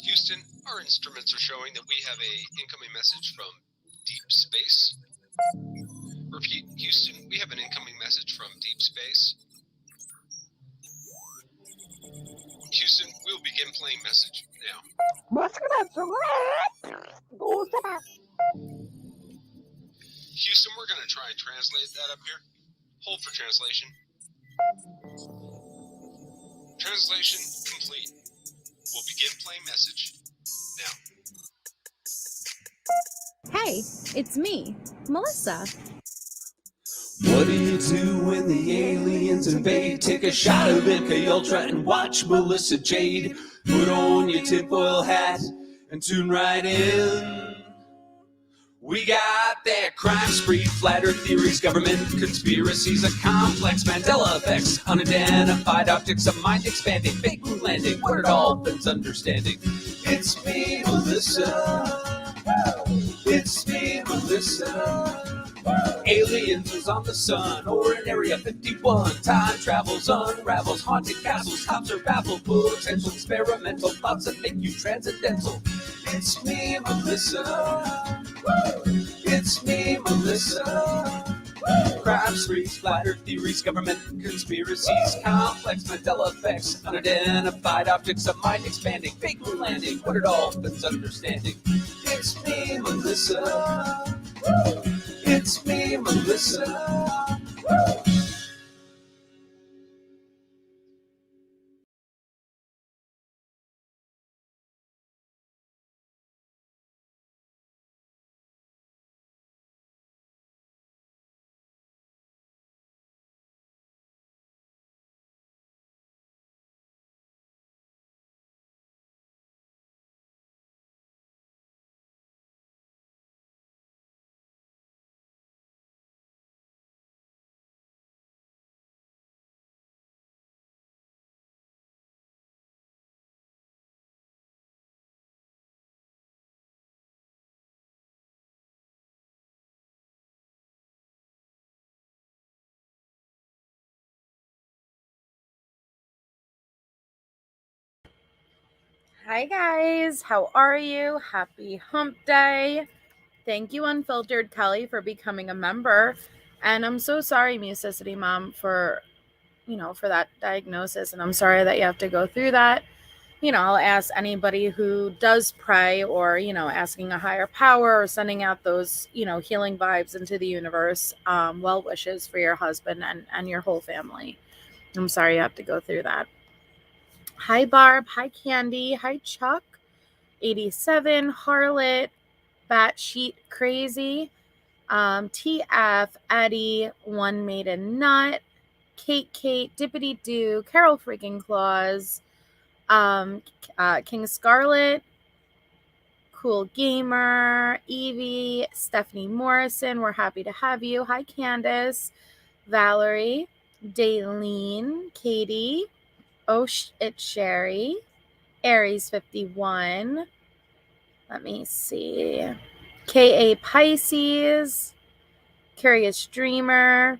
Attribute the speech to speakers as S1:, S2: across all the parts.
S1: Houston, our instruments are showing that we have a incoming message from deep space. Repeat, Houston, we have an incoming message from deep space. Houston, we'll begin playing message now. Houston, we're going to try and translate that up here. Hold for translation. Translation complete. We'll begin playing message now.
S2: Hey, it's me, Melissa.
S3: What do you do when the aliens invade? Take a shot of MK Ultra and watch Melissa Jade. Put on your tinfoil hat and tune right in. We got that crime spree, flat earth theories, government conspiracies, a complex Mandela effects, unidentified objects, a mind expanding, fake moon landing, what are dolphins understanding? It's me, Melissa. It's me, Melissa. Aliens is on the sun or in Area 51. Time travels, unravels, haunted castles, cops are baffled, potential experimental thoughts that make you transcendental. It's me, Melissa. It's me, Melissa. Crime sprees, flat earth theories, government conspiracies, complex Mandela effects, unidentified objects, a mind expanding, fake moon landing, what are dolphins understanding? It's me, Melissa. It's me, Melissa.
S2: Hi guys, how are you? Happy hump day. Thank you, Unfiltered Kelly, for becoming a member. And I'm so sorry, Musicity Mom, for that diagnosis. And I'm sorry that you have to go through that. I'll ask anybody who does pray or, asking a higher power or sending out those, healing vibes into the universe, well wishes for your husband and your whole family. I'm sorry you have to go through that. Hi, Barb. Hi, Candy. Hi, Chuck. 87, Harlot, Batshit Crazy, TF, Eddie, One Maiden Nut, Kate, Dippity Doo, Carol Freaking Claus, King Scarlet, Cool Gamer, Evie, Stephanie Morrison, we're happy to have you. Hi, Candace, Valerie, Daylene, Katie, it's Sherry, Aries 51. Let me see. K.A. Pisces, Curious Dreamer,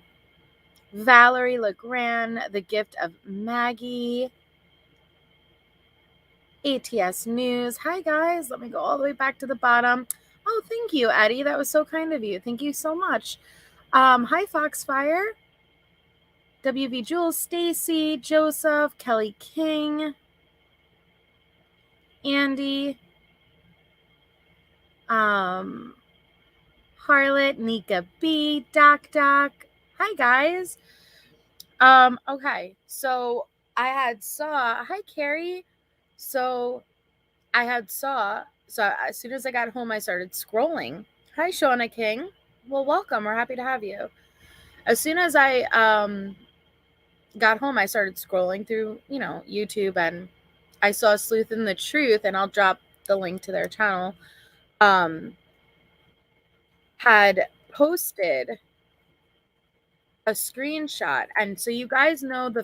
S2: Valerie Legrand, The Gift of Maggie, ATS News. Hi, guys. Let me go all the way back to the bottom. Oh, thank you, Eddie. That was so kind of you. Thank you so much. Hi, Foxfire, WV Jules, Stacy, Joseph, Kelly King, Andy, Harlot, Nika B, Doc. Hi, guys. Okay, so I had saw. Hi, Carrie. So I had saw. So as soon as I got home, I started scrolling. Hi, Shauna King. Well, welcome. We're happy to have you. As soon as I got home, I started scrolling through, YouTube, and I saw Sleuth in the Truth, and I'll drop the link to their channel. Had posted a screenshot, and so you guys know the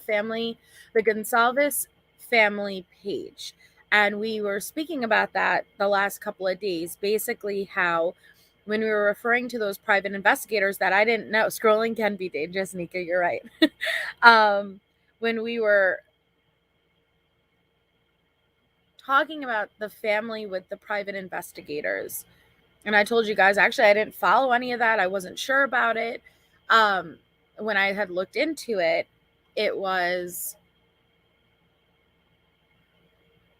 S2: Gonsalves family page, and we were speaking about that the last couple of days, basically how when we were referring to those private investigators that I didn't know, scrolling can be dangerous, Nika, you're right. When we were talking about the family with the private investigators. And I told you guys, actually, I didn't follow any of that. I wasn't sure about it. When I had looked into it, it was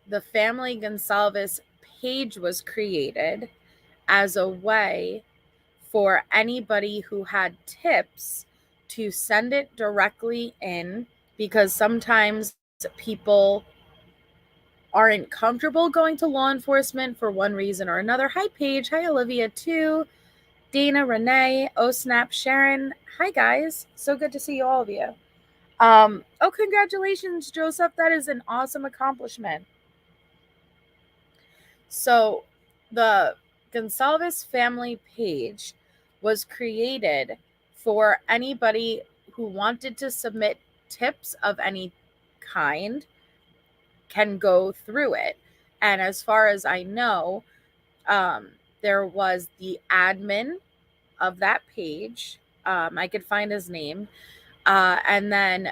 S2: the family Gonsalves page was created as a way for anybody who had tips to send it directly in, because sometimes people aren't comfortable going to law enforcement for one reason or another. Hi, Paige. Hi, Olivia, too. Dana, Renee, Oh Snap, Sharon. Hi, guys. So good to see all of you. Oh, congratulations, Joseph. That is an awesome accomplishment. So the Gonsalves family page was created for anybody who wanted to submit tips of any kind can go through it. And as far as I know, there was the admin of that page. I could find his name. And then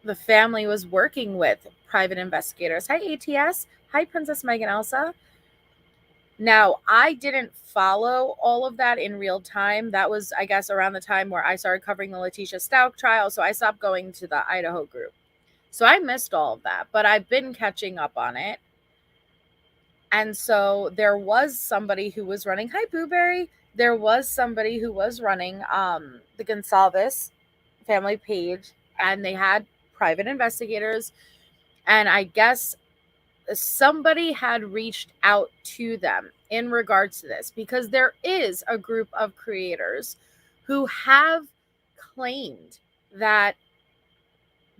S2: the family was working with private investigators. Hi, ATS. Hi, Princess Megan Elsa. Now, I didn't follow all of that in real time. That was, I guess, around the time where I started covering the Letitia Stout trial. So I stopped going to the Idaho group. So I missed all of that, but I've been catching up on it. And so there was somebody who was running, hi, Booberry. There was somebody who was running the Gonsalves family page, and they had private investigators. And I guess somebody had reached out to them in regards to this, because there is a group of creators who have claimed that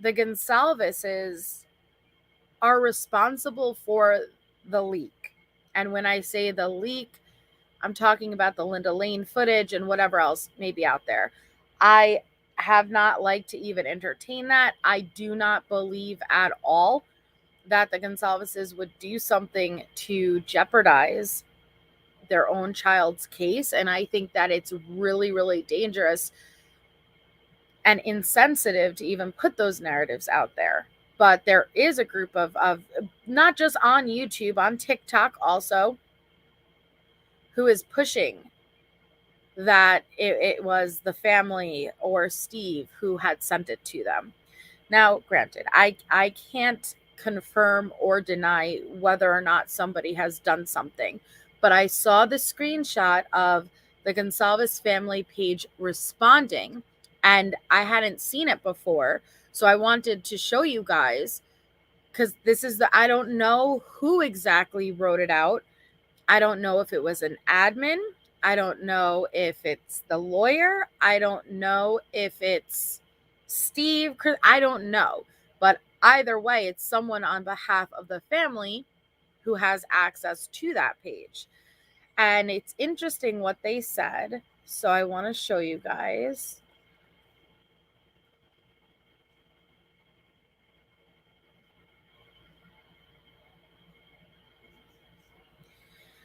S2: the Gonsalveses are responsible for the leak. And when I say the leak, I'm talking about the Linda Lane footage and whatever else may be out there. I have not liked to even entertain that. I do not believe at all that the Gonsalveses would do something to jeopardize their own child's case. And I think that it's really, really dangerous and insensitive to even put those narratives out there. But there is a group of not just on YouTube, on TikTok also, who is pushing that it was the family or Steve who had sent it to them. Now, granted, I can't confirm or deny whether or not somebody has done something, but I saw the screenshot of the Gonsalves family page responding, and I hadn't seen it before. So I wanted to show you guys, because this is I don't know who exactly wrote it out. I don't know if it was an admin. I don't know if it's the lawyer. I don't know if it's Steve. I don't know. But either way, it's someone on behalf of the family who has access to that page. And it's interesting what they said. So I want to show you guys.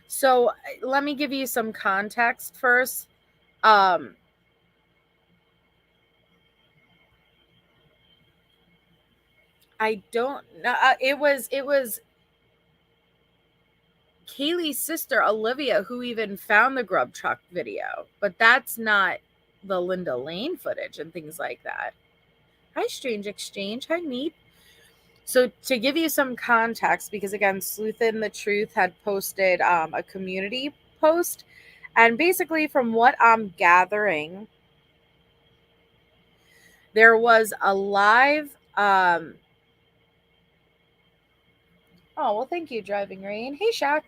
S2: So let me give you some context first. I don't know. It was Kaylee's sister, Olivia, who even found the grub truck video, but that's not the Linda Lane footage and things like that. Hi, Strange Exchange. Hi, Meat. So to give you some context, because again, Sleuthin' the Truth had posted a community post, and basically from what I'm gathering, there was a live oh, well, thank you, Driving Rain. Hey, Shaq.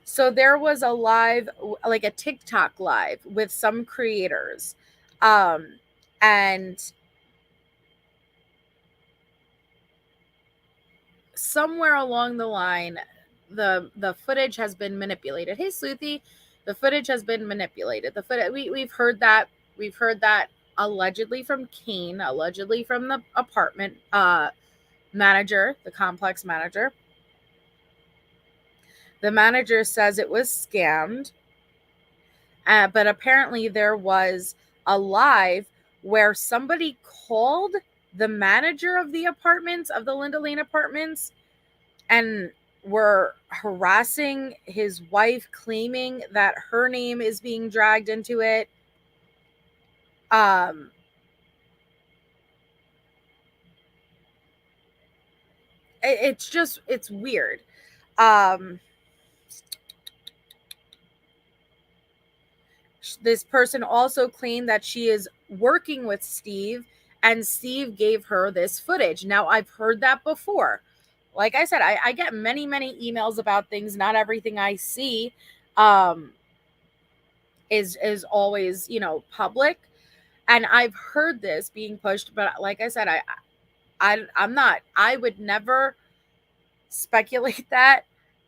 S2: So there was a live, like a TikTok live with some creators. And somewhere along the line, the footage has been manipulated. Hey, Sleuthy, the footage has been manipulated. The footage, we've heard that. We've heard that allegedly from Kane, allegedly from the apartment manager, the complex manager. The manager says it was scammed. But apparently there was a live where somebody called the manager of the apartments, of the Linda Lane apartments, and were harassing his wife, claiming that her name is being dragged into it. It's weird. This person also claimed that she is working with Steve, and Steve gave her this footage. Now, I've heard that before. Like I said, I get many emails about things. Not everything I see is always, public. And I've heard this being pushed, but like I said, I would never speculate that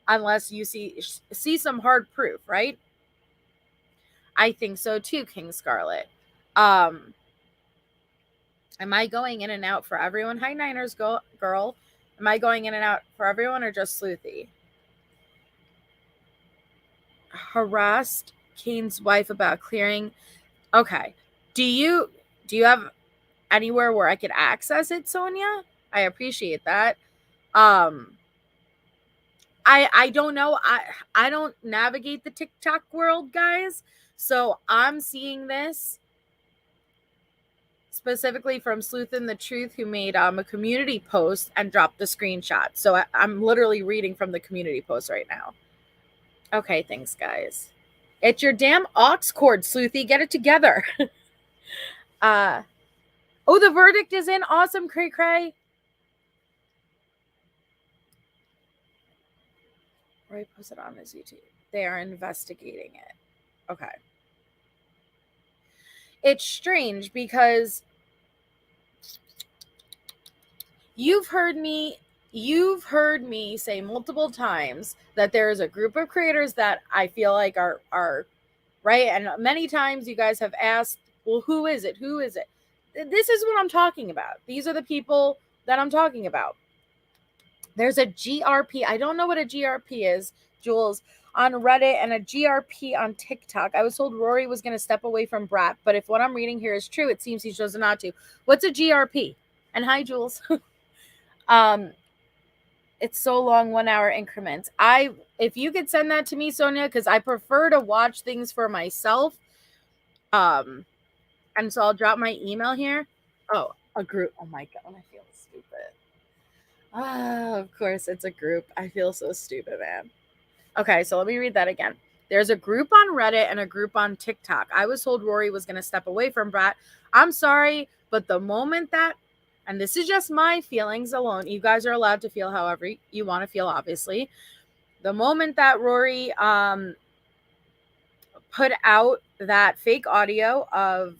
S2: unless you see some hard proof, right? I think so too, King Scarlet. Am I going in and out for everyone? Hi, Niners girl. Am I going in and out for everyone or just Sleuthy? Harassed Kane's wife about clearing. Okay. Do you have anywhere where I could access it, Sonia? I appreciate that. I don't know. I don't navigate the TikTok world, guys. So I'm seeing this specifically from Sleuthin' the Truth, who made a community post and dropped the screenshot. So I'm literally reading from the community post right now. Okay, thanks, guys. It's your damn aux cord, Sleuthy. Get it together. Oh, the verdict is in. Awesome, Cray Cray. Roy posted on his YouTube. They are investigating it. Okay. It's strange because you've heard me say multiple times that there is a group of creators that I feel like are right. And many times you guys have asked, well, who is it? Who is it? This is what I'm talking about. These are the people that I'm talking about. There's a GRP. I don't know what a GRP is, Jules, on Reddit, and a GRP on TikTok. I was told Rory was going to step away from Brat, but if what I'm reading here is true, it seems he's chosen not to. What's a GRP? And hi, Jules. It's so long, 1 hour increments. If you could send that to me, Sonia, because I prefer to watch things for myself. And so I'll drop my email here. Oh, a group. Oh my God, I feel stupid. Of course it's a group. I feel so stupid, man. Okay, so let me read that again. There's a group on Reddit and a group on TikTok. I was told Rory was going to step away from Brat. I'm sorry, but the moment that, and this is just my feelings alone, you guys are allowed to feel however you want to feel, obviously. The moment that Rory put out that fake audio of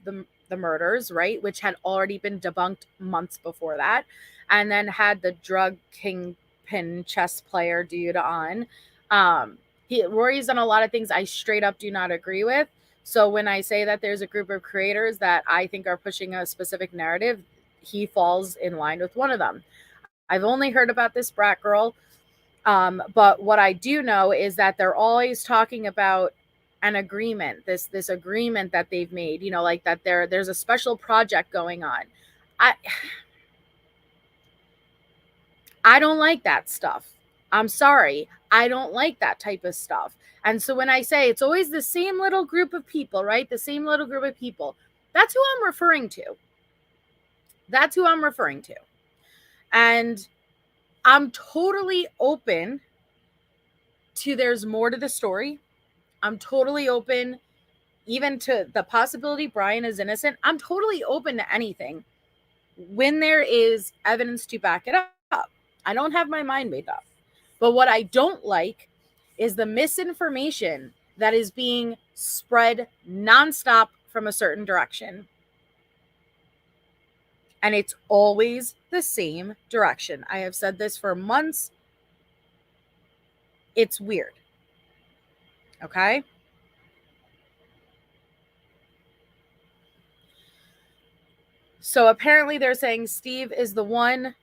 S2: the murders, right, which had already been debunked months before that, and then had the drug kingpin chess player dude on. Rory's done a lot of things I straight up do not agree with. So when I say that there's a group of creators that I think are pushing a specific narrative, he falls in line with one of them. I've only heard about this Brat girl, but what I do know is that they're always talking about an agreement, this agreement that they've made, like that there's a special project going on. I don't like that stuff. I'm sorry. I don't like that type of stuff. And so when I say it's always the same little group of people, right? The same little group of people. That's who I'm referring to. That's who I'm referring to. And I'm totally open to there's more to the story. I'm totally open even to the possibility Brian is innocent. I'm totally open to anything when there is evidence to back it up. I don't have my mind made up. But what I don't like is the misinformation that is being spread nonstop from a certain direction. And it's always the same direction. I have said this for months. It's weird. Okay? So apparently they're saying Steve is the one.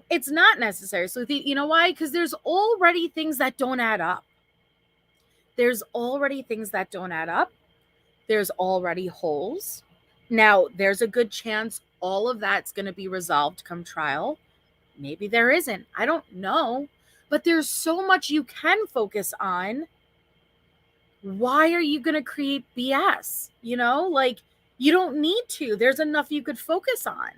S2: It's not necessary. So you know why? Because there's already things that don't add up. There's already things that don't add up. There's already holes. Now, there's a good chance all of that's going to be resolved come trial. Maybe there isn't. I don't know. But there's so much you can focus on. Why are you going to create BS? You know, like, you don't need to. There's enough you could focus on.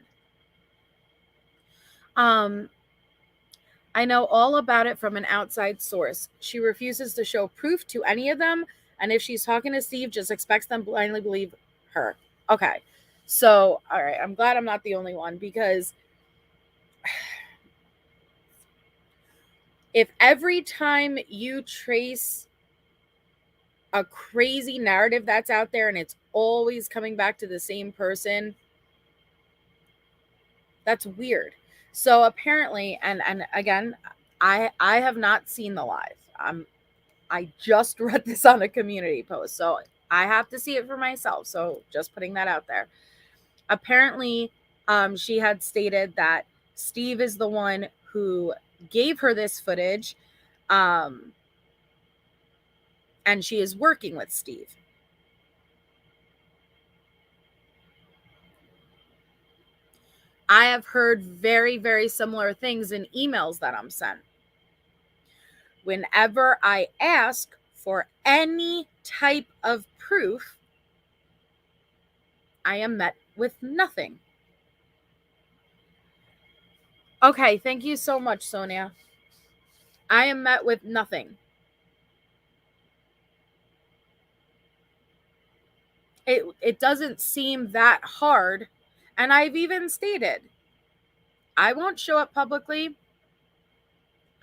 S2: I know all about it from an outside source. She refuses to show proof to any of them. And if she's talking to Steve, just expects them blindly believe her. Okay. So, all right. I'm glad I'm not the only one, because if every time you trace a crazy narrative that's out there and it's always coming back to the same person, that's weird. So apparently, and again, I have not seen the live. I just read this on a community post, so I have to see it for myself. So just putting that out there. Apparently, she had stated that Steve is the one who gave her this footage, and she is working with Steve. I have heard very, very similar things in emails that I'm sent. Whenever I ask for any type of proof, I am met with nothing. Okay, thank you so much, Sonia. I am met with nothing. It doesn't seem that hard. And I've even stated, I won't show up publicly.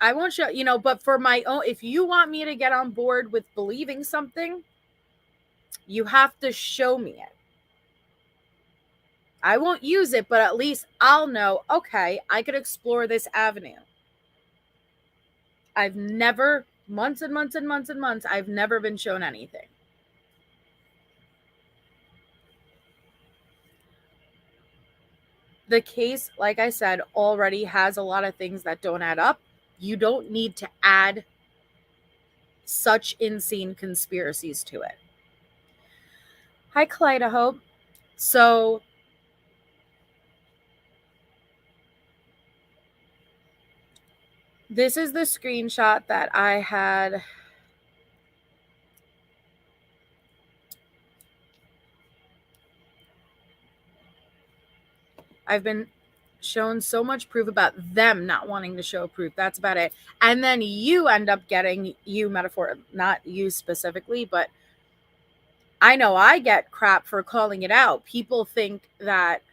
S2: I won't show, but for my own, if you want me to get on board with believing something, you have to show me it. I won't use it, but at least I'll know, okay, I could explore this avenue. I've never, months and months and months and months, I've never been shown anything. The case, like I said, already has a lot of things that don't add up. You don't need to add such insane conspiracies to it. Hi, Idaho. So this is the screenshot that I had. I've been shown so much proof about them not wanting to show proof. That's about it. And then you end up getting, you metaphor, not you specifically, but I know I get crap for calling it out. People think that,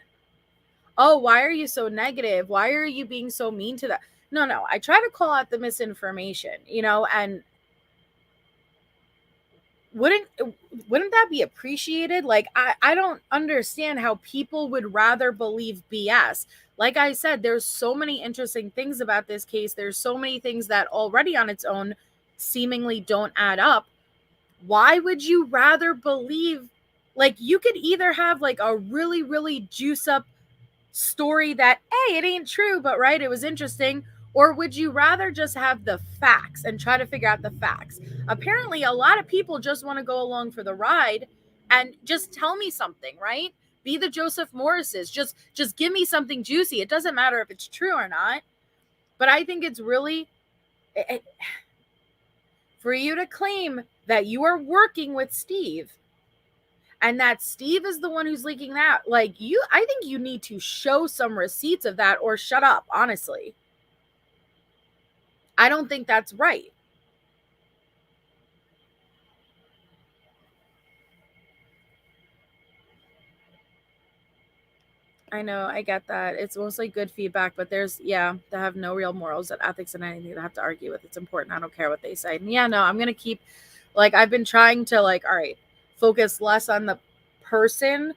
S2: oh, why are you so negative? Why are you being so mean to that? No, I try to call out the misinformation, and wouldn't that be appreciated? Like, I don't understand how people would rather believe BS. Like I said, there's so many interesting things about this case. There's so many things that already on its own seemingly don't add up. Why would you rather believe, like, you could either have like a really, really juice up story that, hey, it ain't true, but right, it was interesting, or would you rather just have the facts and try to figure out the facts? Apparently, a lot of people just want to go along for the ride and just tell me something, right? Be the Joseph Morrises. Just give me something juicy. It doesn't matter if it's true or not. But I think it's really for you to claim that you are working with Steve and that Steve is the one who's leaking that, like, I think you need to show some receipts of that or shut up, honestly. I don't think that's right. I know, I get that. It's mostly good feedback, but there's, to have no real morals and ethics and anything to have to argue with. It's important. I don't care what they say. And I'm going to keep, like, I've been trying to, like, all right, focus less on the person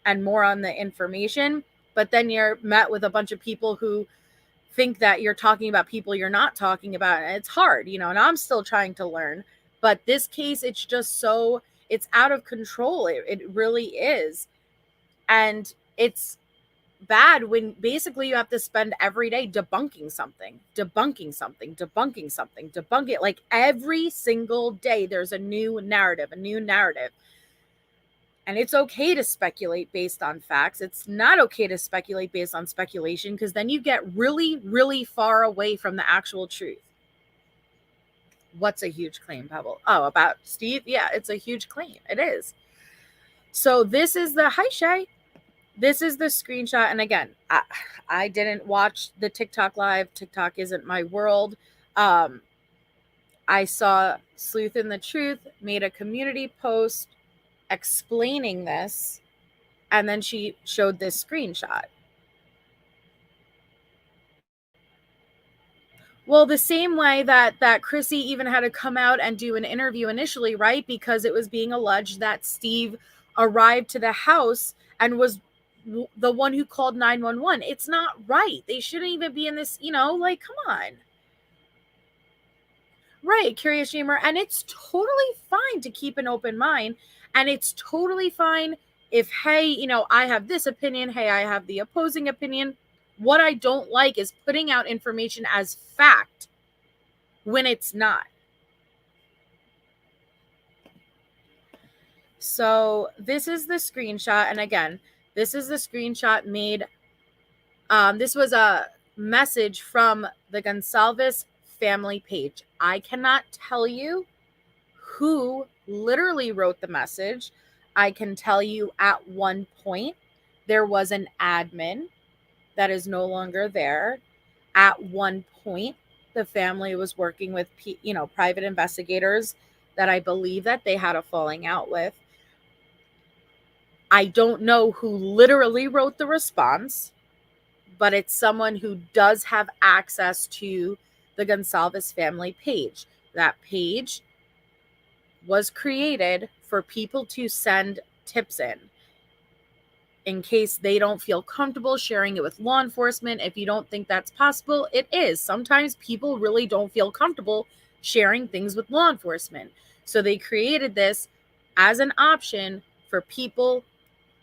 S2: and more on the information. But then you're met with a bunch of people who think that you're talking about people you're not talking about. And it's hard, and I'm still trying to learn. But this case, it's just so, it's out of control. It really is. And it's bad when basically you have to spend every day debunking something, debunk it. Like every single day there's a new narrative. And it's okay to speculate based on facts. It's not okay to speculate based on speculation, because then you get really, really far away from the actual truth. What's a huge claim, Pebble? Oh, about Steve? Yeah, it's a huge claim. It is. So this is the, hi Shay. This is the screenshot. And again, I didn't watch the TikTok live. TikTok isn't my world. I saw Sleuth in the Truth made a community post explaining this, and then she showed this screenshot. Well, the same way that Chrissy even had to come out and do an interview initially, right? Because it was being alleged that Steve arrived to the house and was the one who called 911. It's not right. They shouldn't even be in this, like, come on. Right, Curious Dreamer. And it's totally fine to keep an open mind. And it's totally fine if, hey, I have this opinion. Hey, I have the opposing opinion. What I don't like is putting out information as fact when it's not. So this is the screenshot. And again, this is the screenshot made. This was a message from the Gonsalves family page. I cannot tell you who literally wrote the message. I can tell you at one point there was an admin that is no longer there. At one point, the family was working with, private investigators that I believe that they had a falling out with. I don't know who literally wrote the response, but it's someone who does have access to the Gonsalves family page. That page was created for people to send tips in case they don't feel comfortable sharing it with law enforcement. If you don't think that's possible, it is. Sometimes people really don't feel comfortable sharing things with law enforcement. So they created this as an option for people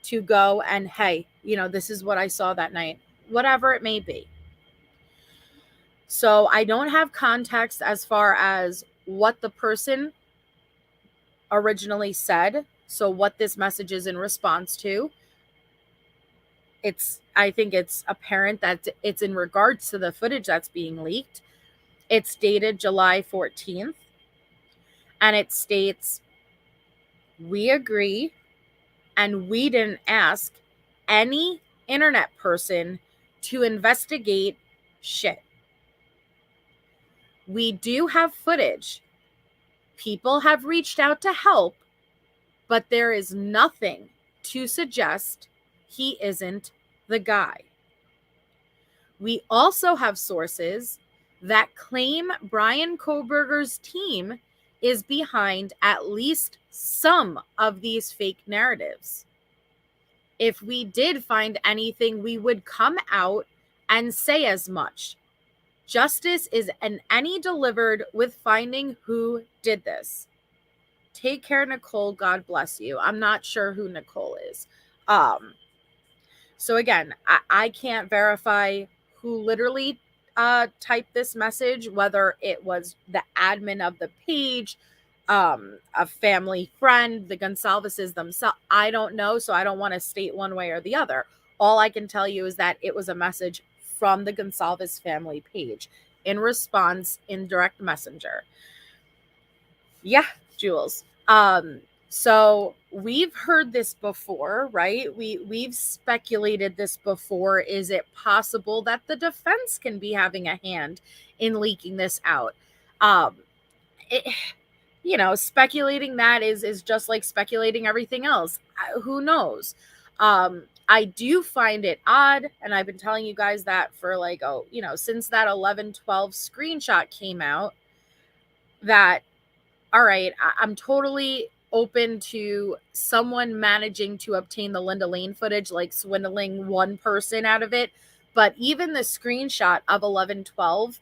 S2: to go and, hey, this is what I saw that night, whatever it may be. So I don't have context as far as what the person originally said. So what this message is in response to. I think it's apparent that it's in regards to the footage that's being leaked. It's dated July 14th. And it states, we agree, and we didn't ask any internet person to investigate shit. We do have footage. People have reached out to help, but there is nothing to suggest he isn't the guy. We also have sources that claim Brian Kohbergers' team is behind at least some of these fake narratives. If we did find anything, we would come out and say as much. Justice is any delivered with finding who did this. Take care, Nicole. God bless you. I'm not sure who Nicole is. So again, I can't verify who literally typed this message, whether it was the admin of the page, a family friend, the Gonsalveses themselves. I don't know, so I don't want to state one way or the other. All I can tell you is that it was a message from the Gonsalves family page in response in direct messenger. Yeah, Jules. So we've heard this before, right? We've speculated this before. Is it possible that the defense can be having a hand in leaking this out? Speculating that is just like speculating everything else. Who knows? I do find it odd, and I've been telling you guys that for since that 11/12 screenshot came out, that, all right, I'm totally open to someone managing to obtain the Linda Lane footage, like swindling one person out of it. But even the screenshot of 11/12,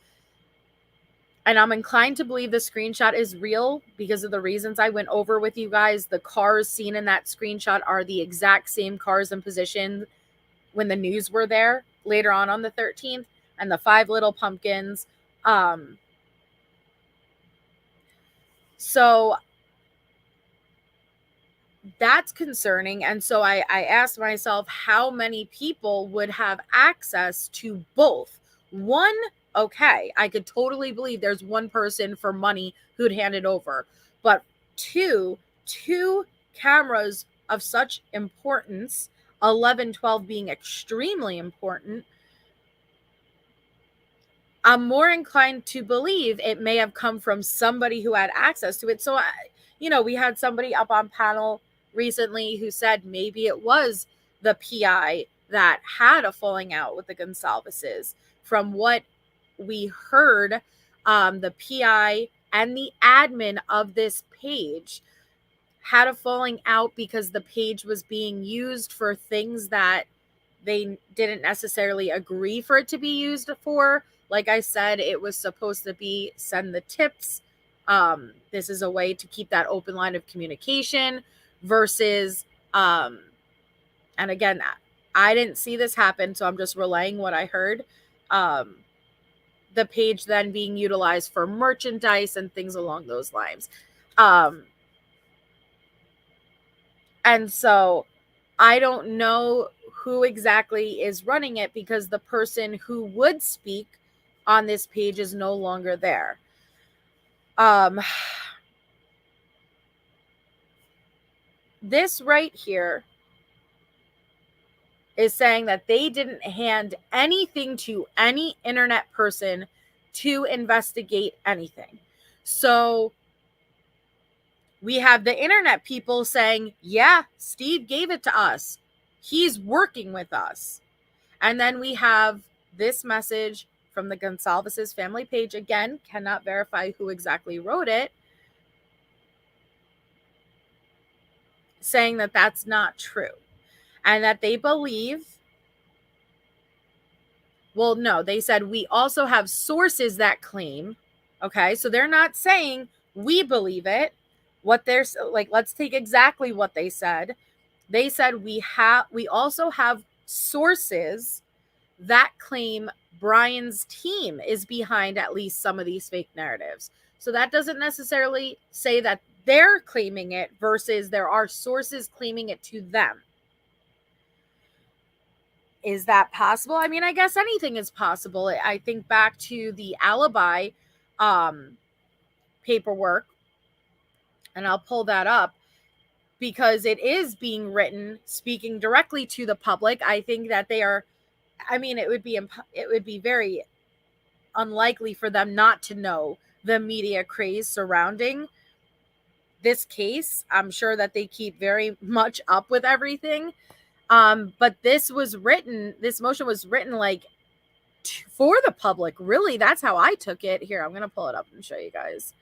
S2: and I'm inclined to believe the screenshot is real because of the reasons I went over with you guys. The cars seen in that screenshot are the exact same cars in position when the news were there later on the 13th, and the 5 little pumpkins. So that's concerning. And so I asked myself how many people would have access to both. One, okay, I could totally believe there's one person for money who'd hand it over. But two cameras of such importance, 11, 12 being extremely important, I'm more inclined to believe it may have come from somebody who had access to it. So, we had somebody up on panel recently who said maybe it was the PI that had a falling out with the Gonsalveses. From what we heard, the PI and the admin of this page had a falling out because the page was being used for things that they didn't necessarily agree for it to be used for. Like I said, it was supposed to be send the tips. This is a way to keep that open line of communication versus, and again, I didn't see this happen, so I'm just relaying what I heard. The page then being utilized for merchandise and things along those lines. And so I don't know who exactly is running it because the person who would speak on this page is no longer there. This right here is saying that they didn't hand anything to any internet person to investigate anything. So we have the internet people saying, yeah, Steve gave it to us. He's working with us. And then we have this message from the Gonsalves family page. Again, cannot verify who exactly wrote it, saying that that's not true. And that they believe, well, no, they said we also have sources that claim, okay? So they're not saying we believe it. What they're like, let's take exactly what they said. They said we also have sources that claim Brian's team is behind at least some of these fake narratives. So that doesn't necessarily say that they're claiming it versus there are sources claiming it to them. Is that possible? I mean, I guess anything is possible. I think back to the alibi paperwork, and I'll pull that up because it is being written speaking directly to the public. I think that they are, I mean, it would be very unlikely for them not to know the media craze surrounding this case. I'm sure that they keep very much up with everything. But this motion was written like for the public. Really, that's how I took it. Here, I'm going to pull it up and show you guys.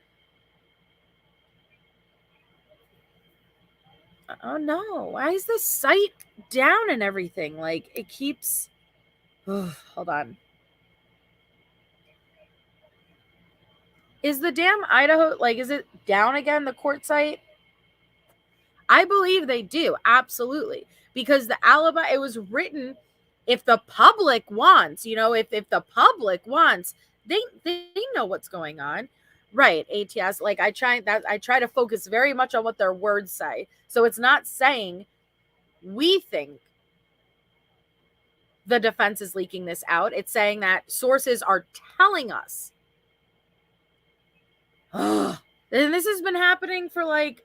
S2: Oh no, why is this site down and everything? Like it keeps, hold on. Is the damn Idaho, like, is it down again, the court site? I believe they do, absolutely. Because the alibi, it was written, if the public wants, if the public wants, they know what's going on. Right, ATS, like I try to focus very much on what their words say. So it's not saying we think the defense is leaking this out. It's saying that sources are telling us. And this has been happening for like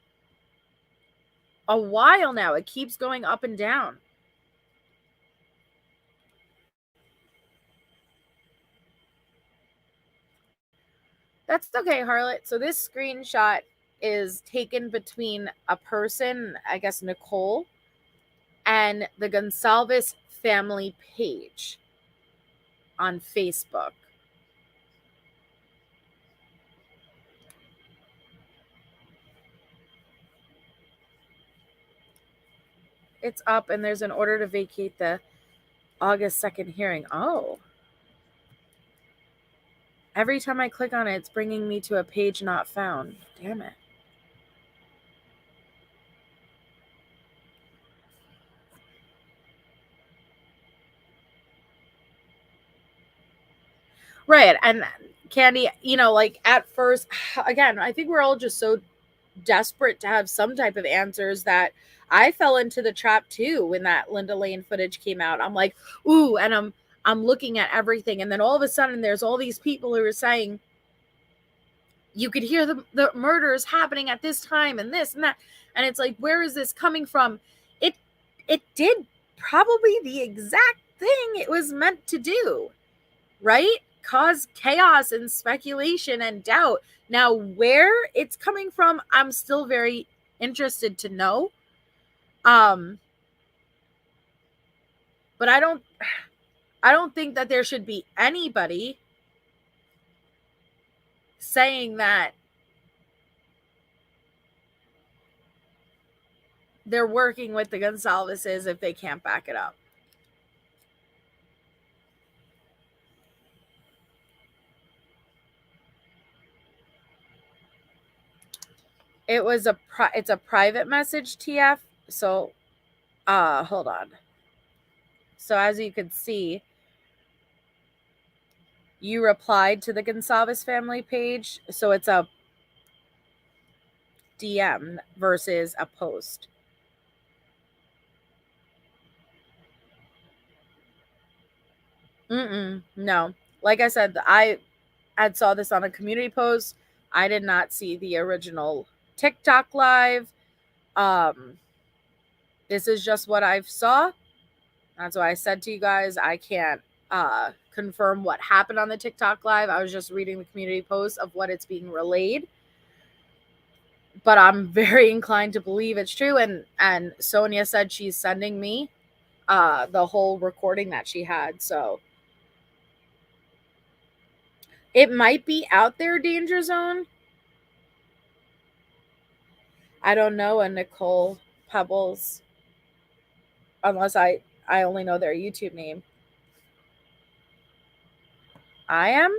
S2: a while now. It keeps going up and down. That's okay, Harlot. So this screenshot is taken between a person, I guess Nicole, and the Gonsalves family page on Facebook. It's up, and there's an order to vacate the August 2nd hearing. Oh. Every time I click on it, it's bringing me to a page not found. Damn it. Right. And Candy, like at first, again, I think we're all just so desperate to have some type of answers. That I fell into the trap too when that Linda Lane footage came out. I'm like, ooh, and I'm looking at everything, and then all of a sudden there's all these people who are saying you could hear the murders happening at this time and this and that, and it's like, where is this coming from? It did probably the exact thing it was meant to do, right? Cause chaos and speculation and doubt. Now, where it's coming from, I'm still very interested to know. But I don't think that there should be anybody saying that they're working with the Gonsalveses if they can't back it up. It was it's a private message, TF. So, hold on. So as you can see, you replied to the Gonsalves family page. So it's a DM versus a post. No. Like I said, I had saw this on a community post. I did not see the original TikTok live. This is just what I saw. That's why I said to you guys, I can't confirm what happened on the TikTok live. I was just reading the community post of what it's being relayed. But I'm very inclined to believe it's true. And Sonia said she's sending me the whole recording that she had. So it might be out there, Danger Zone. I don't know a Nicole Pebbles, unless I only know their YouTube name. I am?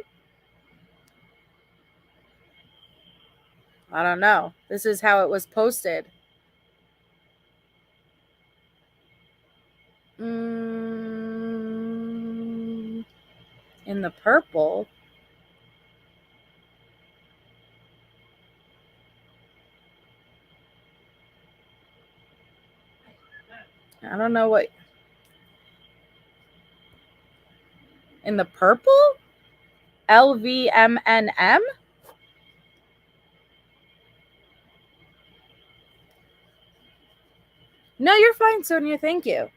S2: I don't know. This is how it was posted. In the purple. I don't know what. In the purple? LVMNM? No, you're fine, Sonia. Thank you.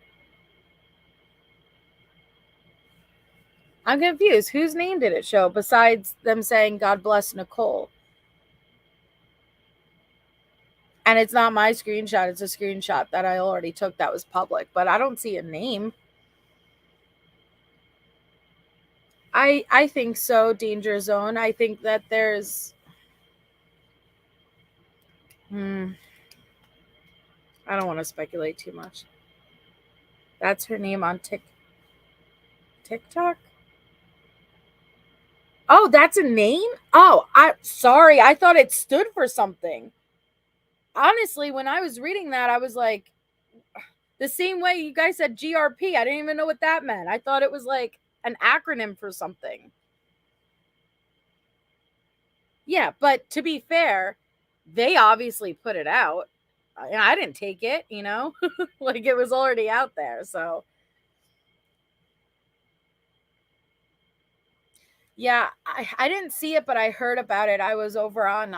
S2: I'm confused. Whose name did it show besides them saying God bless Nicole? And it's not my screenshot. It's a screenshot that I already took that was public. But I don't see a name. I think so, Danger Zone. I think that there's... I don't want to speculate too much. That's her name on TikTok? Oh, that's a name? Oh, sorry. I thought it stood for something. Honestly, when I was reading that, I was like, the same way you guys said GRP. I didn't even know what that meant. I thought it was like an acronym for something. Yeah, but to be fair, they obviously put it out. I didn't take it, like it was already out there. So yeah, I didn't see it, but I heard about it. I was over on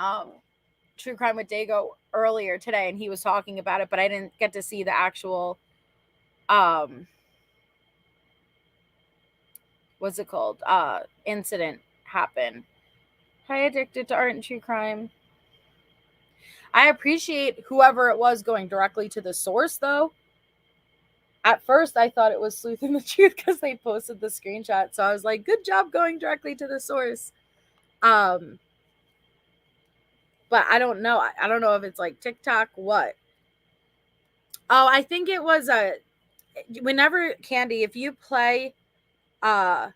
S2: True Crime with Dago earlier today, and he was talking about it, but I didn't get to see the actual what's it called? Incident happen. Hi, Addicted to Art and True Crime. I appreciate whoever it was going directly to the source, though. At first, I thought it was Sleuthing the Truth because they posted the screenshot. So I was like, good job going directly to the source. But I don't know. I don't know if it's like TikTok, what? Oh, I think it was whenever, Candy, if you play, I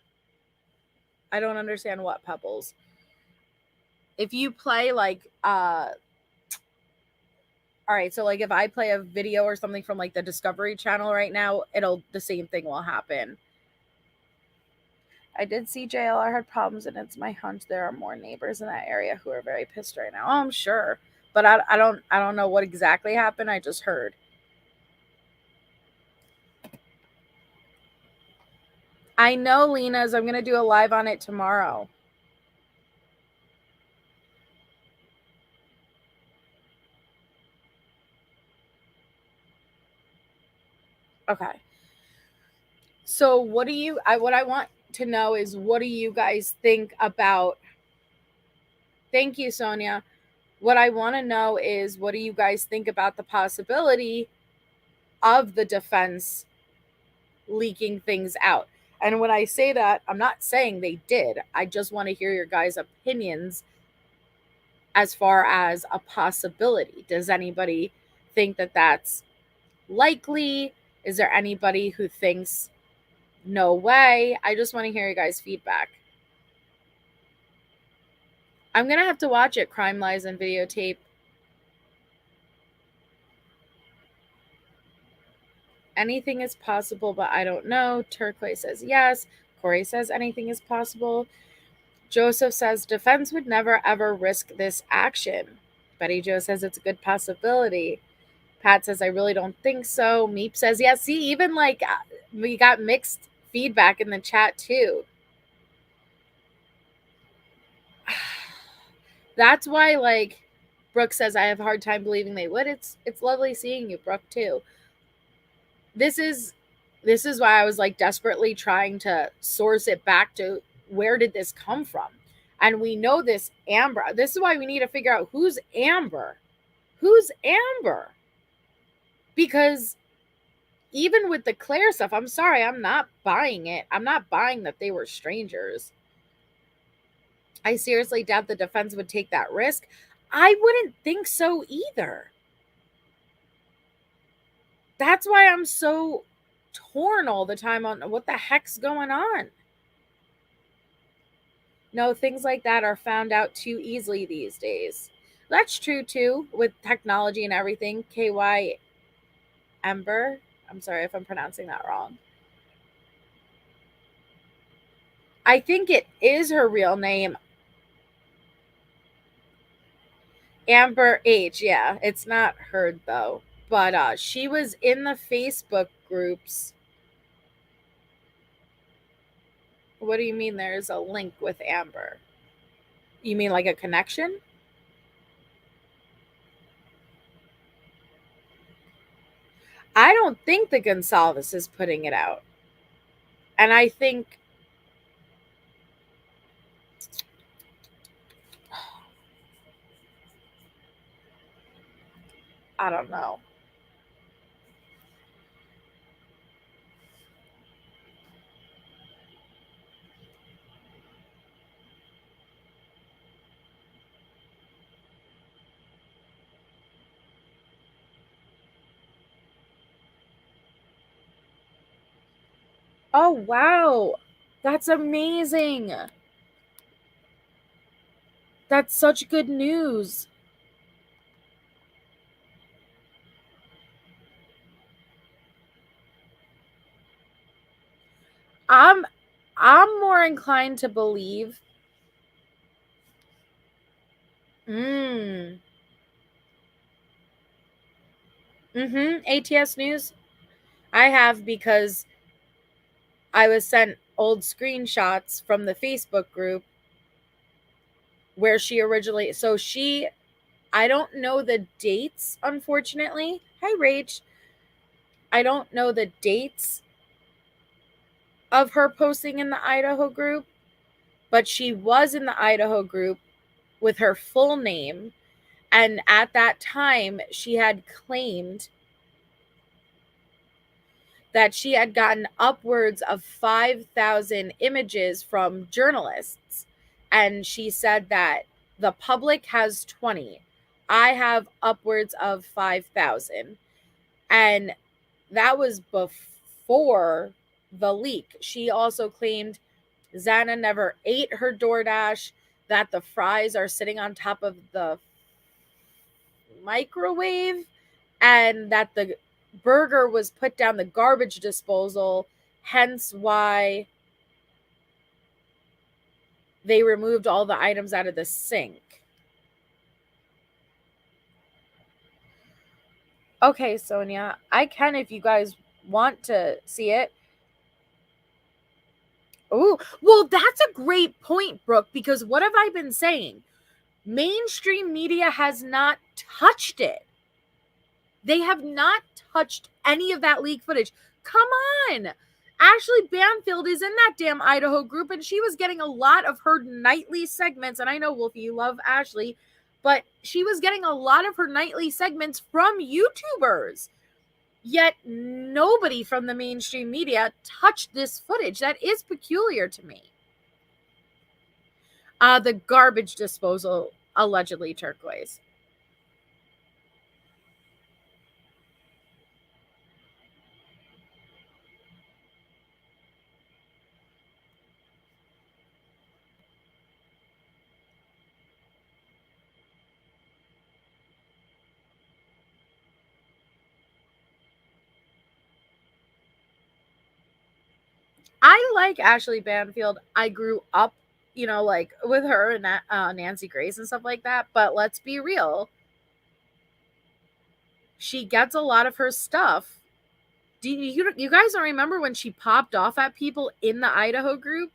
S2: don't understand what, Pebbles. If you play like, all right, so like if I play a video or something from like the Discovery Channel right now, the same thing will happen. I did see JLR had problems, and it's my hunch there are more neighbors in that area who are very pissed right now. Oh, I'm sure. but I don't know what exactly happened. I just heard. I know, Lena's. I'm gonna do a live on it tomorrow. Okay. So what I want to know is, what do you guys think about? Thank you, Sonia. What I want to know is, what do you guys think about the possibility of the defense leaking things out? And when I say that, I'm not saying they did. I just want to hear your guys' opinions as far as a possibility. Does anybody think that that's likely? Is there anybody who thinks no way? I just want to hear you guys' feedback. I'm going to have to watch it, Crime Lies and Videotape. Anything is possible, but I don't know. Turquoise says yes. Corey says anything is possible. Joseph says defense would never ever risk this action. Betty Jo says it's a good possibility. Pat says I really don't think so. Meep says yes. See, even like we got mixed feedback in the chat too. That's why, like, Brooke says I have a hard time believing they would. It's lovely seeing you, Brooke, too. This is why I was like desperately trying to source it back to where did this come from? And we know this Amber. This is why we need to figure out who's Amber. Who's Amber? Because even with the Claire stuff, I'm sorry, I'm not buying it. I'm not buying that they were strangers. I seriously doubt the defense would take that risk. I wouldn't think so either. That's why I'm so torn all the time on what the heck's going on. No, things like that are found out too easily these days. That's true too, with technology and everything. KY Ember. I'm sorry if I'm pronouncing that wrong. I think it is her real name. Amber H. Yeah, it's not her though. But she was in the Facebook groups. What do you mean there's a link with Amber? You mean like a connection? I don't think the Gonsalves is putting it out. And I think I don't know. Oh, wow. That's amazing. That's such good news. I'm more inclined to believe. ATS News. I have, because I was sent old screenshots from the Facebook group where she originally, I don't know the dates, unfortunately. Hi, Rach. I don't know the dates of her posting in the Idaho group, but she was in the Idaho group with her full name. And at that time, she had claimed that she had gotten upwards of 5,000 images from journalists. And she said that the public has 20. I have upwards of 5,000. And that was before the leak. She also claimed Xana never ate her DoorDash, that the fries are sitting on top of the microwave, and that the burger was put down the garbage disposal, hence why they removed all the items out of the sink. Okay, Sonia, I can if you guys want to see it. Oh, well, that's a great point, Brooke, because what have I been saying? Mainstream media has not touched it. They have not touched any of that leak footage. Come on. Ashley Banfield is in that damn Idaho group, and she was getting a lot of her nightly segments. And I know, Wolfie, you love Ashley, but she was getting a lot of her nightly segments from YouTubers. Yet nobody from the mainstream media touched this footage. That is peculiar to me. The garbage disposal, allegedly turquoise. I like Ashley Banfield. I grew up, like with her and Nancy Grace and stuff like that. But let's be real. She gets a lot of her stuff. Do you guys don't remember when she popped off at people in the Idaho group?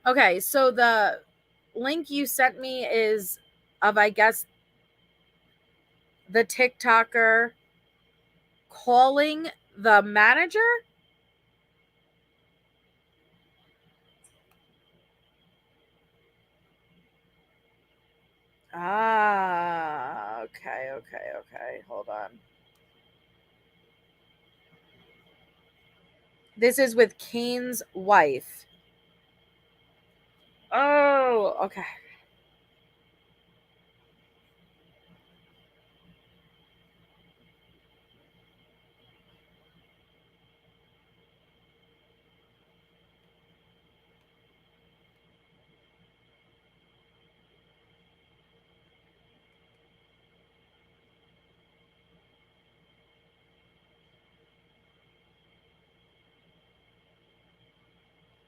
S2: Okay, so the link you sent me is of, I guess, the TikToker calling the manager. Okay. Hold on. This is with Kane's wife. Oh, okay.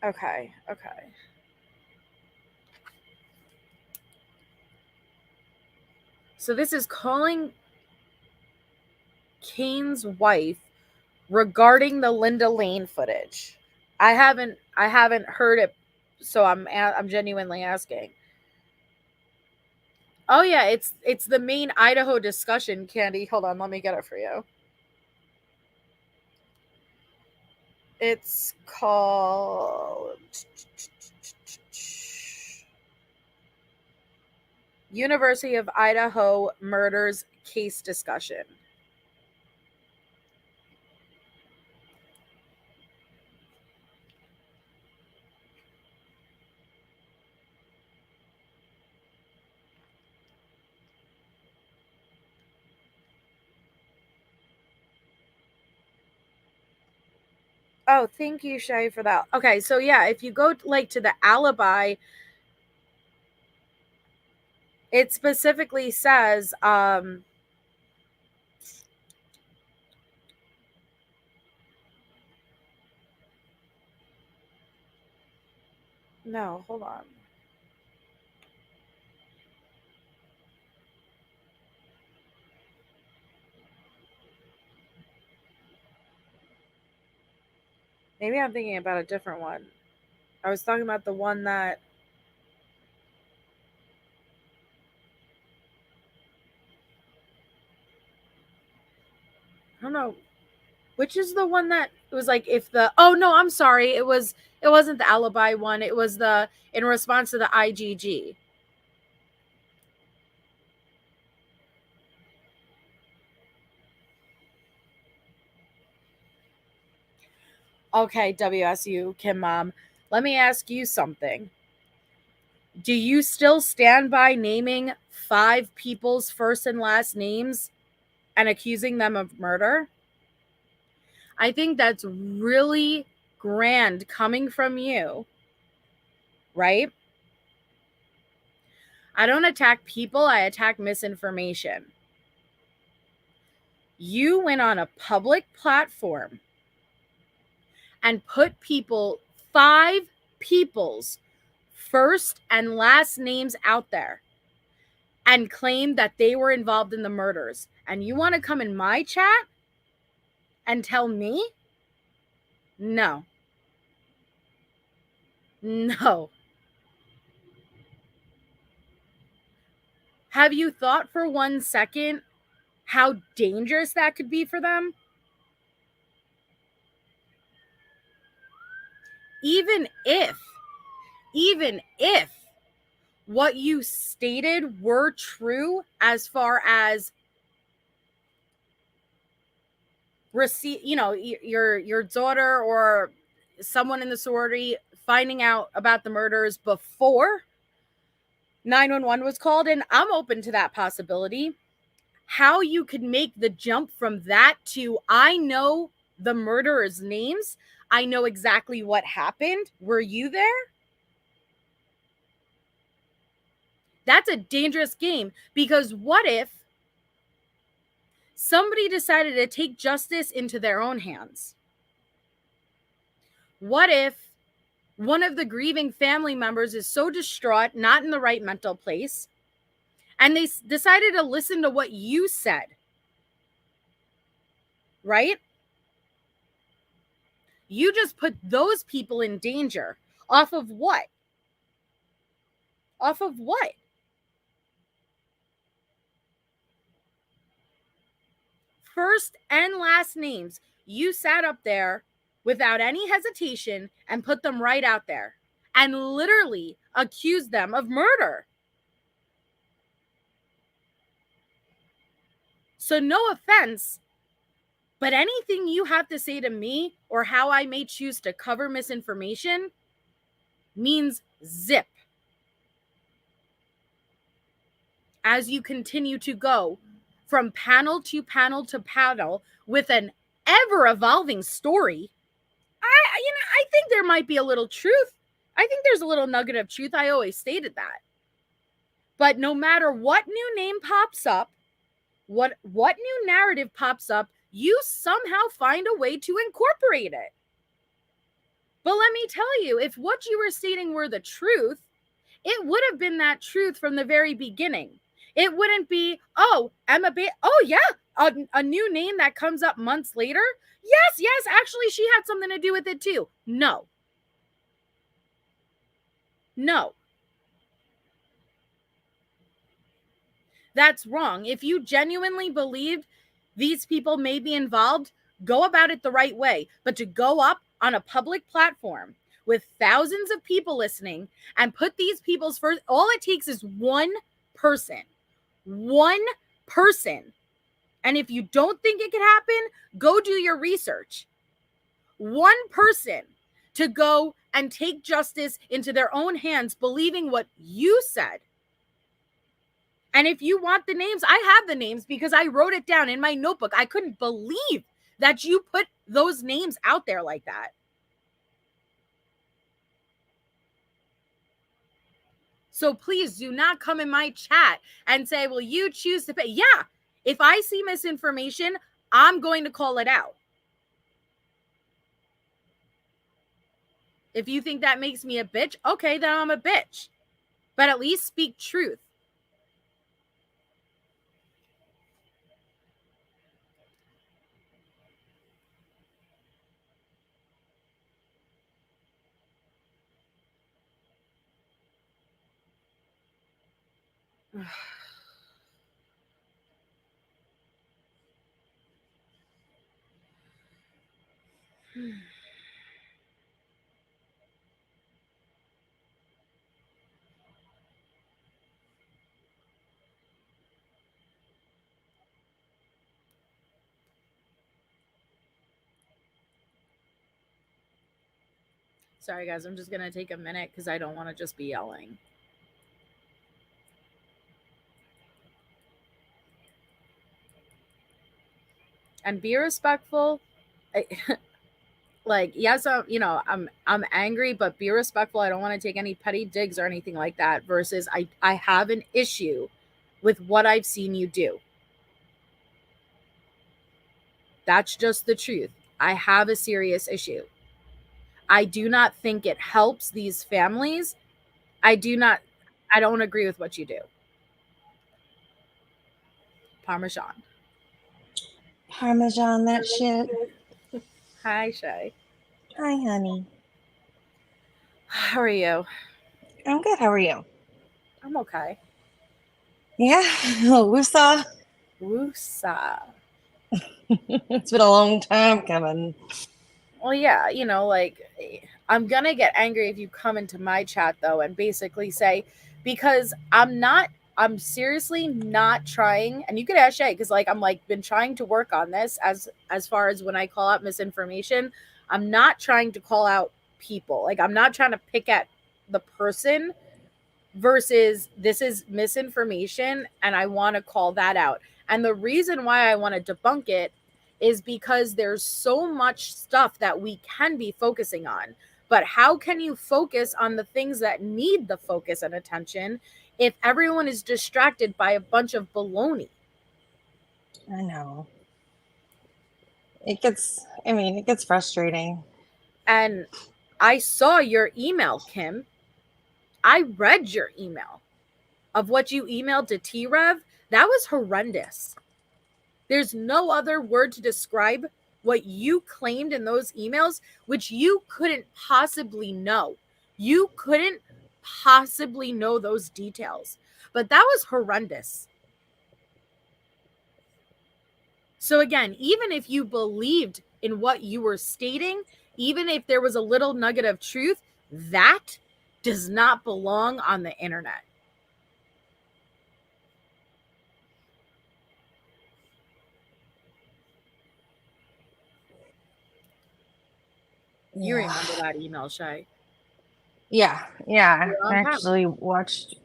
S2: Okay. So this is calling Kane's wife regarding the Linda Lane footage. I haven't heard it, so I'm genuinely asking. Oh yeah, it's the main Idaho discussion, Candy. Hold on, let me get it for you. It's called University of Idaho Murders Case Discussion. Oh, thank you, Shay, for that. Okay, so yeah, if you go like to the alibi, it specifically says no, hold on. Maybe I'm thinking about a different one. I was talking about the one that I don't know. Which is the one that was like if the oh no, I'm sorry. It wasn't the alibi one. It was the in response to the IGG. Okay, WSU, Kim Mom. Let me ask you something. Do you still stand by naming 5 people's first and last names and accusing them of murder? I think that's really grand coming from you, right? I don't attack people, I attack misinformation. You went on a public platform and put 5 people's first and last names out there and claim that they were involved in the murders. And you want to come in my chat and tell me? No. No. Have you thought for 1 second how dangerous that could be for them? Even if what you stated were true as far as your daughter or someone in the sorority finding out about the murders before 911 was called, and I'm open to that possibility. How you could make the jump from that to I know the murderers' names, I know exactly what happened. Were you there? That's a dangerous game, because what if somebody decided to take justice into their own hands? What if one of the grieving family members is so distraught, not in the right mental place, and they decided to listen to what you said, right? You just put those people in danger. Off of what? Off of what? First and last names. You sat up there without any hesitation and put them right out there and literally accused them of murder. So no offense, but anything you have to say to me or how I may choose to cover misinformation means zip. As you continue to go from panel to panel to panel with an ever-evolving story, I think there might be a little truth. I think there's a little nugget of truth. I always stated that. But no matter what new name pops up, what new narrative pops up, you somehow find a way to incorporate it. But let me tell you, if what you were stating were the truth, it would have been that truth from the very beginning. It wouldn't be, oh, Emma oh yeah, a new name that comes up months later. Yes, actually she had something to do with it too. No. That's wrong. If you genuinely believed these people may be involved, go about it the right way. But to go up on a public platform with thousands of people listening and put these people's first, all it takes is one person. And if you don't think it could happen, go do your research. One person to go and take justice into their own hands, believing what you said. And if you want the names, I have the names because I wrote it down in my notebook. I couldn't believe that you put those names out there like that. So please do not come in my chat and say, well, you choose to pay. Yeah, if I see misinformation, I'm going to call it out. If you think that makes me a bitch, okay, then I'm a bitch. But at least speak truth. Sorry, guys, I'm just going to take a minute because I don't want to just be yelling. And be respectful. Like, yes, I'm angry, but be respectful. I don't want to take any petty digs or anything like that. Versus I have an issue with what I've seen you do. That's just the truth. I have a serious issue. I do not think it helps these families I don't agree with what you do. Parmesan.
S4: Parmesan, that shit.
S2: Hi, Shay.
S4: Hi, honey.
S2: How are you?
S4: I'm good. How are you?
S2: I'm okay.
S4: Yeah, Woosah.
S2: Woosa.
S4: It's been a long time coming.
S2: Well, yeah, like I'm gonna get angry if you come into my chat though and basically say, because I'm seriously not trying, and you could ask Shay, because like I'm like been trying to work on this as far as when I call out misinformation. I'm not trying to call out people. Like I'm not trying to pick at the person versus this is misinformation and I want to call that out. And the reason why I want to debunk it is because there's so much stuff that we can be focusing on. But how can you focus on the things that need the focus and attention if everyone is distracted by a bunch of baloney?
S4: I know. It gets frustrating.
S2: And I saw your email, Kim. I read your email of what you emailed to T-Rev. That was horrendous. There's no other word to describe what you claimed in those emails, which you couldn't possibly know. You couldn't possibly know those details. But that was horrendous. So, again, even if you believed in what you were stating, even if there was a little nugget of truth, that does not belong on the internet. You remember that email, Shay?
S4: Yeah. I
S2: on camera.
S4: actually watched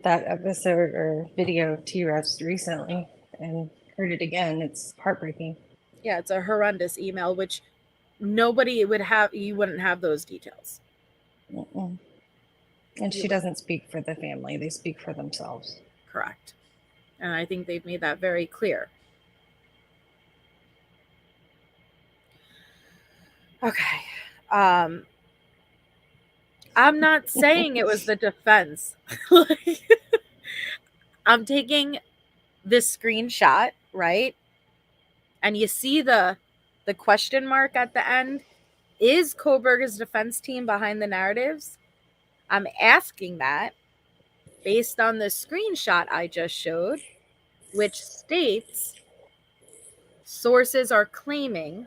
S4: that episode or video of T-Refs recently and heard it again. It's heartbreaking.
S2: Yeah, it's a horrendous email, which nobody would have. You wouldn't have those details.
S4: Mm-mm. And she doesn't speak for the family. They speak for themselves.
S2: Correct. And I think they've made that very clear. Okay. I'm not saying it was the defense. I'm taking this screenshot, right? And you see the question mark at the end. Is Kohbergers' defense team behind the narratives? I'm asking that based on the screenshot I just showed, which states sources are claiming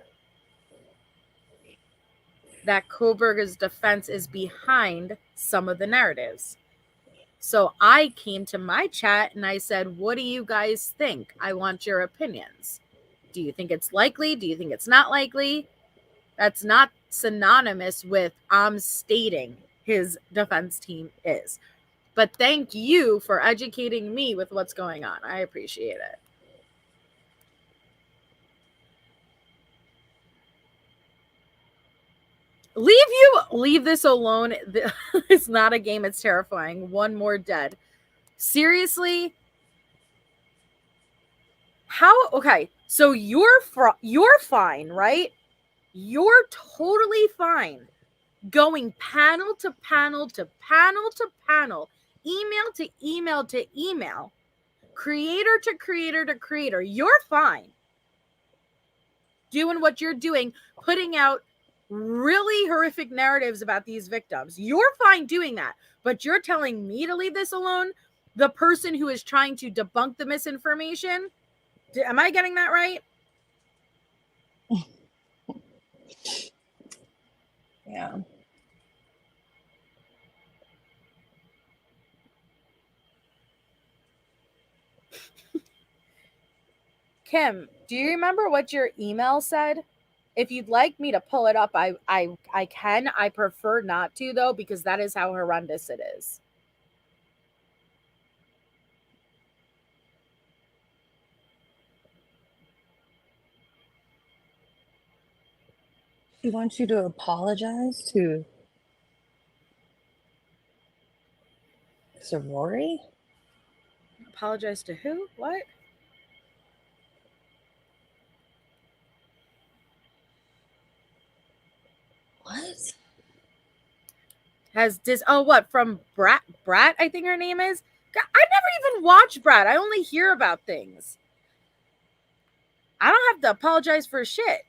S2: that Kohberger's defense is behind some of the narratives. So I came to my chat and I said, what do you guys think? I want your opinions. Do you think it's likely? Do you think it's not likely? That's not synonymous with I'm stating his defense team is. But thank you for educating me with what's going on. I appreciate it. Leave this alone. It's not a game. It's terrifying. One more dead. Seriously? How? Okay, so you're fine, right? You're totally fine going panel to panel to panel to panel, email to email to email, creator to creator to creator. You're fine doing what you're doing, putting out really horrific narratives about these victims. You're fine doing that, but you're telling me to leave this alone? The person who is trying to debunk the misinformation? Am I getting that right?
S4: Yeah.
S2: Kim, do you remember what your email said? If you'd like me to pull it up, I can. I prefer not to though, because that is how horrendous it is.
S4: She wants you to apologize to Sorori?
S2: Apologize to who? What?
S4: What?
S2: from Brat, I think her name is. God, I never even watched Brat. I only hear about things. I don't have to apologize for shit.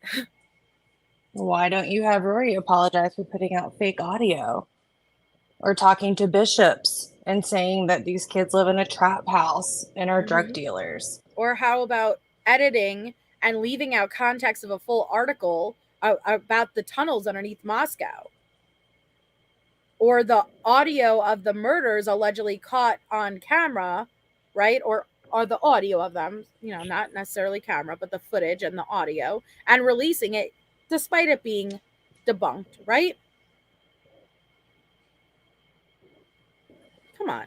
S4: Why don't you have Rory apologize for putting out fake audio or talking to bishops and saying that these kids live in a trap house and are drug dealers?
S2: Or how about editing and leaving out context of a full article about the tunnels underneath Moscow? Or the audio of the murders allegedly caught on camera, right? Or the audio of them, not necessarily camera, but the footage and the audio, and releasing it despite it being debunked, right? Come on.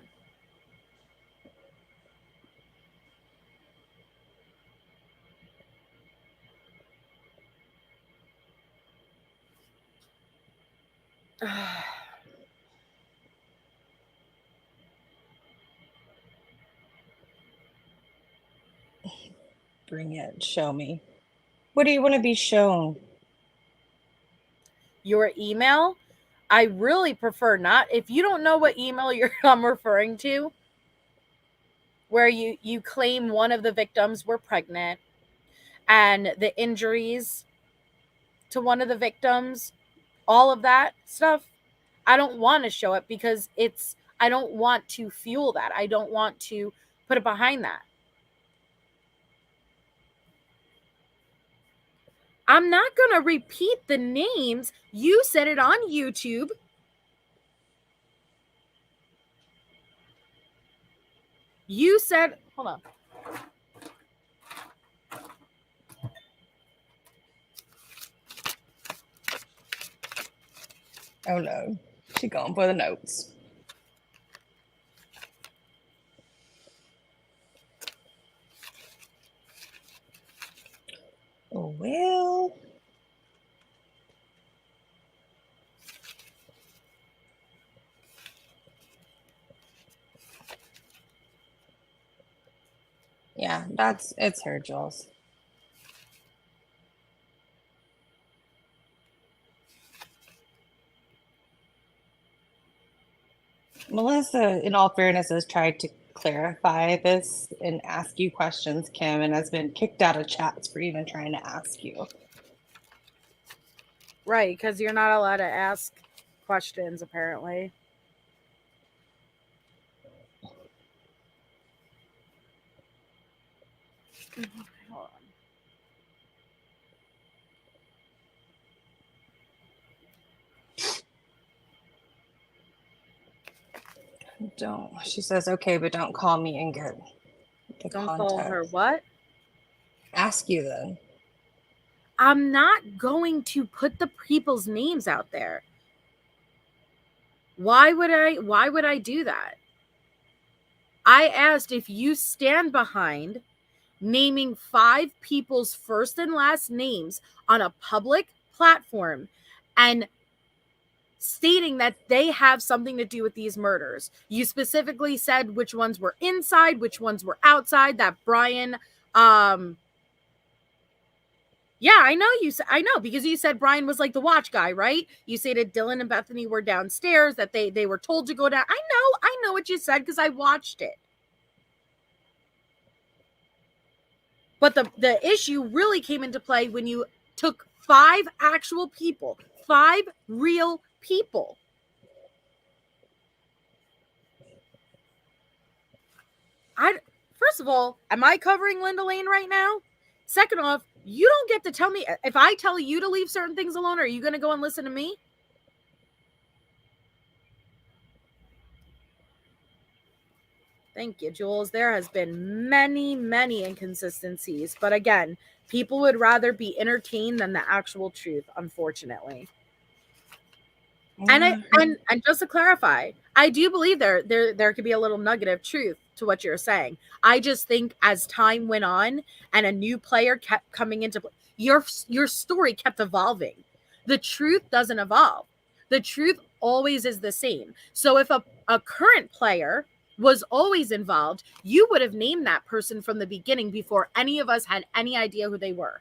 S4: Bring it. Show me. What do you want to be shown?
S2: Your email? I really prefer not. If you don't know what email I'm referring to, where you claim one of the victims were pregnant and the injuries to one of the victims, all of that stuff, I don't want to show it because I don't want to fuel that. I don't want to put it behind that. I'm not going to repeat the names. You said it on YouTube. You said, hold on.
S4: Oh no, she going for the notes. Oh, well. Yeah, it's her, Jules. Melissa, in all fairness, has tried to clarify this and ask you questions, Kim, and has been kicked out of chats for even trying to ask you.
S2: Right, because you're not allowed to ask questions, apparently. Hold on.
S4: Don't. She says, okay, but don't call me and get the
S2: Don't
S4: contact.
S2: call her what?
S4: Ask you then.
S2: I'm not going to put the people's names out there. Why would I do that? I asked if you stand behind naming 5 people's first and last names on a public platform and stating that they have something to do with these murders. You specifically said which ones were inside, which ones were outside, that Brian, yeah, I know because you said Brian was like the watch guy, right? You said that Dylan and Bethany were downstairs, that they were told to go down. I know what you said because I watched it. But the issue really came into play when you took 5 actual people, 5 real people. First of all, am I covering Linda Lane right now? Second off, you don't get to tell me, if I tell you to leave certain things alone, are you going to go and listen to me? Thank you, Jules. There has been many, many inconsistencies. But again, people would rather be entertained than the actual truth, unfortunately. And just to clarify, I do believe there could be a little nugget of truth to what you're saying. I just think as time went on and a new player kept coming into play, your story kept evolving. The truth doesn't evolve. The truth always is the same. So if a current player was always involved, you would have named that person from the beginning before any of us had any idea who they were.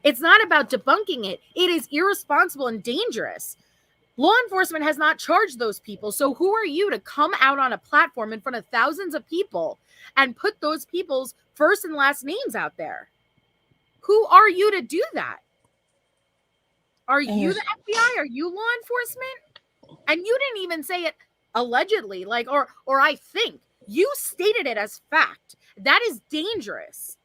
S2: It's not about debunking it. It is irresponsible and dangerous. Law enforcement has not charged those people. So who are you to come out on a platform in front of thousands of people and put those people's first and last names out there? Who are you to do that? Are you the FBI? Are you law enforcement? And you didn't even say it allegedly, like, or I think. You stated it as fact. That is dangerous.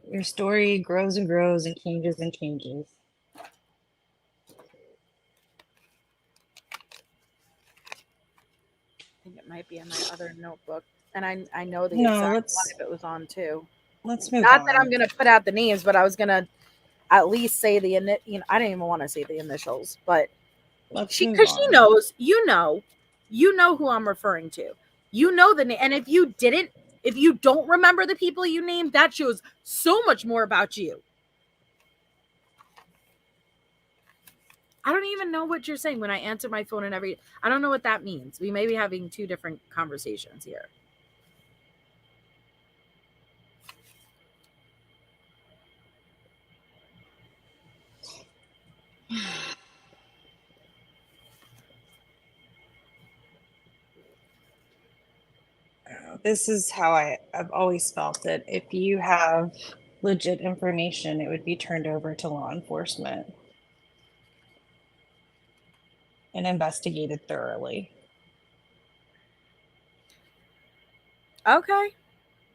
S4: Your story grows and grows and changes and changes.
S2: I think it might be in my other notebook. And I know the
S4: No,
S2: exact live it was on too.
S4: Let's move
S2: Not
S4: on.
S2: that I'm going to put out the names, but I was going to at least say the, I didn't even want to say the initials, but because she knows, you know who I'm referring to. You know the name. And if you don't remember the people you named, that shows so much more about you. I don't even know what you're saying when I answer my phone and I don't know what that means. We may be having two different conversations here.
S4: This is how I've always felt it. If you have legit information, it would be turned over to law enforcement and investigated thoroughly.
S2: Okay.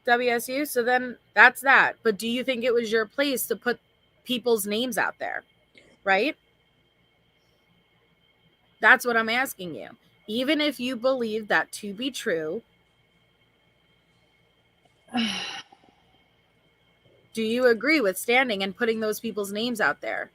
S2: WSU. So then that's that. But do you think it was your place to put people's names out there? Right? That's what I'm asking you. Even if you believe that to be true, do you agree with standing and putting those people's names out there?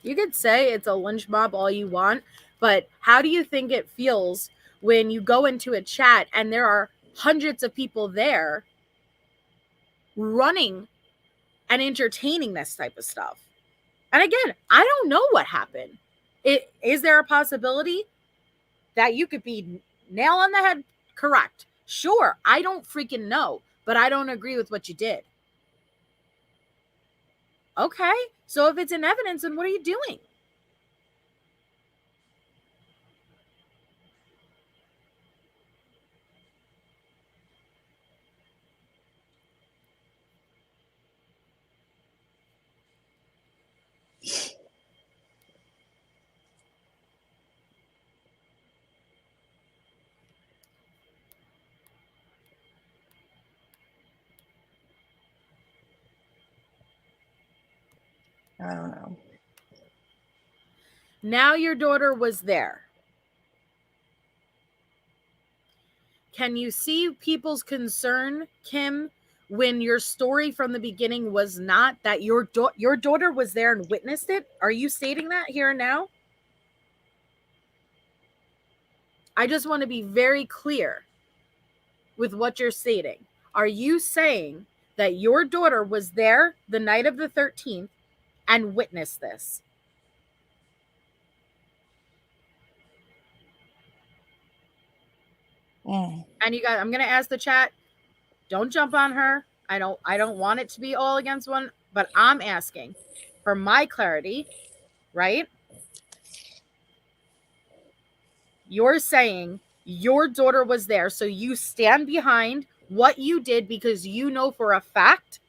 S2: You could say it's a lynch mob all you want, but how do you think it feels when you go into a chat and there are hundreds of people there running and entertaining this type of stuff? And again, I don't know what happened. Is there a possibility that you could be nail on the head correct? Sure, I don't freaking know, but I don't agree with what you did. Okay, so if it's in evidence, then what are you doing?
S4: I don't know.
S2: Now your daughter was there. Can you see people's concern, Kim, when your story from the beginning was not that your daughter was there and witnessed it? Are you stating that here and now? I just want to be very clear with what you're stating. Are you saying that your daughter was there the night of the 13th and witnessed this? And you guys, I'm going to ask the chat, don't jump on her. I don't want it to be all against one, but I'm asking for my clarity, right? You're saying your daughter was there, so you stand behind what you did because you know for a fact.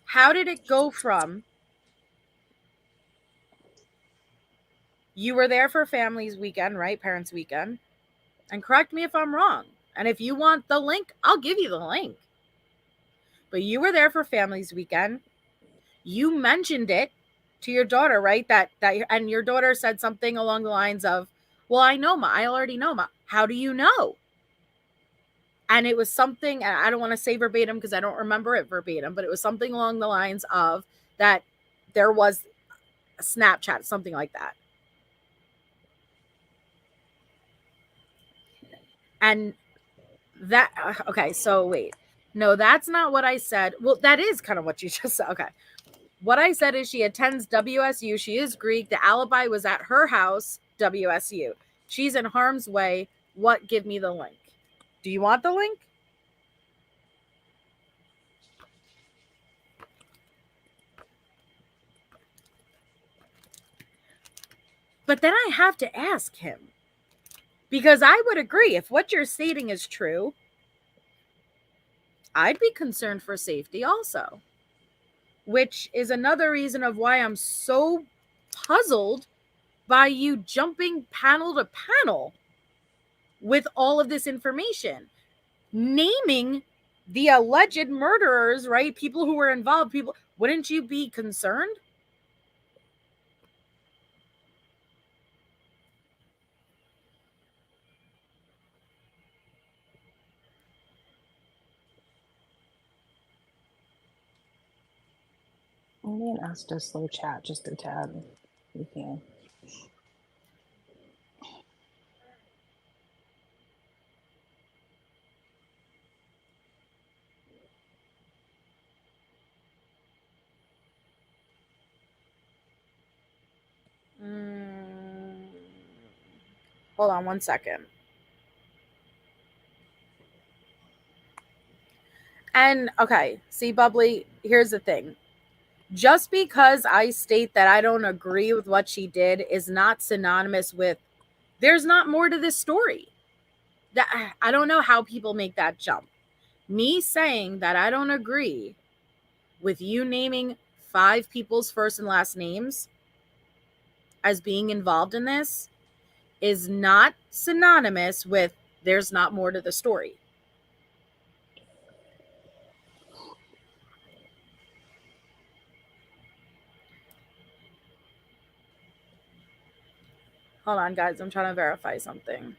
S2: How did it go from you were there for family's weekend, right? Parents' weekend. And correct me if I'm wrong. And if you want the link, I'll give you the link. But you were there for family's weekend. You mentioned it to your daughter, right? That and your daughter said something along the lines of, well, I know, Ma. I already know, Ma. How do you know? And it was something, I don't want to say verbatim because I don't remember it verbatim, but it was something along the lines of that there was Snapchat, something like that. And that, okay, so wait. No, that's not what I said. Well, that is kind of what you just said. Okay. What I said is she attends WSU. She is Greek. The alibi was at her house, WSU. She's in harm's way. What? Give me the link. Do you want the link? But then I have to ask him. Because I would agree, if what you're stating is true, I'd be concerned for safety also. Which is another reason of why I'm so puzzled by you jumping panel to panel with all of this information. Naming the alleged murderers, right? People who were involved, people, wouldn't you be concerned?
S4: I'm being asked to slow chat just a tad. We can.
S2: Hold on one second. And okay, see, Bubbly, here's the thing. Just because I state that I don't agree with what she did is not synonymous with there's not more to this story. That I don't know how people make that jump. Me saying that I don't agree with you naming 5 people's first and last names as being involved in this is not synonymous with there's not more to the story. Hold on, guys. I'm trying to verify something.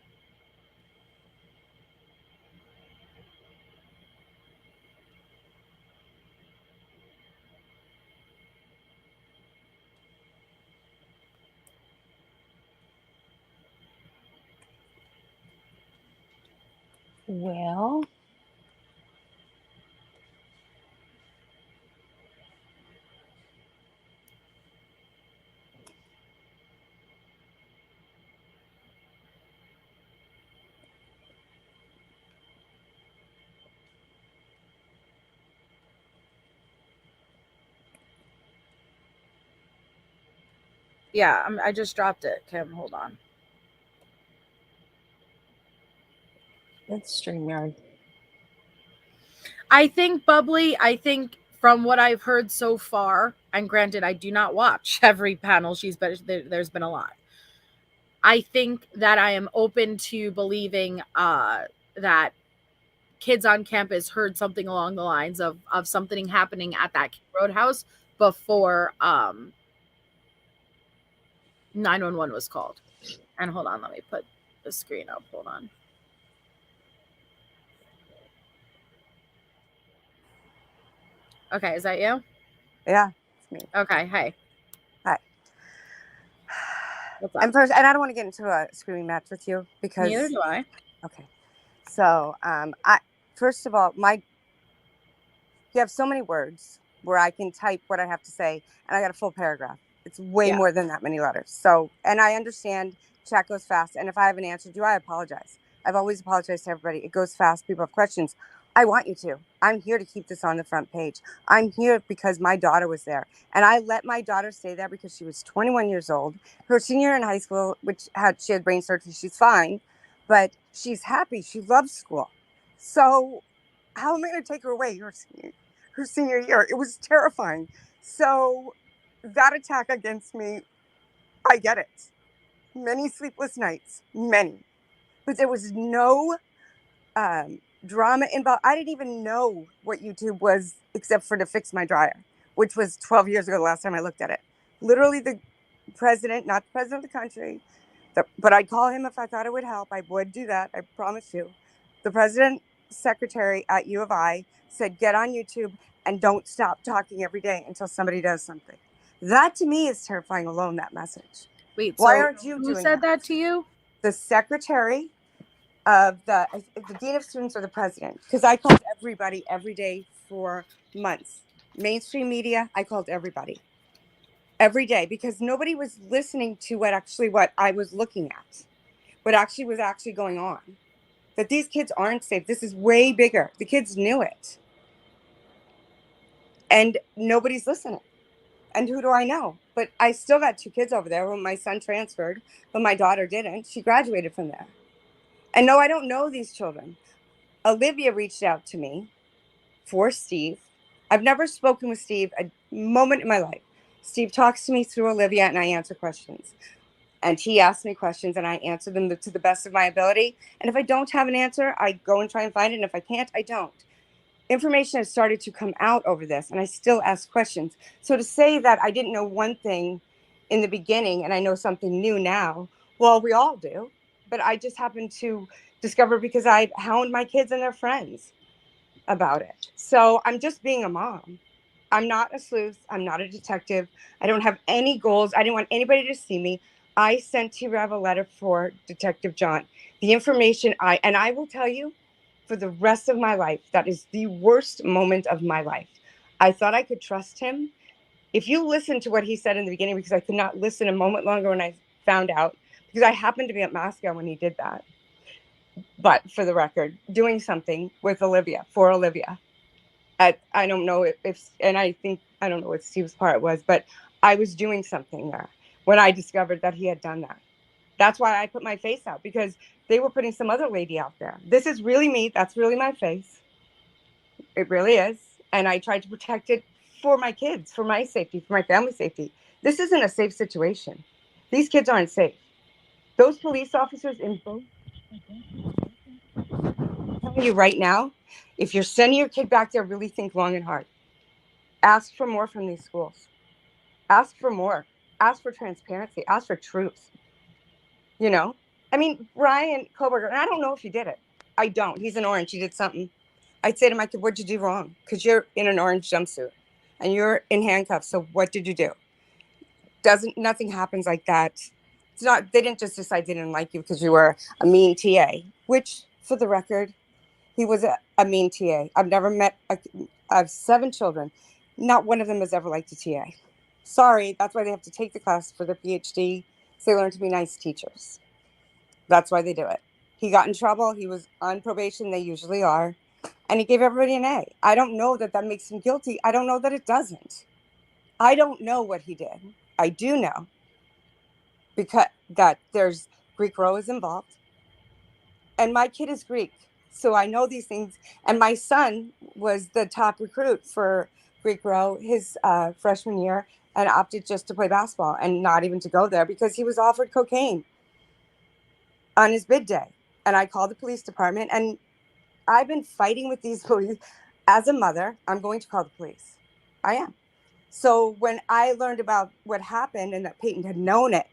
S4: Well,
S2: Yeah, I just dropped it. Kim, hold on.
S4: it's StreamYard.
S2: I think, Bubbly, from what I've heard so far, and granted, I do not watch every panel she's been, there's been a lot. I think that I am open to believing that kids on campus heard something along the lines of something happening at that roadhouse before 911 was called. And hold on, let me put the screen up. Hold on. Okay, is that you?
S5: Yeah, it's me.
S2: Okay, hey.
S5: Hi.
S2: What's up?
S5: And first, and I don't want to get into a screaming match with you because
S2: Neither do I.
S5: Okay. So, I first of all, you have so many words where I can type what I have to say, and I got a full paragraph. It's way more than that many letters. So, and I understand chat goes fast, and if I haven't answered you, I apologize. I've always apologized to everybody. It goes fast. People have questions. I want you to. I'm here to keep this on the front page. I'm here because my daughter was there, and I let my daughter stay there because she was 21 years old. Her senior year in high school, she had brain surgery. She's fine, but she's happy. She loves school. So how am I going to take her away her senior year? It was terrifying. So that attack against me, I get it. Many sleepless nights, many. But there was no drama involved. I didn't even know what YouTube was except for to fix my dryer, which was 12 years ago the last time I looked at it. Literally the president, not the president of the country, but I'd call him if I thought it would help. I would do that. I promise you. The president secretary at U of I said, get on YouTube and don't stop talking every day until somebody does something. That to me is terrifying alone, that message.
S2: Wait,
S5: Why
S2: so
S5: aren't you
S2: who
S5: doing
S2: said that to you?
S5: The secretary of the dean of students or the president, because I called everybody every day for months. Mainstream media, I called everybody every day because nobody was listening to what I was looking at, what was actually going on. That these kids aren't safe. This is way bigger. The kids knew it. And nobody's listening. And who do I know? But I still got 2 kids over there. When my son transferred, but my daughter didn't. She graduated from there. And no, I don't know these children. Olivia reached out to me for Steve. I've never spoken with Steve a moment in my life. Steve talks to me through Olivia and I answer questions. And he asks me questions and I answer them to the best of my ability. And if I don't have an answer, I go and try and find it. And if I can't, I don't. Information has started to come out over this and I still ask questions. So to say that I didn't know one thing in the beginning and I know something new now, well, we all do. But I just happened to discover because I hound my kids and their friends about it. So I'm just being a mom. I'm not a sleuth. I'm not a detective. I don't have any goals. I didn't want anybody to see me. I sent T-Rav a letter for Detective John. The information and I will tell you for the rest of my life, that is the worst moment of my life. I thought I could trust him. If you listen to what he said in the beginning, because I could not listen a moment longer when I found out, because I happened to be at Moscow when he did that. But for the record, doing something with Olivia, for Olivia. I don't know if, and I think, I don't know what Steve's part was, but I was doing something there when I discovered that he had done that. That's why I put my face out, because they were putting some other lady out there. This is really me. That's really my face. It really is. And I tried to protect it for my kids, for my safety, for my family's safety. This isn't a safe situation. These kids aren't safe. Those police officers in both, I'm telling you right now, if you're sending your kid back there, really think long and hard. Ask for more from these schools. Ask for more. Ask for transparency. Ask for truth. You know? I mean, Brian Kohberger, and I don't know if he did it. I don't. He's an orange. He did something. I'd say to my kid, what'd you do wrong? Because you're in an orange jumpsuit and you're in handcuffs. So what did you do? Nothing happens like that. It's not, they didn't just decide they didn't like you because you were a mean TA, which for the record, he was a mean TA. I've never met, I have 7 children. Not one of them has ever liked a TA. Sorry, that's why they have to take the class for their PhD, so they learn to be nice teachers. That's why they do it. He got in trouble. He was on probation. They usually are. And he gave everybody an A. I don't know that that makes him guilty. I don't know that it doesn't. I don't know what he did. I do know because that there's Greek row is involved. And my kid is Greek. So I know these things. And my son was the top recruit for Greek row his freshman year and opted just to play basketball and not even to go there because he was offered cocaine on his bid day. And I called the police department and I've been fighting with these police. As a mother, I'm going to call the police. I am. So when I learned about what happened and that Peyton had known it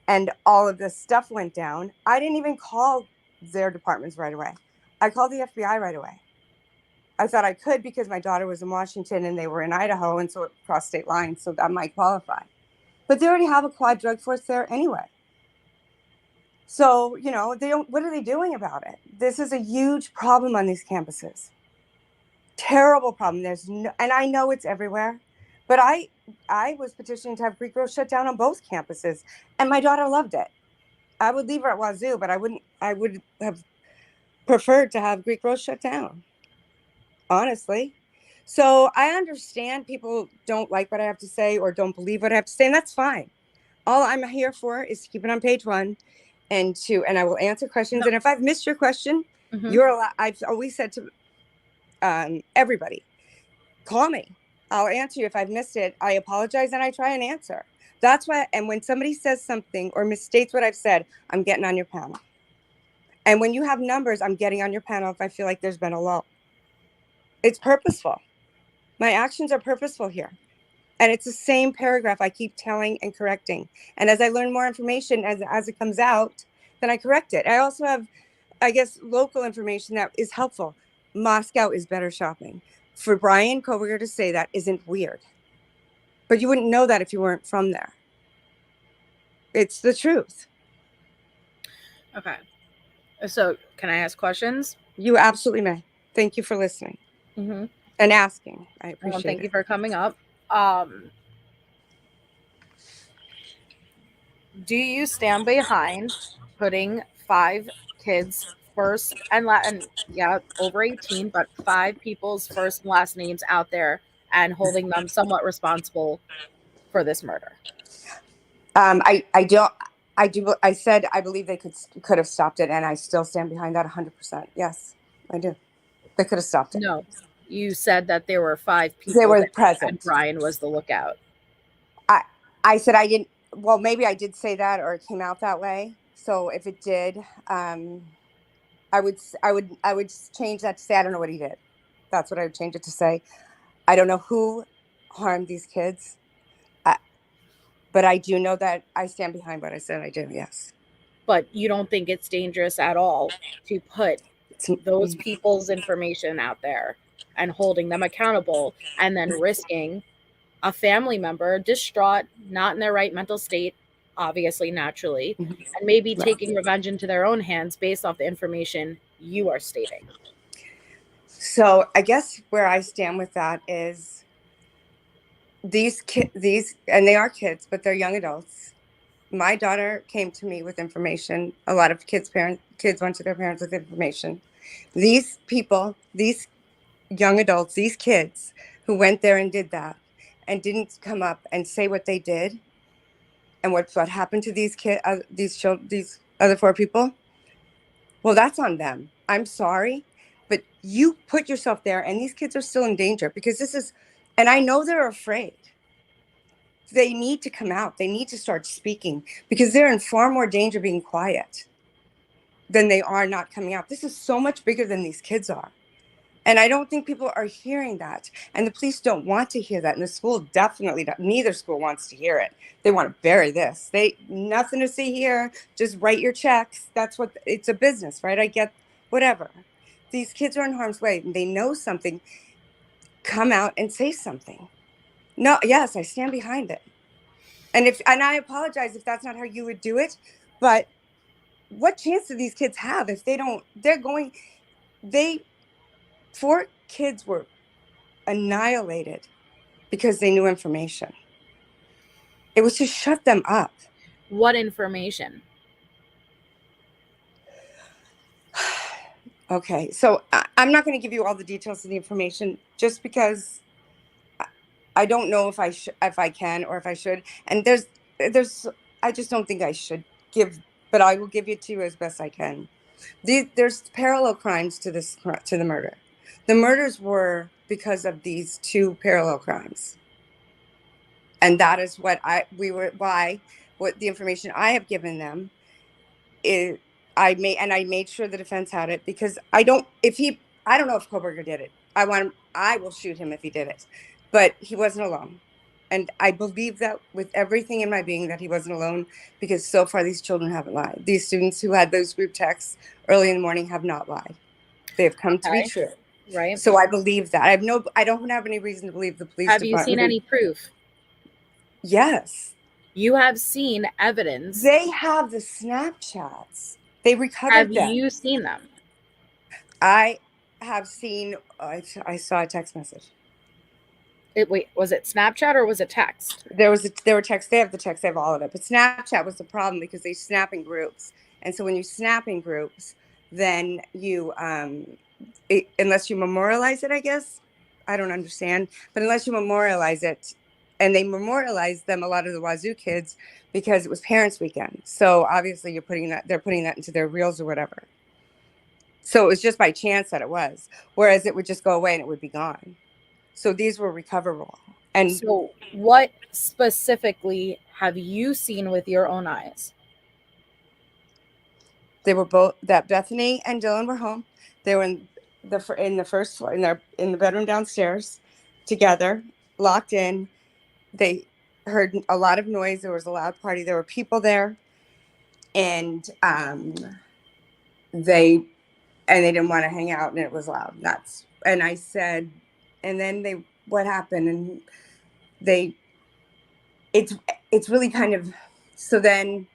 S5: and all of this stuff went down, I didn't even call their departments right away. I called the FBI right away. I thought I could because my daughter was in Washington and they were in Idaho, and so it crossed state lines, so that might qualify. But they already have a quad drug force there anyway. So, you know, they don't, what are they doing about it? This is a huge problem on these campuses. Terrible problem. There's no, and I know it's everywhere, but I was petitioning to have Greek Row shut down on both campuses, and my daughter loved it. I would leave her at Wazoo, but I would have preferred to have Greek Row shut down, honestly. So I understand people don't like what I have to say or don't believe what I have to say, and that's fine. All I'm here for is to keep it on page 1 and I will answer questions.
S2: No.
S5: And if I've missed your question, you're allowed, I've always said to everybody, call me. I'll answer you if I've missed it. I apologize and I try and answer. That's why, and when somebody says something or misstates what I've said, I'm getting on your panel. And when you have numbers, I'm getting on your panel if I feel like there's been a lull. It's purposeful. My actions are purposeful here. And it's the same paragraph I keep telling and correcting. And as I learn more information, as it comes out, then I correct it. I also have, I guess, local information that is helpful. Moscow is better shopping. For Brian Kohberger to say that isn't weird. But you wouldn't know that if you weren't from there. It's the truth.
S2: Okay. So, can I ask questions?
S5: You absolutely may. Thank you for listening
S2: Mm-hmm.
S5: and asking. I appreciate
S2: Thank
S5: it.
S2: you for coming up. Do you stand behind putting 5 kids first and yeah, over 18, but 5 people's first and last names out there and holding them somewhat responsible for this murder?
S5: I don't. I do. I said I believe they could have stopped it, and I still stand behind that 100%. Yes, I do. They could have stopped it.
S2: No. You said that there were 5
S5: They
S2: people
S5: were
S2: there and
S5: present.
S2: Brian was the lookout.
S5: I said I didn't. Well, maybe I did say that, or it came out that way. So if it did, I would change that to say I don't know what he did. That's what I would change it to say. I don't know who harmed these kids, but I do know that I stand behind what I said I do. Yes.
S2: But you don't think it's dangerous at all to put
S5: It's,
S2: those people's information out there and holding them accountable and then risking a family member distraught, not in their right mental state, obviously, naturally, and maybe
S5: Right.
S2: taking revenge into their own hands based off the information you are stating.
S5: So I guess where I stand with that is these and they are kids, but they're young adults. My daughter came to me with information. A lot of kids went to their parents with information. These people, these young adults, these kids who went there and did that and didn't come up and say what they did and what happened to these these other 4 people. Well, that's on them. I'm sorry, but you put yourself there, and these kids are still in danger because this is, and I know they're afraid. They need to come out. They need to start speaking because they're in far more danger being quiet than they are not coming out. This is so much bigger than these kids are. And I don't think people are hearing that. And the police don't want to hear that. And the school definitely don't. Neither school wants to hear it. They want to bury this. Nothing to see here. Just write your checks. That's what it's a business, right? I get whatever. These kids are in harm's way and they know something. Come out and say something. No, yes, I stand behind it. And I apologize if that's not how you would do it, but what chance do these kids have if they don't, 4 kids were annihilated because they knew information. It was to shut them up.
S2: What information?
S5: Okay, so I'm not going to give you all the details of the information just because I don't know if I can or if I should. And I just don't think I should give, but I will give it to you as best I can. There's parallel crimes to the murder. The murders were because of these 2 parallel crimes. And that is what what the information I have given them is. I made sure the defense had it because I don't know if Kohberger did it. I will shoot him if he did it, but he wasn't alone. And I believe that with everything in my being that he wasn't alone because so far these children haven't lied. These students who had those group texts early in the morning have not lied. They have come to be true.
S2: Right.
S5: So I believe that. I don't have any reason to believe the police
S2: department. Have you seen any proof?
S5: Yes.
S2: You have seen evidence.
S5: They have the Snapchats. They recovered them.
S2: Have you seen them?
S5: I have seen. I saw a text message.
S2: Wait, was it Snapchat or was it text?
S5: There were texts. They have the text. They have all of it. But Snapchat was the problem because they snap in groups, and so when you snap in groups, then you unless you memorialize it, I guess. I don't understand, but unless you memorialize it, and they memorialized them, a lot of the Wazoo kids, because it was Parents' Weekend. So obviously, they're putting that into their reels or whatever. So it was just by chance that it was, whereas it would just go away and it would be gone. So these were recoverable. And
S2: so what specifically have you seen with your own eyes?
S5: They were both that Bethany and Dylan were home. They were in the first floor in the bedroom downstairs together, locked in. They heard a lot of noise. There was a loud party. There were people there, and they didn't want to hang out, and it was loud. And I said, and then what happened? And they it's really kind of, so then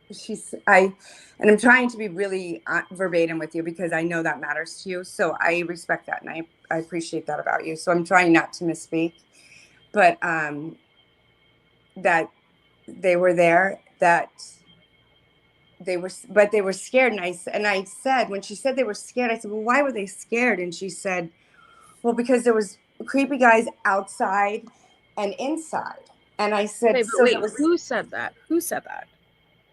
S5: and I'm trying to be really verbatim with you because I know that matters to you. So I respect that, and I appreciate that about you. So I'm trying not to misspeak, but that they were there, that they were scared. And I said, when she said they were scared, I said, well, why were they scared? And she said, well, because there was creepy guys outside and inside. And I said,
S2: wait, who said that? Who said that?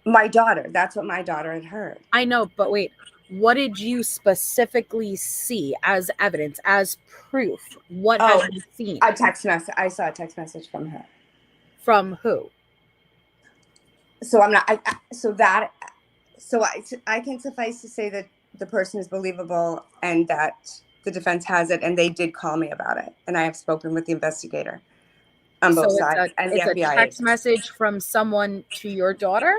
S5: My daughter. That's what my daughter had heard.
S2: I know, but wait, what did you specifically see as evidence, as proof? What have you seen?
S5: A text message. I saw a text message from her.
S2: From who?
S5: So I'm not. I can suffice to say that the person is believable and that the defense has it, and they did call me about it, and I have spoken with the investigator on both sides and the FBI.
S2: It's a text message from someone to your daughter?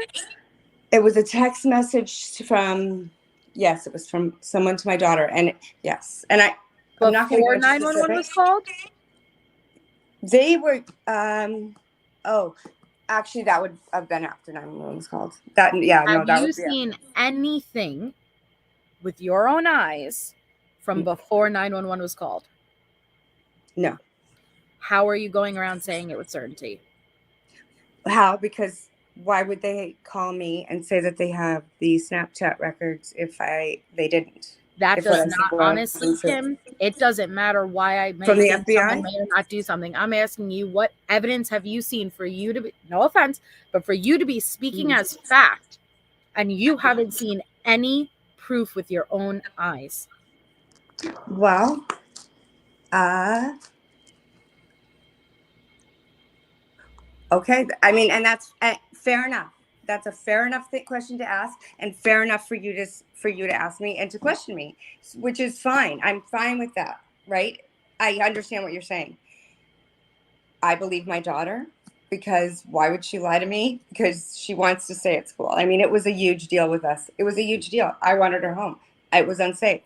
S5: It was a text message from, yes, it was from someone to my daughter, and yes, and I'm not going to go into
S2: 911 was called?
S5: They were. Actually, that would have been after 911 was called. Have you
S2: seen anything with your own eyes from before 911 was called?
S5: No.
S2: How are you going around saying it with certainty?
S5: How? Because why would they call me and say that they have the Snapchat records if they didn't?
S2: That does not, honestly, Kim, it doesn't matter why I may think someone may or not do something. I'm asking you, what evidence have you seen for you to be, no offense, but for you to be speaking as fact, and you haven't seen any proof with your own eyes?
S5: Well, okay. I mean, and that's fair enough. That's a fair enough question to ask, and fair enough for you to ask me and to question me, which is fine. I'm fine with that, right? I understand what you're saying. I believe my daughter, because why would she lie to me? Because she wants to stay at school. I mean, it was a huge deal with us. It was a huge deal. I wanted her home. It was unsafe.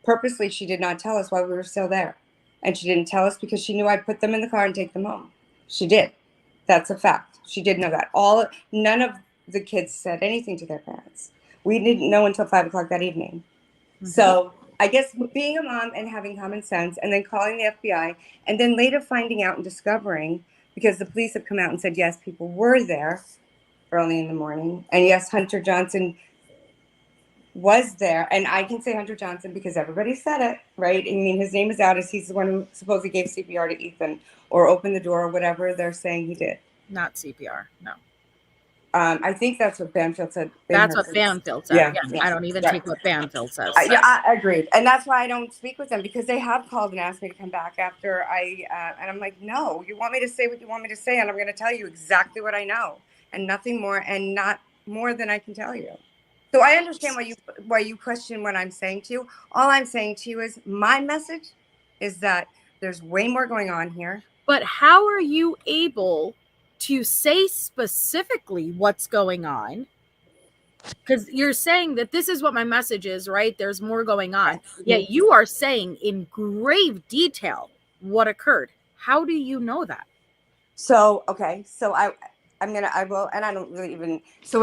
S5: Purposely, she did not tell us while we were still there. And she didn't tell us because she knew I'd put them in the car and take them home. She did. That's a fact. She did know that. None of the kids said anything to their parents. We didn't know until 5 o'clock that evening. Mm-hmm. So I guess being a mom and having common sense, and then calling the FBI, and then later finding out and discovering, because the police have come out and said, yes, people were there early in the morning. And yes, Hunter Johnson was there. And I can say Hunter Johnson because everybody said it, right? I mean, his name is out as he's the one who supposedly gave CPR to Ethan or opened the door or whatever they're saying he did.
S2: Not CPR, no.
S5: I think that's what Banfield said.
S2: That's what Banfield said. Yeah. I don't even take what Banfield says.
S5: Yeah, I agreed. And that's why I don't speak with them, because they have called and asked me to come back after and I'm like, no, you want me to say what you want me to say, and I'm going to tell you exactly what I know, and nothing more, and not more than I can tell you. So I understand why you question what I'm saying to you. All I'm saying to you is my message is that there's way more going on here.
S2: But how are you able to say specifically what's going on? Because you're saying that this is what my message is, right? There's more going on. Yet you are saying in grave detail what occurred. How do you know that?
S5: So, okay. So I will, and I don't really even, so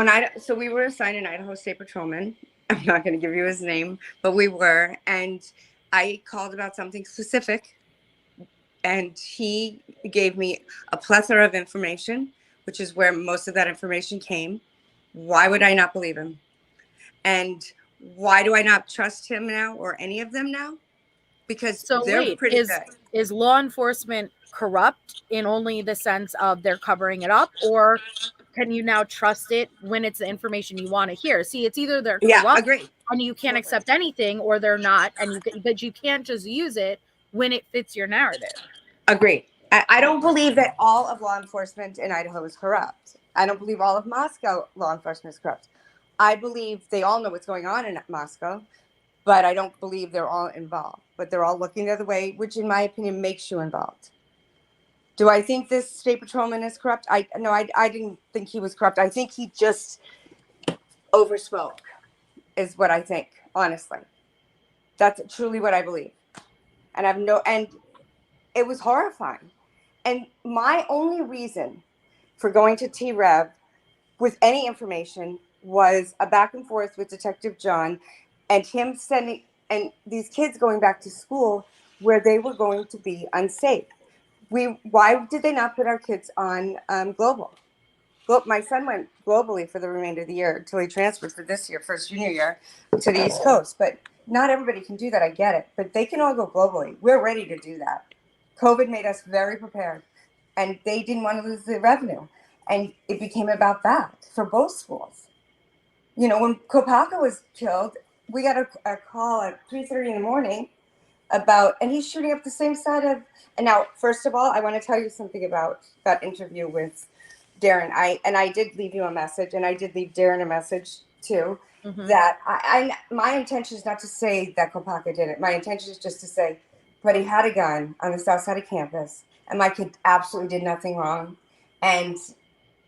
S5: we were assigned an Idaho State Patrolman. I'm not going to give you his name, but we were, and I called about something specific, and he gave me a plethora of information, which is where most of that information came. Why would I not believe him? And why do I not trust him now, or any of them now? Because they're pretty good.
S2: Is law enforcement corrupt in only the sense of they're covering it up, or can you now trust it when it's the information you want to hear? See, it's either they're corrupt and you can't accept anything, or they're not, but you can't just use it when it fits your narrative.
S5: Agreed. I don't believe that all of law enforcement in Idaho is corrupt. I don't believe all of Moscow law enforcement is corrupt. I believe they all know what's going on in Moscow, but I don't believe they're all involved. But they're all looking the other way, which in my opinion makes you involved. Do I think this state patrolman is corrupt? I didn't think he was corrupt. I think he just overspoke, is what I think, honestly. That's truly what I believe. And it was horrifying. And my only reason for going to T-Rev with any information was a back and forth with Detective John and him sending, and these kids going back to school where they were going to be unsafe. Why did they not put our kids on global? My son went globally for the remainder of the year until he transferred for this year, for his junior year, to the East Coast. But not everybody can do that. I get it. But they can all go globally. We're ready to do that. COVID made us very prepared. And they didn't want to lose the revenue. And it became about that for both schools. You know, when Kopaka was killed, we got a call at 3:30 in the morning about, and he's shooting up the same side of, and now, first of all, I want to tell you something about that interview with Darren. I did leave you a message, and I did leave Darren a message too, that my intention is not to say that Kopaka did it. My intention is just to say, but he had a gun on the south side of campus, and my kid absolutely did nothing wrong. And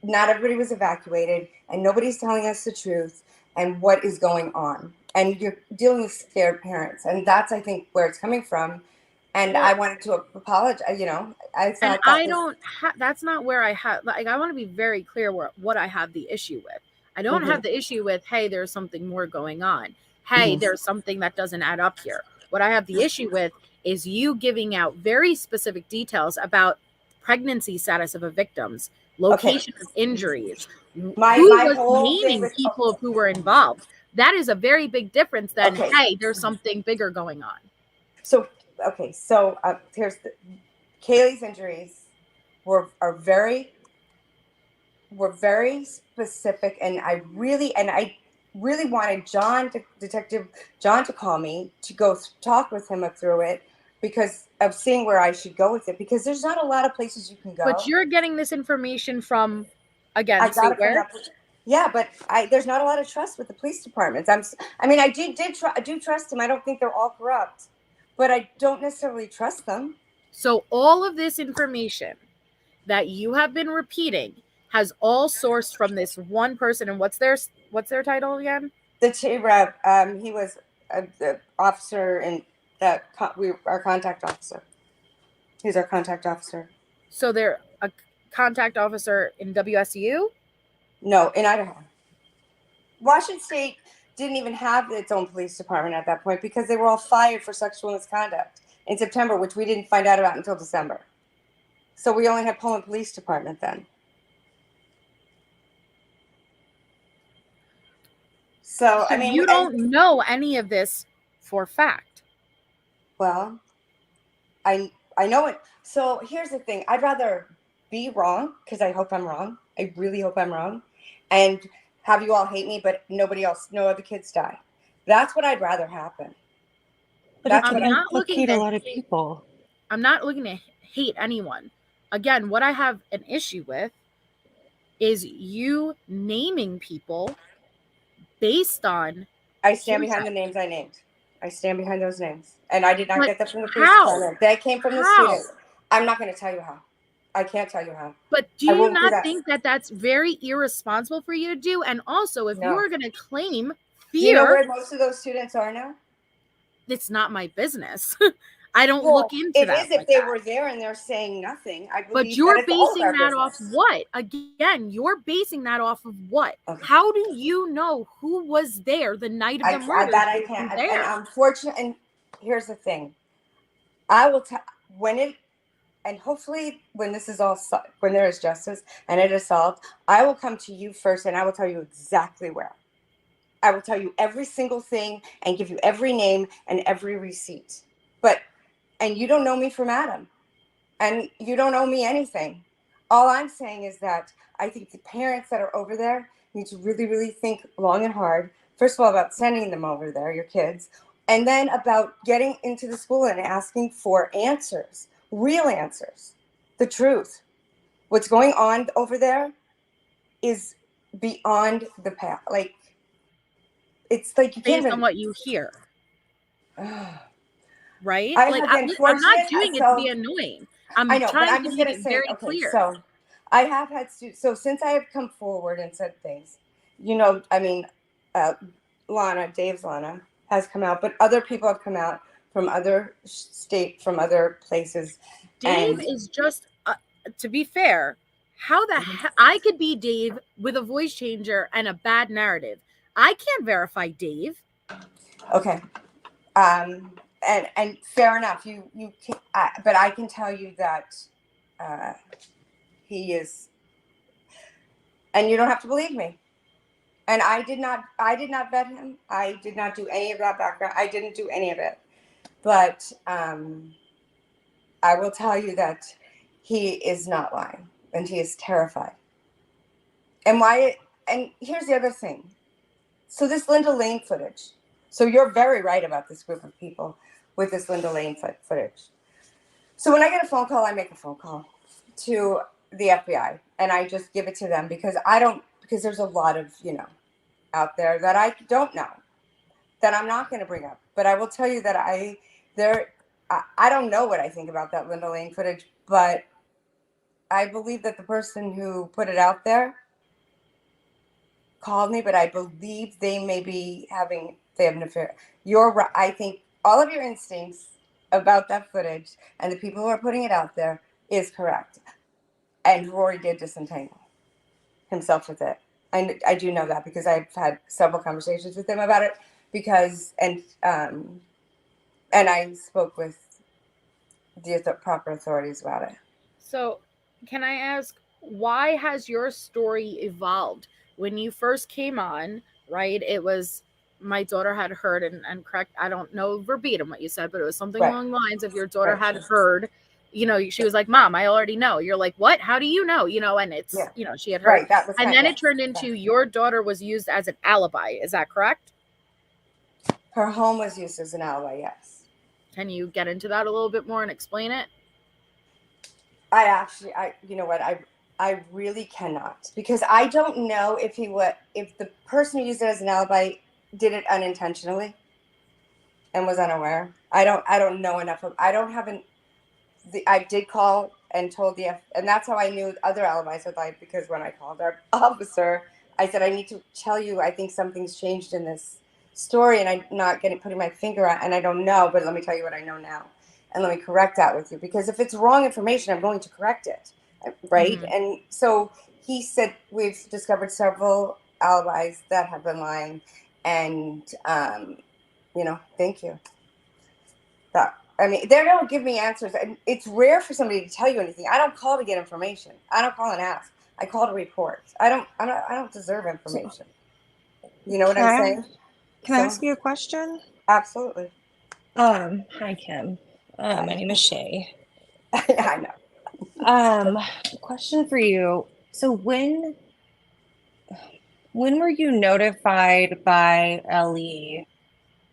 S5: not everybody was evacuated, and nobody's telling us the truth and what is going on. And you're dealing with scared parents, and that's, I think, where it's coming from. And I wanted to apologize. You know, I thought
S2: that's not where I have. Like, I want to be very clear what I have the issue with. I don't have the issue with, hey, there's something more going on. Hey, there's something that doesn't add up here. What I have the issue with is you giving out very specific details about pregnancy status of a victim's location of injuries, who was naming people who were involved. That is a very big difference than, hey, there's something bigger going on.
S5: So here's Kaylee's injuries were very specific, and I really wanted Detective John to call me to go talk with him through it, because of seeing where I should go with it, because there's not a lot of places you can go.
S2: But you're getting this information from, again,
S5: I got it from yeah, but there's not a lot of trust with the police departments. I do trust them. I don't think they're all corrupt, but I don't necessarily trust them.
S2: So all of this information that you have been repeating has all sourced from this one person. And what's their title again?
S5: The T-Rev. He was the officer in that our contact officer. He's our contact officer.
S2: So they're a contact officer in WSU?
S5: No, in Idaho. Washington State didn't even have its own police department at that point, because they were all fired for sexual misconduct in September, which we didn't find out about until December. So we only had Pullman Police Department then. So I mean,
S2: you don't know any of this for fact.
S5: Well, I know it. So here's the thing. I'd rather be wrong, because I hope I'm wrong. I really hope I'm wrong. And have you all hate me, but no other kids die. That's what I'd rather happen.
S4: But I'm not looking at a lot of people.
S2: I'm not looking to hate anyone. Again, what I have an issue with is you naming people based on.
S5: I stand behind the names I named. I stand behind those names. And I did not get that from the police department. They came from the students. I'm not going to tell you how. I can't tell you how.
S2: But do you not think that that's very irresponsible for you to do? And also, if you're going to claim fear.
S5: Do you know where most of those students are now?
S2: It's not my business. I don't look into that.
S5: It is if they were there and they're saying nothing. I believe.
S2: But you're basing that off what? Again, you're basing that off of what? Okay. How do you know who was there the night of the murder?
S5: That I can't. And I'm fortunate. And here's the thing. I will tell and hopefully when this is all, when there is justice and it is solved, I will come to you first and I will tell you exactly where. I will tell you every single thing and give you every name and every receipt. And you don't know me from Adam, and you don't owe me anything. All I'm saying is that I think the parents that are over there need to really, really think long and hard. First of all, about sending them over there, your kids, and then about getting into the school and asking for answers, real answers, the truth. What's going on over there is beyond the path. Like, it's like you can't.
S2: Based on what you hear. Right? I'm not doing it to be annoying. I'm trying to make it very clear.
S5: So I have had students. So since I have come forward and said things, Dave's Lana has come out, but other people have come out from other states, from other places.
S2: Dave is just, to be fair, How the heck? I could be Dave with a voice changer and a bad narrative. I can't verify Dave.
S5: Okay. And fair enough. You can, but I can tell you that he is, and you don't have to believe me. And I did not vet him. I did not do any of that background. I didn't do any of it. But I will tell you that he is not lying, and he is terrified. And why? And here's the other thing. So this Linda Lane footage. So you're very right about this group of people with this Linda Lane footage. So when I get a phone call, I make a phone call to the FBI, and I just give it to them because there's a lot of, out there that I don't know, that I'm not going to bring up. But I will tell you that I don't know what I think about that Linda Lane footage, but I believe that the person who put it out there called me, but I believe they may be they have an affair. You're right. I think all of your instincts about that footage and the people who are putting it out there is correct. And Rory did disentangle himself with it. I do know that because I've had several conversations with him about it and I spoke with the proper authorities about it.
S2: So can I ask, why has your story evolved? When you first came on, right, it was my daughter had heard, and correct, I don't know verbatim what you said, but it was something along the lines of your daughter had heard, she was like, Mom, I already know. You're like, what? How do you know? And it's, she had heard.
S5: Right, that was
S2: and then it turned into your daughter was used as an alibi. Is that correct?
S5: Her home was used as an alibi, yes. Can
S2: you get into that a little bit more and explain it?
S5: You know what? I really cannot, because I don't know if the person who used it as an alibi did it unintentionally and was unaware. I don't know enough I did call and told and that's how I knew other alibis had lied, because when I called our officer, I said, I need to tell you, I think something's changed in this story, and I'm not putting my finger on, and I don't know, but let me tell you what I know now. And let me correct that with you, because if it's wrong information, I'm going to correct it, right? Mm-hmm. And so he said, we've discovered several alibis that have been lying, and, thank you. They don't give me answers, and it's rare for somebody to tell you anything. I don't call to get information. I don't call and ask. I call to report. I don't deserve information. You know what I'm saying?
S4: Can I ask you a question?
S5: Absolutely.
S4: Hi, Kim. My name is Shay.
S5: I
S4: know. Question for you. So when were you notified by LE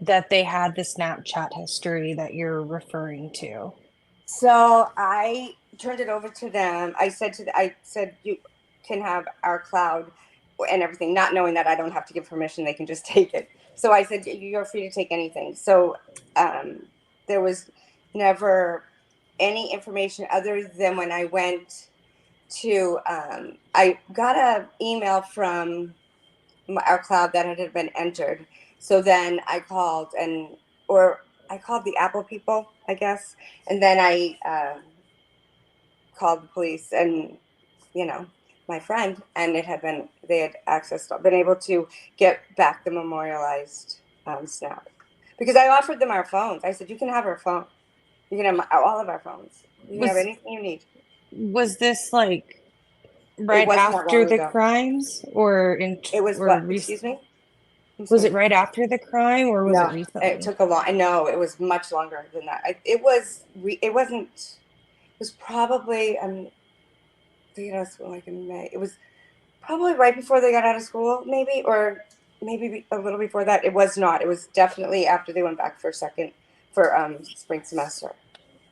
S4: that they had the Snapchat history that you're referring to?
S5: So I turned it over to them. I said you can have our cloud and everything, not knowing that I don't have to give permission. They can just take it. So I said, you're free to take anything. So there was never any information other than when I went to, I got an email from our cloud that had been entered. So then I called I called the Apple people, I guess. And then I called the police and, my friend, and they had been able to get back the memorialized snap. Because I offered them our phones. I said, you can have our phone. You can have all of our phones. You can have anything you need.
S4: Was this like right after the crimes, or
S5: excuse me?
S4: Was it right after the crime, or was it recently?
S5: It took no, it was much longer than that. It was probably they got out of school like in May. It was probably right before they got out of school, maybe, or maybe a little before that. It was not. It was definitely after they went back for spring semester.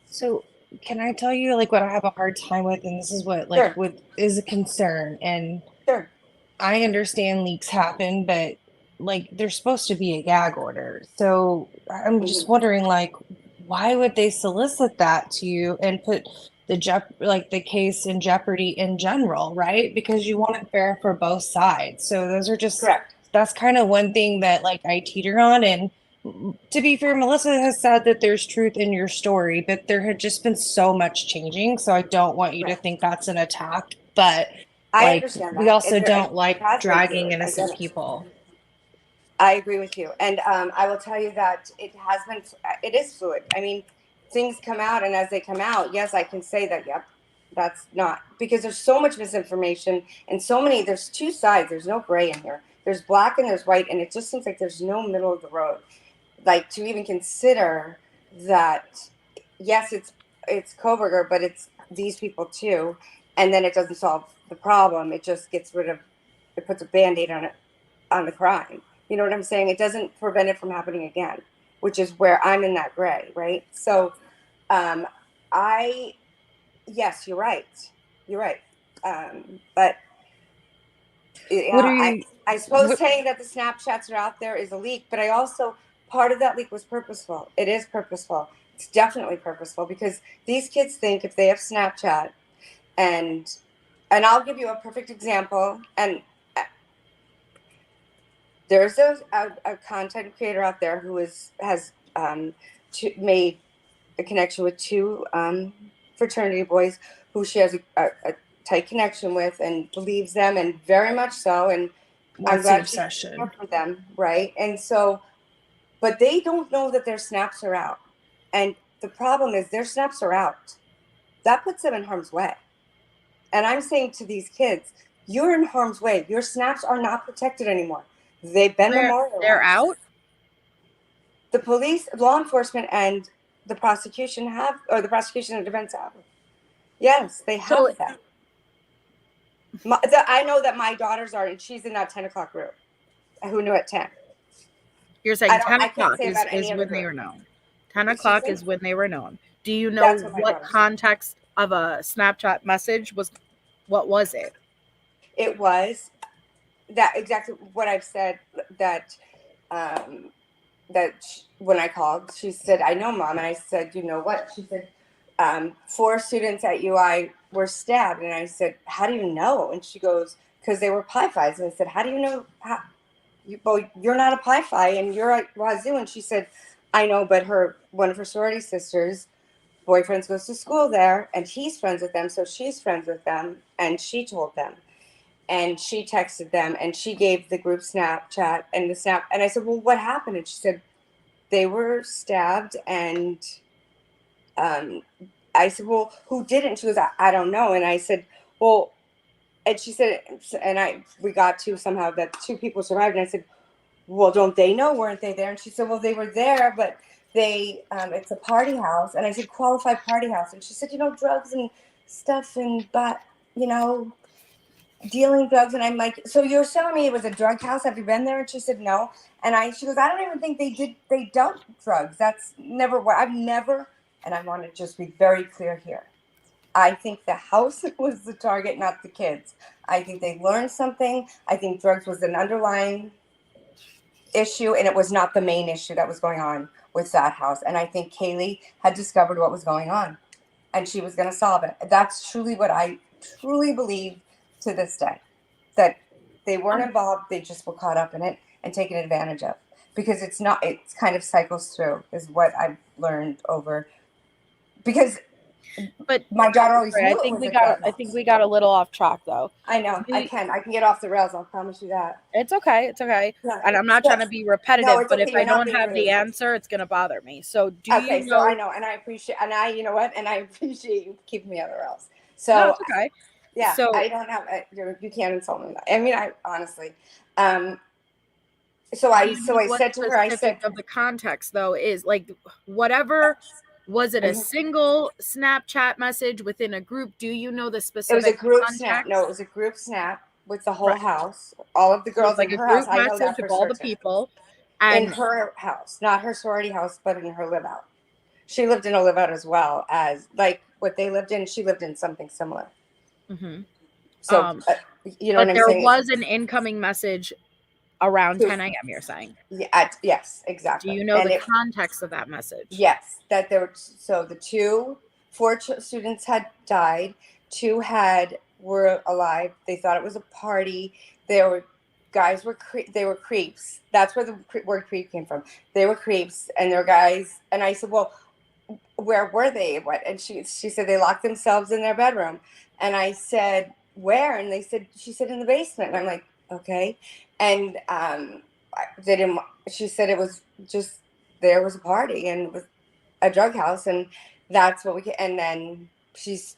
S4: So can I tell you what I have a hard time with, and this is what is a concern, and
S5: sure.
S4: I understand leaks happen, but there's supposed to be a gag order. So I'm just wondering, why would they solicit that to you and put the case in jeopardy in general, right? Because you want it fair for both sides. So those are just
S5: correct.
S4: That's kind of one thing that I teeter on. And to be fair, Melissa has said that there's truth in your story, but there had just been so much changing. So I don't want you to think that's an attack but
S5: I
S4: like
S5: understand
S4: we
S5: that.
S4: also don't
S5: It
S4: like
S5: has been
S4: dragging
S5: fluid. I get
S4: innocent
S5: it.
S4: people.
S5: I agree with you, and I will tell you that it is fluid. I mean, things come out, and as they come out, yes, I can say that. Yep, that's not, because there's so much misinformation and so many. There's two sides. There's no gray in here. There's black and there's white, and it just seems like there's no middle of the road. Like, to even consider that, yes, it's Kohberger, but it's these people too, and then it doesn't solve the problem. It just gets rid of. It puts a band-aid on the crime. You know what I'm saying? It doesn't prevent it from happening again, which is where I'm in that gray, right? So, um, I, yes, you're right. You're right. But
S4: What
S5: yeah,
S4: are you?
S5: I suppose
S4: What,
S5: saying that the Snapchats are out there is a leak, but I also, part of that leak was purposeful. It is purposeful. It's definitely purposeful, because these kids think if they have Snapchat, and I'll give you a perfect example. And there's a content creator out there who has made a connection with two fraternity boys who she has a tight connection with and believes them, and very much so. And I'm
S4: what's the
S5: glad she's
S4: obsession?
S5: for them, right? And so, but they don't know that their snaps are out. And the problem is their snaps are out. That puts them in harm's way. And I'm saying to these kids, you're in harm's way. Your snaps are not protected anymore. They've been
S2: They're
S5: memorialized.
S2: out.
S5: The police, law enforcement, and the prosecution have, or the prosecution and defense have. Yes, they
S2: So
S5: have that. I know that my daughters are, and she's in that 10 o'clock group. Who knew at 10?
S2: you're saying 10
S5: I can't
S2: o'clock
S5: say about
S2: is
S5: any other
S2: when they
S5: group.
S2: were known. 10
S5: Excuse
S2: o'clock
S5: me?
S2: is when they were known. Do you know
S5: That's what my
S2: what
S5: daughter said.
S2: context of a Snapchat message was? What was it?
S5: It was that exactly what I've said, that when I called, she said, I know, Mom. And I said, you know what? She said, 4 students at UI were stabbed. And I said, how do you know? And she goes, because they were Pi Phis. And I said, how do you know? You're not a Pi Phi and you're at Wazoo. And she said, I know, but one of her sorority sisters' boyfriends goes to school there, and he's friends with them. So she's friends with them. And she told them. And she texted them, and she gave the group Snapchat and the snap. And I said, well, what happened? And she said, they were stabbed. And I said, well, who did it? And she goes, I don't know. And I said, well, and she said, and we got to somehow that 2 people survived. And I said, well, don't they know? Weren't they there? And she said, well, they were there, but it's a party house. And I said, qualified party house. And she said, drugs and stuff, but, dealing drugs. And I'm like, so you're telling me it was a drug house? Have you been there? And she said, no. And she goes, I don't even think they dealt drugs. That's never what I've never, and I want to just be very clear here. I think the house was the target, not the kids. I think they learned something. I think drugs was an underlying issue, and it was not the main issue that was going on with that house. And I think Kaylee had discovered what was going on, and she was going to solve it. That's truly what I truly believe to this day, that they weren't involved. They just were caught up in it and taken advantage of, because it's kind of cycles through, is what I've learned over, because
S2: But
S5: my daughter always
S2: sorry,
S5: knew it was a drug
S2: I think we got a little off track though.
S5: I know. I can get off the rails. I'll promise you that.
S2: It's okay. It's okay.
S5: Yeah.
S2: And I'm not trying to be repetitive,
S5: No, it's
S2: but
S5: okay.
S2: if I
S5: You're not
S2: don't
S5: being
S2: have the
S5: rude.
S2: answer, it's going to bother me. So do
S5: Okay,
S2: you
S5: so
S2: know?
S5: I know, and I appreciate, you know what, and I appreciate you keeping me on the rails. So
S2: No, it's okay.
S5: yeah,
S2: So
S5: I don't have, you can't insult me. I mean, I honestly, so I
S2: what
S5: said to her, I said,
S2: specific of the context though is like whatever. Was it a single Snapchat message within a group? Do you know the
S5: it was a
S2: specific
S5: group
S2: context?
S5: snap. No, it was a group snap with the whole
S2: Right.
S5: house, all of the
S2: So it was
S5: girls
S2: like
S5: in
S2: a
S5: her house.
S2: group
S5: I know that
S2: message
S5: for
S2: of all the
S5: certain.
S2: people,
S5: In
S2: and
S5: her house, not her sorority house, but in her live out. She lived in a live out as well, as like what they lived in. She lived in something similar.
S2: mhm.
S5: So you know
S2: but
S5: what I'm
S2: there
S5: saying?
S2: was an incoming message around
S5: So,
S2: 10 a.m. You're saying?
S5: yeah, yes,
S2: Do
S5: exactly.
S2: you know
S5: And
S2: the context of that message?
S5: yes, that there were, so the 4 students had died, 2 were alive. They thought it was a party. Guys were they were creeps. That's where the word creep came from. They were creeps, and they're guys. And I said, well, where were they? What? And she said they locked themselves in their bedroom. And I said, where? And she said in the basement. And I'm like, okay. And they didn't. She said it was just there was a party and it was a drug house, and that's what we. And then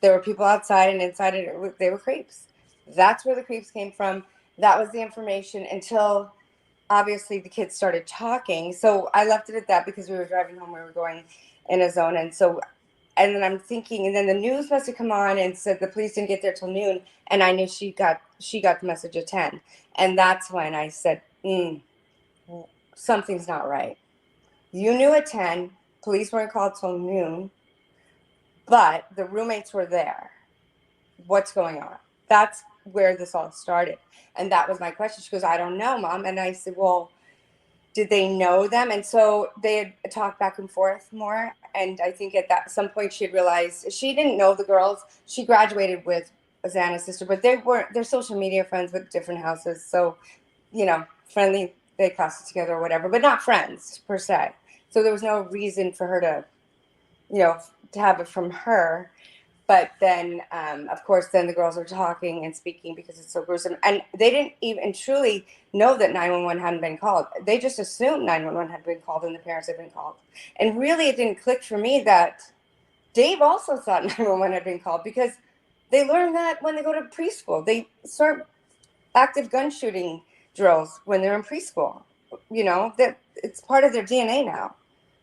S5: there were people outside and inside it. They were creeps. That's where the creeps came from. That was the information until obviously the kids started talking. So I left it at that because we were driving home. We were going in a zone, and so. And then I'm thinking, and then the news must have come on and said the police didn't get there till noon, and I knew she got the message at 10, and that's when I said, something's not right. You knew at 10, police weren't called till noon, but the roommates were there. What's going on? That's where this all started, and that was my question. She goes, I don't know, Mom, and I said, well, did they know them? And so they had talked back and forth more. And I think at some point she had realized she didn't know the girls. She graduated with Xana's sister, but they're social media friends with different houses. So, friendly, they classes together or whatever, but not friends per se. So there was no reason for her to, to have it from her. But then, of course, then the girls are talking and speaking because it's so gruesome. And they didn't even truly know that 911 hadn't been called. They just assumed 911 had been called and the parents had been called. And really, it didn't click for me that Dave also thought 911 had been called because they learn that when they go to preschool. They start active gun shooting drills when they're in preschool. That it's part of their DNA now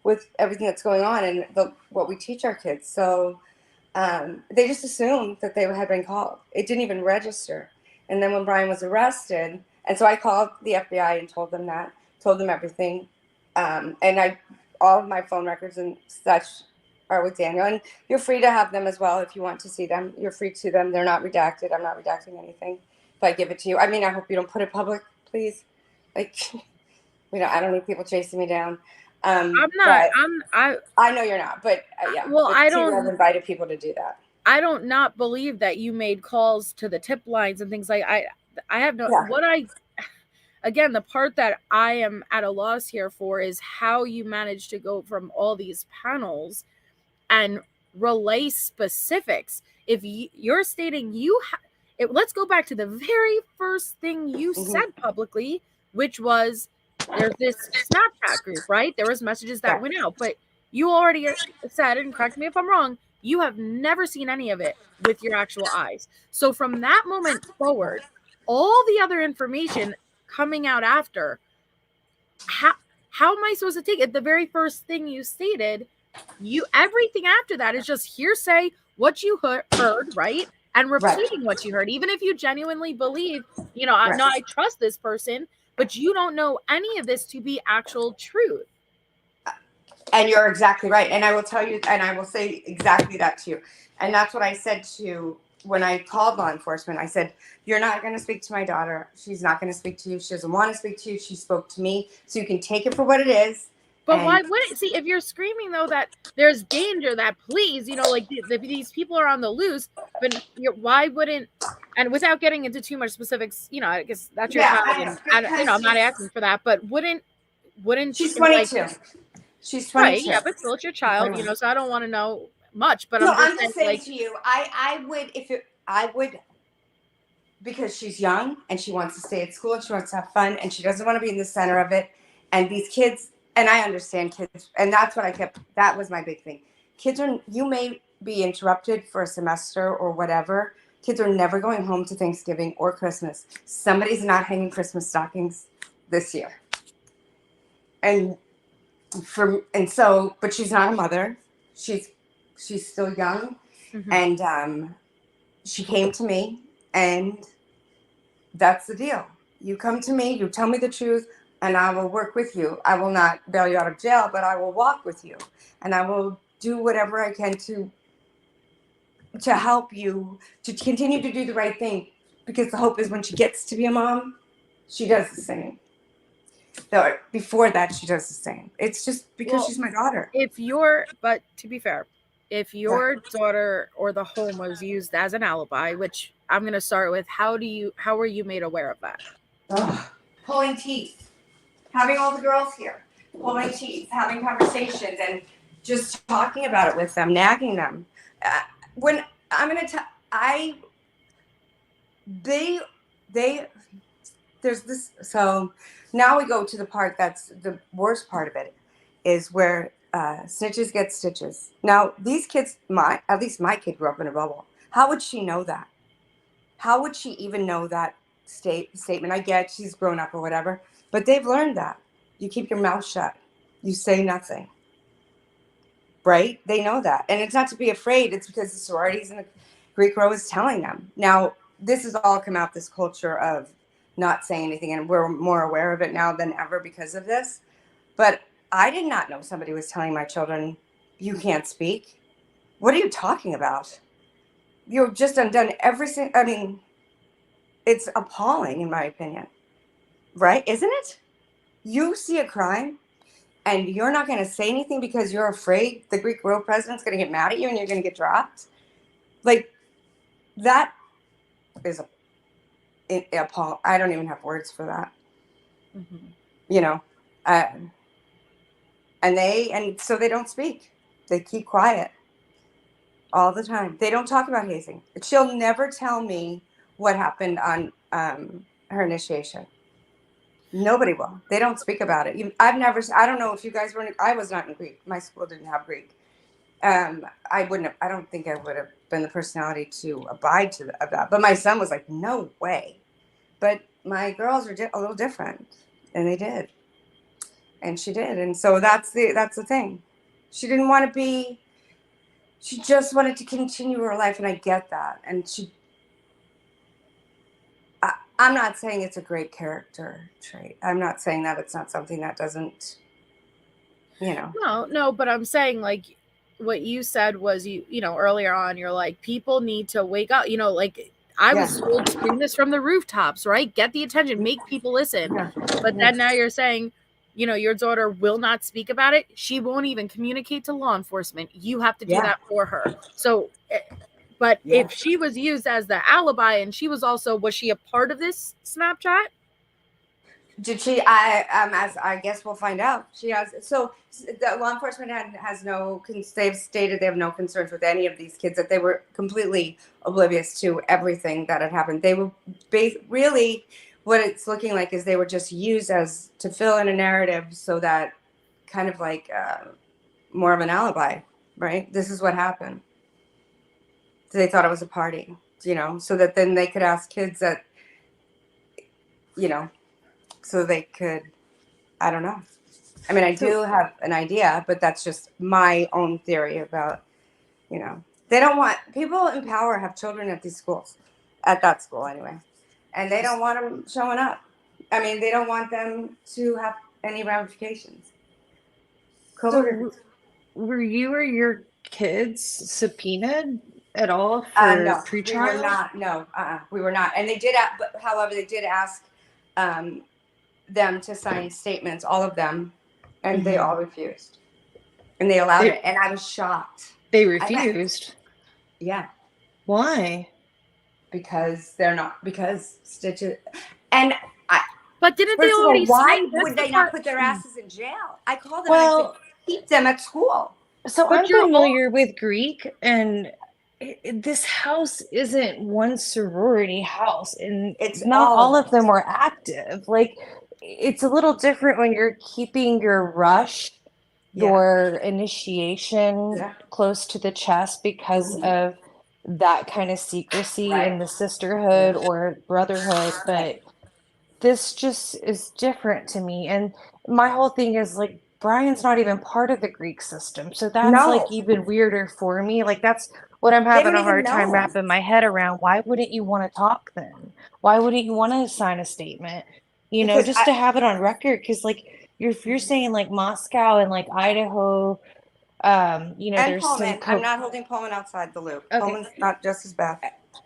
S5: with everything that's going on and what we teach our kids. So they just assumed that they had been called. It didn't even register. And then when Brian was arrested, and so I called the FBI and told them everything. And all of my phone records and such are with Daniel. And you're free to have them as well if you want to see them. You're free to them. They're not redacted. I'm not redacting anything if I give it to you. I mean, I hope you don't put it public, please. Like, I don't need people chasing me down.
S2: I'm not.
S5: I know you're not, but yeah.
S2: Well, I don't.
S5: I've invited people to do that.
S2: I don't not believe that you made calls to the tip lines and things like. I have no.
S5: Yeah.
S2: Again, the part that I am at a loss here for is how you managed to go from all these panels and relay specifics. If you're stating let's go back to the very first thing you said publicly, which was there's this Snapchat group, right? There was messages that went out, but you already said, and correct me if I'm wrong, you have never seen any of it with your actual eyes. So from that moment forward, all the other information coming out after, how am I supposed to take it? The very first thing you stated, everything after that is just hearsay, what you heard, right? And repeating what you heard, even if you genuinely believe, I trust this person, but you don't know any of this to be actual truth.
S5: And you're exactly right. And I will tell you, and I will say exactly that to you. And that's what I said when I called law enforcement. I said, you're not going to speak to my daughter. She's not going to speak to you. She doesn't want to speak to you. She spoke to me. So you can take it for what it is.
S2: But why wouldn't, see, if you're screaming, though, that there's danger, that please, like these people are on the loose, but why wouldn't, and without getting into too much specifics, I guess that's your child, and I'm not asking for that, but wouldn't
S5: she's 22. She's 22.
S2: Right, yeah, but still it's your child, so I don't want to know much, but I'm
S5: just saying to you, I would, because she's young and she wants to stay at school and she wants to have fun and she doesn't want to be in the center of it. And these kids, and I understand kids, and that's what that was my big thing. You may be interrupted for a semester or whatever. Kids are never going home to Thanksgiving or Christmas. Somebody's not hanging Christmas stockings this year. But she's not a mother. She's still young. Mm-hmm. And she came to me, and that's the deal. You come to me, you tell me the truth, and I will work with you. I will not bail you out of jail, but I will walk with you, and I will do whatever I can to help you to continue to do the right thing, because the hope is when she gets to be a mom, she does the same. So before that, she does the same. It's just because she's my daughter.
S2: But to be fair, if your daughter or the home was used as an alibi, which I'm going to start with, how were you made aware of that?
S5: Pulling teeth, having all the girls here, pulling teeth, having conversations, and just talking about it with them, nagging them. When I'm going to They there's this. So now we go to the part that's the worst part of it, is where snitches get stitches. Now these kids, at least my kid grew up in a bubble. How would she know that? How would she even know that statement? I get she's grown up or whatever, but they've learned that you keep your mouth shut, you say nothing, right? They know that, and it's not to be afraid. It's because the sororities and the Greek row is telling them. Now this has all come out, this culture of not saying anything, and we're more aware of it now than ever because of this. But I did not know somebody was telling my children, you can't speak. What are you talking about? You've just undone everything. I mean, it's appalling in my opinion, right? Isn't it? You see a crime and you're not going to say anything because you're afraid the Greek row president's going to get mad at you and you're going to get dropped. Like, that is appalling. I don't even have words for that.
S2: Mm-hmm.
S5: You know, and so they don't speak. They keep quiet all the time. They don't talk about hazing. She'll never tell me what happened on her initiation. Nobody will. They don't speak about it. I don't know if you guys were I was not in Greek. My school didn't have Greek. I don't think I would have been the personality to abide of that. But my son was like, no way. But my girls are a little different, and they did. And she did. And so that's the thing. She didn't want to be, she just wanted to continue her life, and I get that. And I'm not saying it's a great character trait. I'm not saying that it's not something that doesn't,
S2: No, but I'm saying, like, what you said was, you know, earlier on, you're like, people need to wake up, you know, like, I was told to scream this from the rooftops, right? Get the attention, make people listen.
S5: Yeah.
S2: But then now you're saying, you know, your daughter will not speak about it. She won't even communicate to law enforcement. You have to do that for her. So, but if she was used as the alibi, and she was was she a part of this Snapchat?
S5: Did she? As I guess we'll find out. She has. So the law enforcement has no. They've stated they have no concerns with any of these kids. That they were completely oblivious to everything that had happened. They were really, what it's looking like is they were just used to fill in a narrative, so that kind of like more of an alibi, right? This is what happened. They thought it was a party, you know, so that then they could ask kids that, you know. So they could, I don't know. I mean, I do have an idea, but that's just my own theory about, you know, they don't want, people in power have children at these schools, at that school anyway, and they don't want them showing up. I mean, they don't want them to have any ramifications.
S4: So were you or your kids subpoenaed at all for
S5: no,
S4: pretrial?
S5: we were not. No, we were not. And they did, however, they did ask them to sign statements, all of them, and they all refused. And they allowed it, and I was shocked.
S4: They refused?
S5: Yeah.
S4: Why?
S5: Because stitches.
S2: But didn't they already?
S5: Why would they not put their asses in jail? I called them and I said, keep them at school.
S4: So I'm familiar with Greek, and this house isn't one sorority house, and it's not all of them were active. Like, it's a little different when you're keeping your rush, your initiation close to the chest because of that kind of secrecy in the sisterhood or brotherhood. But this just is different to me. And my whole thing is, like, Brian's not even part of the Greek system. So that's like even weirder for me. Like, that's what I'm having a hard time wrapping my head around. Why wouldn't you want to talk then? Why wouldn't you want to sign a statement? You know, just to have it on record. Because, like, you're saying, like, Moscow and, like, Idaho, you know,
S5: and
S4: there's
S5: Pullman. I'm not holding Pullman outside the loop. Okay. Pullman's not just as bad.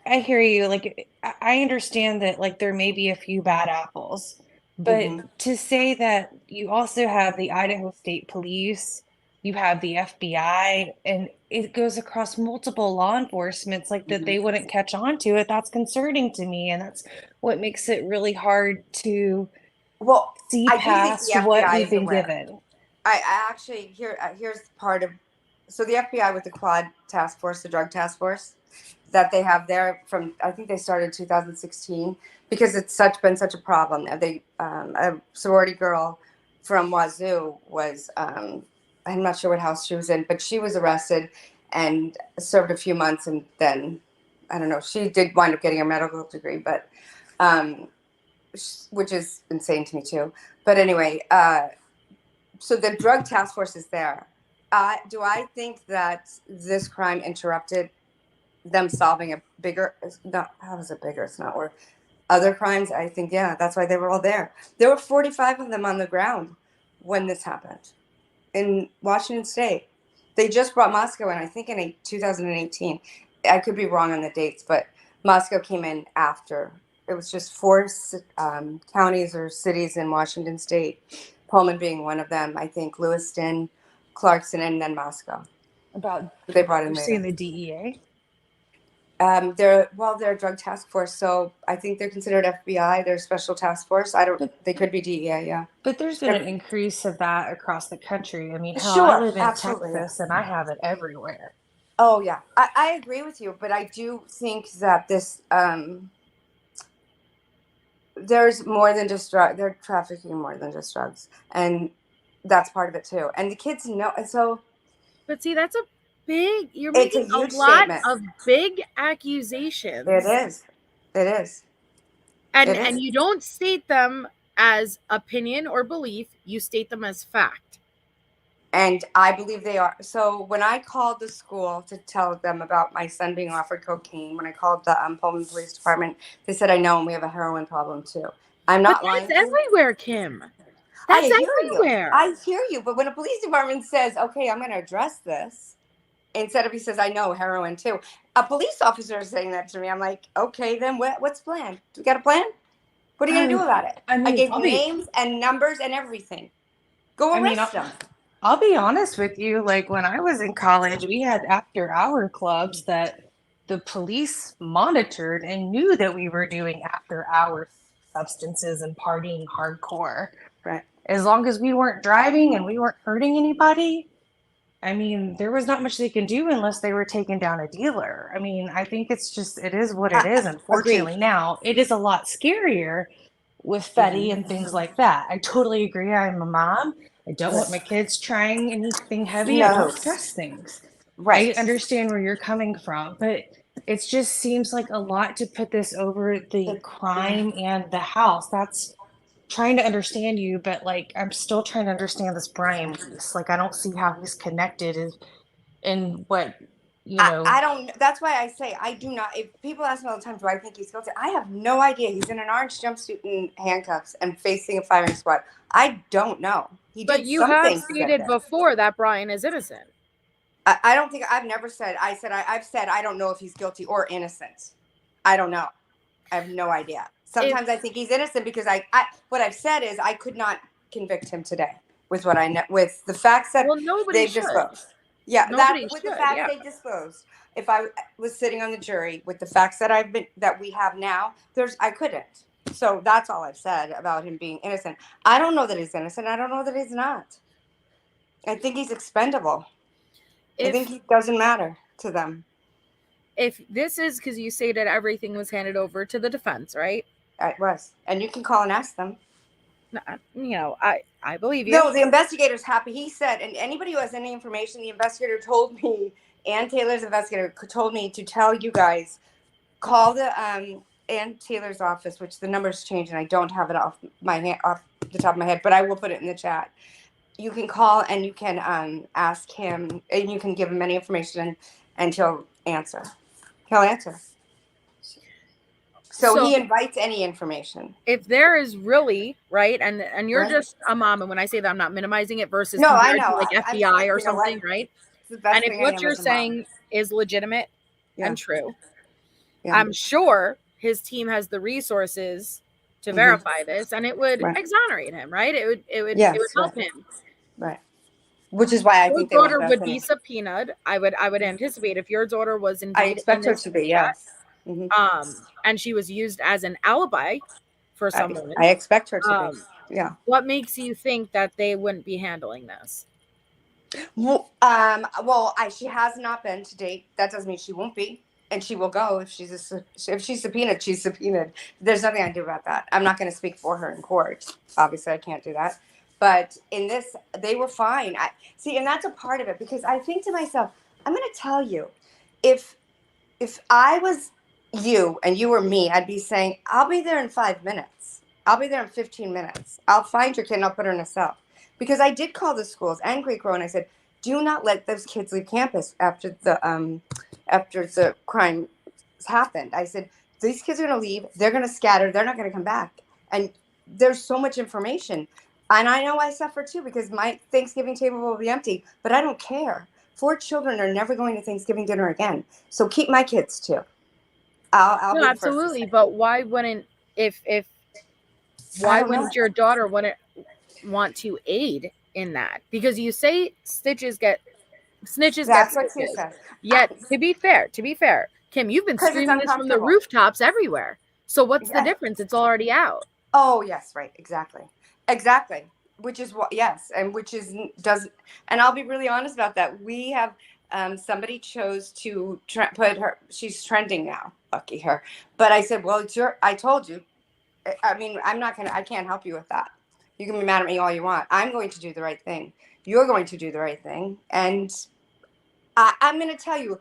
S4: I hear you. Like, I understand that, like, there may be a few bad apples, but to say that you also have the Idaho State Police, you have the FBI, and it goes across multiple law enforcements, like, that they wouldn't catch on to it, that's concerning to me. And that's what makes it really hard to see past what we've been given.
S5: I actually, here's part of, so the FBI with the quad task force, the drug task force, that they have there from, I think they started 2016, because it's been such a problem. They a sorority girl from Wazoo was, I'm not sure what house she was in, but she was arrested and served a few months, and then I don't know, she did wind up getting a medical degree, but which is insane to me too. But anyway, so the drug task force is there. Do I think that this crime interrupted them solving a bigger, not, how is it bigger? It's not worth other crimes. I think, yeah, that's why they were all there. There were 45 of them on the ground when this happened in Washington State. They just brought Moscow in, I think in 2018. I could be wrong on the dates, but Moscow came in after. It was just 4 counties or cities in Washington State, Pullman being one of them, I think Lewiston, Clarkson, and then Moscow.
S4: About
S5: They brought in
S4: you're
S5: later.
S4: seeing the DEA?
S5: They're a drug task force, so I think they're considered FBI. They're a special task force. They could be DEA, yeah.
S4: But there's been an increase of that across the country. I mean, hell,
S5: Sure,
S4: I live in
S5: absolutely,
S4: Texas and I have it everywhere.
S5: Oh yeah, I agree with you, but I do think that this there's more than just drug. They're trafficking more than just drugs, and that's part of it too. And the kids know, and so.
S2: But see, that's you're
S5: It's
S2: making
S5: a huge
S2: lot
S5: statement.
S2: of big accusations.
S5: It is.
S2: And you don't state them as opinion or belief, you state them as fact.
S5: And I believe they are. So when I called the school to tell them about my son being offered cocaine, when I called the Pullman Police Department, they said, I know, and we have a heroin problem too. I'm not lying.
S2: That's everywhere, Kim. That's everywhere.
S5: I hear you. But when a police department says, okay, I'm going to address this, instead of he says, I know, heroin too. A police officer is saying that to me. I'm like, okay, then what's the plan? Do we got a plan? What are you going to do about it? I gave names and numbers and everything. Go arrest them.
S4: I'll be honest with you. Like when I was in college, we had after-hour clubs that the police monitored and knew that we were doing after-hour substances and partying hardcore.
S5: Right.
S4: As long as we weren't driving and we weren't hurting anybody, I mean, there was not much they can do unless they were taking down a dealer. I mean, I think it is what it is. Unfortunately,
S5: agreed.
S4: Now it is a lot scarier with Fetty and things like that. I totally agree. I'm a mom. I don't want my kids trying anything heavy. I don't trust things.
S5: Right.
S4: I understand where you're coming from, but it just seems like a lot to put this over the crime and the house. That's trying to understand you, but like I'm still trying to understand this Brian piece. Like I don't see how he's connected in what
S5: I don't. That's why I say I do not. If people ask me all the time, do I think he's guilty? I have no idea. He's in an orange jumpsuit and handcuffs and facing a firing squad. I don't know.
S2: But you have stated before that Brian is innocent.
S5: I don't think I've never said. I've said I don't know if he's guilty or innocent. I don't know. I have no idea. Sometimes I think he's innocent because what I've said is I could not convict him today with what I know, with the facts that they've disclosed. Yeah, the facts they disclosed. If I was sitting on the jury with the facts that we have now, I couldn't. So that's all I've said about him being innocent. I don't know that he's innocent. I don't know that he's not. I think he's expendable. I think he doesn't matter to them.
S2: If this is because you stated everything was handed over to the defense, right?
S5: It was. And you can call and ask them.
S2: I believe you.
S5: No, the investigator's happy. He said, and anybody who has any information, the investigator told me, Ann Taylor's investigator told me to tell you guys, call the Ann Taylor's office, which the number's changed, and I don't have it off the top of my head, but I will put it in the chat. You can call and you can ask him, and you can give him any information, and he'll answer. He'll answer. So he invites any information.
S2: If there is really, right, and you're just a mom, and when I say that, I'm not minimizing it versus
S5: I know.
S2: like FBI or something, right? And if what you're saying is legitimate and true, I'm sure his team has the resources to verify this, and it would exonerate him, right? It would help him.
S5: Right. Which is why I think
S2: your daughter would be subpoenaed. I would anticipate if your daughter was indeed.
S5: I expect her to be, yes.
S2: And she was used as an alibi for someone.
S5: I expect her to be. Yeah.
S2: What makes you think that they wouldn't be handling this?
S5: Well, she has not been to date. That doesn't mean she won't be. and she will go if she's subpoenaed. She's subpoenaed. There's nothing I can do about that. I'm not going to speak for her in court. Obviously, I can't do that. But in this, they were fine. I see, and that's a part of it because I think to myself, I'm going to tell you, if I was you and you were me, I'd be saying, I'll be there in 5 minutes. I'll be there in 15 minutes. I'll find your kid and I'll put her in a cell. Because I did call the schools and Greek Row and I said, do not let those kids leave campus after the crime happened. I said, these kids are going to leave. They're going to scatter. They're not going to come back. And there's so much information. And I know I suffer too because my Thanksgiving table will be empty, but I don't care. 4 children are never going to Thanksgiving dinner again. So keep my kids too. I'll
S2: No,
S5: be the first to
S2: absolutely.
S5: say.
S2: But why wouldn't why wouldn't your daughter want to aid in that? Because you say snitches get
S5: That's what she
S2: stitches.
S5: says.
S2: Yet to be fair, Kim, you've been
S5: 'Cause it's
S2: screaming this from the
S5: uncomfortable.
S2: rooftops everywhere. So what's the
S5: Yes.
S2: difference? It's already out.
S5: Oh yes, right, exactly. Which is what, yes, and which is does, and I'll be really honest about that. We have somebody chose to put her. She's trending now. Lucky her. But I said, well, I told you. I mean, I can't help you with that. You can be mad at me all you want. I'm going to do the right thing. You're going to do the right thing, and I'm going to tell you.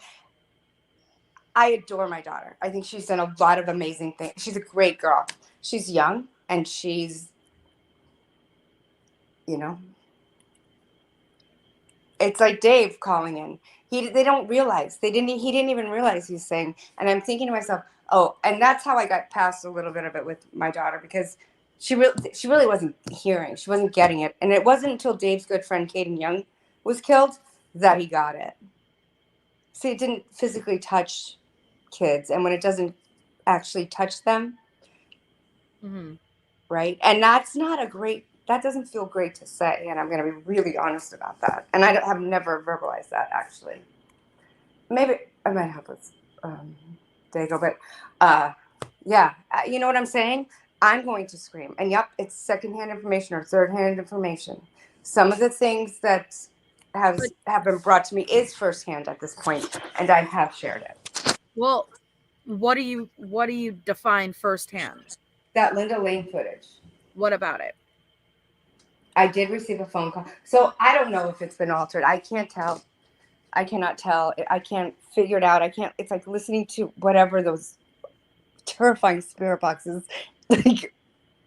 S5: I adore my daughter. I think she's done a lot of amazing things. She's a great girl. She's young and she's, it's like Dave calling in. They don't realize. He didn't even realize he's saying. And I'm thinking to myself, oh, and that's how I got past a little bit of it with my daughter because she really wasn't hearing. She wasn't getting it. And it wasn't until Dave's good friend Caden Young was killed that he got it. See, it didn't physically touch kids, and when it doesn't actually touch them, right? And that doesn't feel great to say, and I'm going to be really honest about that. And I have never verbalized that, actually. Maybe I might have with Dago, but yeah, you know what I'm saying? I'm going to scream, and yep, it's secondhand information or third-hand information. Some of the things that have been brought to me is firsthand at this point, and I have shared it.
S2: Well, what do you define firsthand?
S5: That Linda Lane footage.
S2: What about it?
S5: I did receive a phone call. So I don't know if it's been altered. I can't tell. I cannot tell. I can't figure it out. It's like listening to whatever those terrifying spirit boxes, like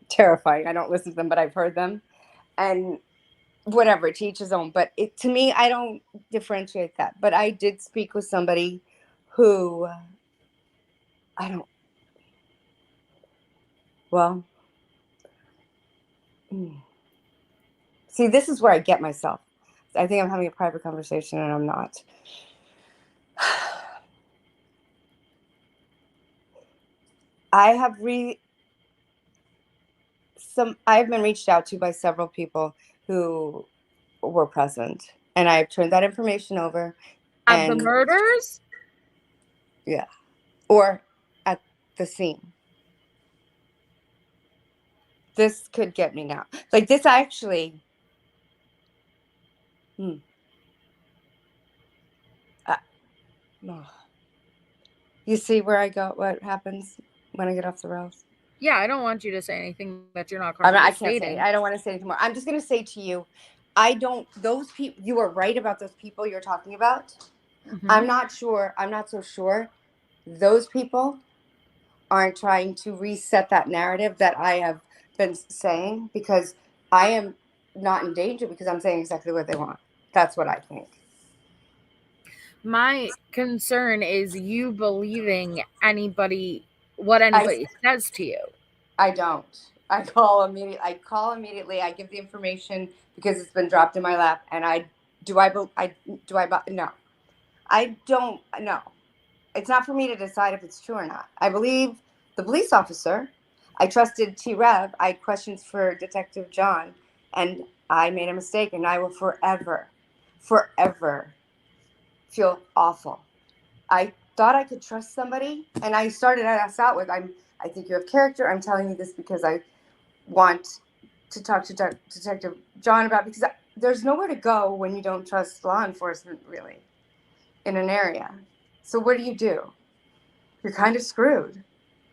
S5: terrifying. I don't listen to them, but I've heard them. And whatever, to each his own. But to me, I don't differentiate that. But I did speak with somebody who see, this is where I get myself. I think I'm having a private conversation and I'm not. I've been reached out to by several people who were present, and I've turned that information over.
S2: At the murders?
S5: Yeah. Or at the scene. This could get me now. Like this actually. You see where I go, what happens when I get off the rails?
S2: Yeah, I don't want you to say anything that you're not comfortable
S5: I can't
S2: stating.
S5: say. I don't want to say anything more. I'm just going to say to you, those people, you are right about those people you're talking about. Mm-hmm. I'm not so sure those people aren't trying to reset that narrative that I have been saying, because I am not in danger because I'm saying exactly what they want. That's what I think.
S2: My concern is you believing what anybody says to you. I
S5: don't. I call immediately. I give the information because it's been dropped in my lap, and no. I don't know. It's not for me to decide if it's true or not. I believe the police officer. I trusted T-Rev. I had questions for Detective John, and I made a mistake, and I will forever feel awful. I thought I could trust somebody, and I started us out with, I think you have character. I'm telling you this because I want to talk to Detective John about, because there's nowhere to go when you don't trust law enforcement, really, in an area. So what do you do? you're kind of screwed.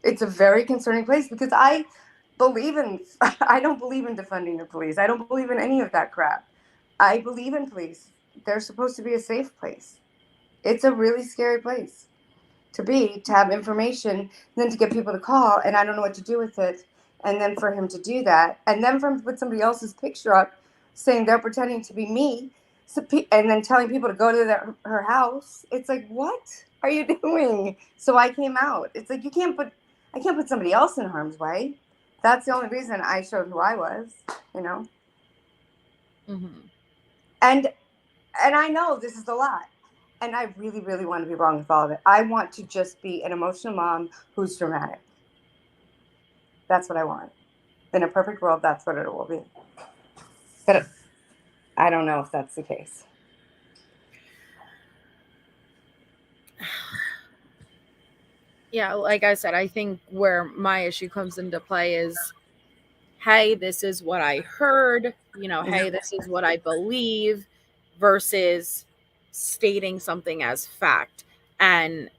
S5: It's a very concerning place because I don't believe in defunding the police. I don't believe in any of that crap. I believe in police. They're supposed to be a safe place. It's a really scary place to have information, and then to get people to call, and I don't know what to do with it. And then for him to do that, and then for him to put somebody else's picture up saying they're pretending to be me, and then telling people to go to her house. It's like, what are you doing? So I came out. It's like, I can't put somebody else in harm's way. That's the only reason I showed who I was, you know.
S2: Mm-hmm.
S5: And I know this is a lot. And I really, really want to be wrong with all of it. I want to just be an emotional mom who's dramatic. That's what I want. In a perfect world, that's what it will be. But I don't know if that's the case.
S2: Yeah, like I said, I think where my issue comes into play is, hey, this is what I heard, hey, this is what I believe, versus stating something as fact. And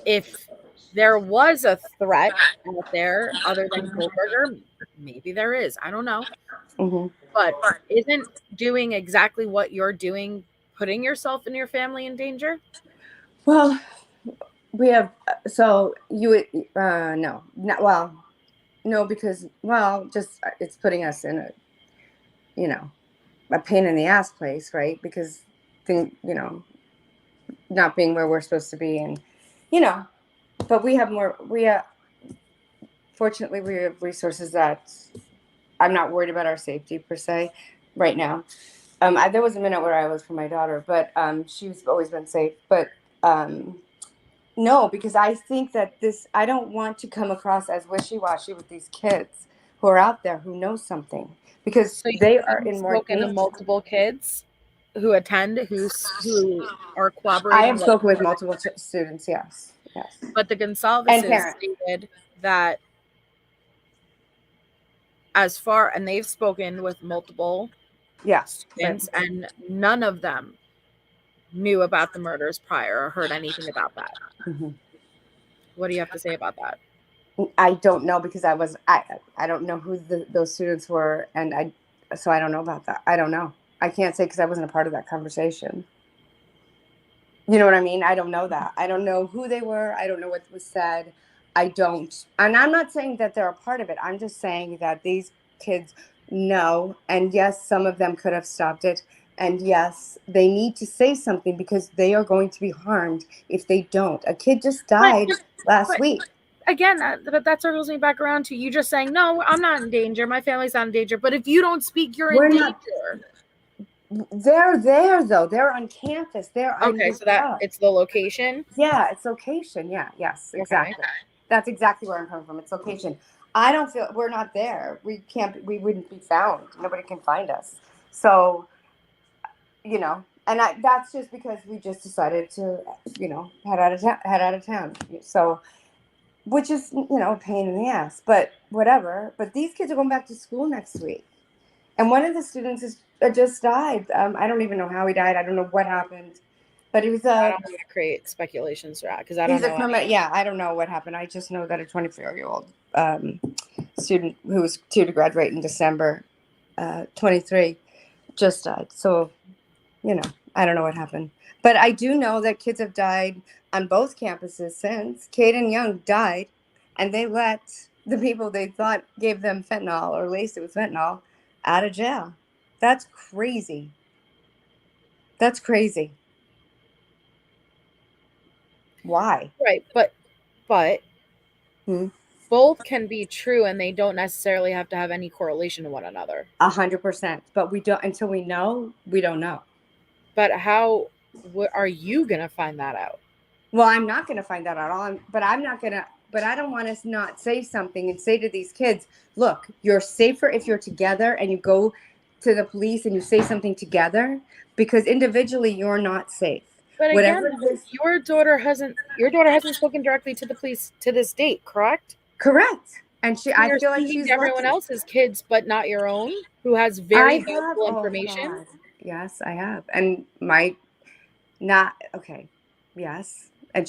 S2: if there was a threat out there other than Kohberger, maybe there is. I don't know.
S5: Mm-hmm.
S2: But isn't doing exactly what you're doing putting yourself and your family in danger?
S5: Well, we have, so you would, no, not, well, no, because, well, just, it's putting us in a pain in the ass place, right? Because, not being where we're supposed to be, and, but fortunately, we have resources that I'm not worried about our safety per se right now. There was a minute where I was for my daughter, but she's always been safe. But no, because I think that I don't want to come across as wishy-washy with these kids who are out there who know something, because
S2: So
S5: they are in more
S2: spoken to
S5: danger.
S2: multiple kids who attend who are
S5: I
S2: cooperating.
S5: have spoken with multiple students, yes.
S2: But the
S5: And
S2: Gonsalves
S5: parents.
S2: stated that and they've spoken with multiple students, and none of them knew about the murders prior or heard anything about that.
S5: Mm-hmm.
S2: What do you have to say about that?
S5: I don't know, because I don't know who those students were, and so I don't know about that. I don't know. I can't say because I wasn't a part of that conversation. You know what I mean? I don't know that. I don't know who they were. I don't know what was said. And I'm not saying that they're a part of it. I'm just saying that these kids know, and yes, some of them could have stopped it. And yes, they need to say something, because they are going to be harmed if they don't. A kid just died last week.
S2: Again, that circles me back around to you just saying, no, I'm not in danger. My family's not in danger. But if you don't speak, you're in danger.
S5: They're there, though. They're on campus.
S2: Okay, so it's the location?
S5: Yeah, it's location. Yeah, yes, exactly. Okay. That's exactly where I'm coming from. It's location. I don't feel we're not there. We wouldn't be found. Nobody can find us. So, and that's just because we just decided to, head out of town. So, which is, a pain in the ass, but whatever. But these kids are going back to school next week. And one of the students just died. I don't even know how he died. I don't know what happened. But he was
S2: I don't want to create speculations, because I don't know.
S5: Yeah, I don't know what happened. I just know that a 24-year-old student who was due to graduate in December 23 just died. So, I don't know what happened. But I do know that kids have died on both campuses since. Cade and Young died, and they let the people they thought gave them fentanyl or laced it with fentanyl out of jail. That's crazy. That's crazy. Why?
S2: Right, but both can be true, and they don't necessarily have to have any correlation to one another.
S5: 100%. But we don't, until we know, we don't know.
S2: But how are you going to find that out?
S5: Well, I'm not going to find that out. But I don't want us not say something and say to these kids, look, you're safer if you're together and you go to the police and you say something together, because individually you're not safe.
S2: But again, your daughter hasn't spoken directly to the police to this date, correct?
S5: Correct. And I feel like she's
S2: everyone else's kids, but not your own, who has very valuable information.
S5: God. Yes, I have. And yes. And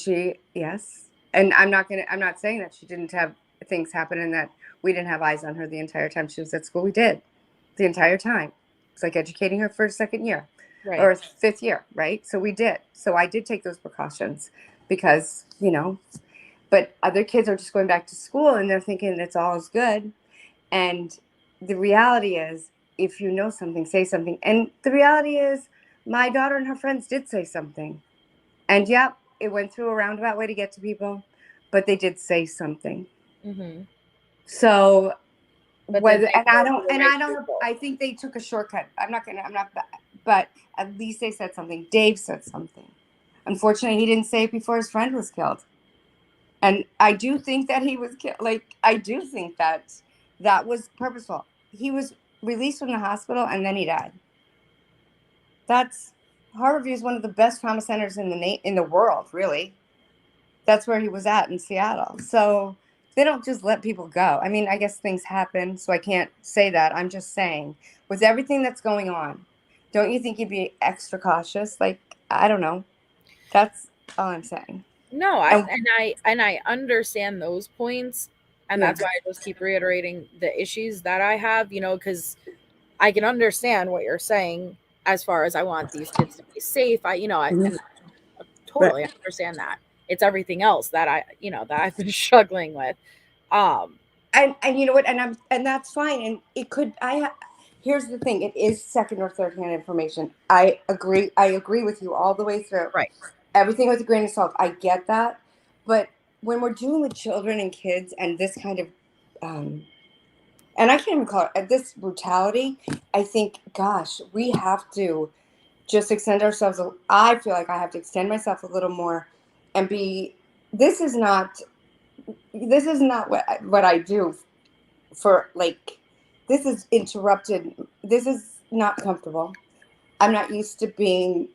S5: And I'm not saying that she didn't have things happen and that we didn't have eyes on her the entire time she was at school. We did, the entire time. It's like educating her for a second year or a fifth year, right? So we did. So I did take those precautions because, you know, but other kids are just going back to school and they're thinking it's all is good. And the reality is, if you know something, say something. And the reality is, my daughter and her friends did say something. And yep, it went through a roundabout way to get to people, but they did say something.
S2: Mm-hmm.
S5: So
S2: But
S5: whether,
S2: then they
S5: I
S2: go to the right people.
S5: I think they took a shortcut. But at least they said something. Dave said something. Unfortunately, he didn't say it before his friend was killed. And I do think that he was killed. Like, I do think that was purposeful. He was released from the hospital and then he died. Harborview is one of the best trauma centers in the world, really. That's where he was at in Seattle. So they don't just let people go. I mean, I guess things happen, so I can't say that. I'm just saying, with everything that's going on, don't you think you'd be extra cautious? Like, I don't know. That's all I'm saying.
S2: No, I understand those points, and
S5: Yeah.
S2: that's why I just keep reiterating the issues that I have, you know, because I can understand what you're saying as far as I want these kids to be safe.
S5: Mhm.
S2: And totally understand that. It's everything else that that I've been struggling with.
S5: And you know what, and that's fine. And it could here's the thing, it is second or third hand information. I agree with you all the way through.
S2: Right.
S5: Everything with a grain of salt. I get that. But when we're dealing with children and kids and this kind of and I can't even call it this brutality, I think, gosh, we have to just extend ourselves. I feel like I have to extend myself a little more and be, this is not what I do for, like, this is interrupted. This is not comfortable. I'm not used to being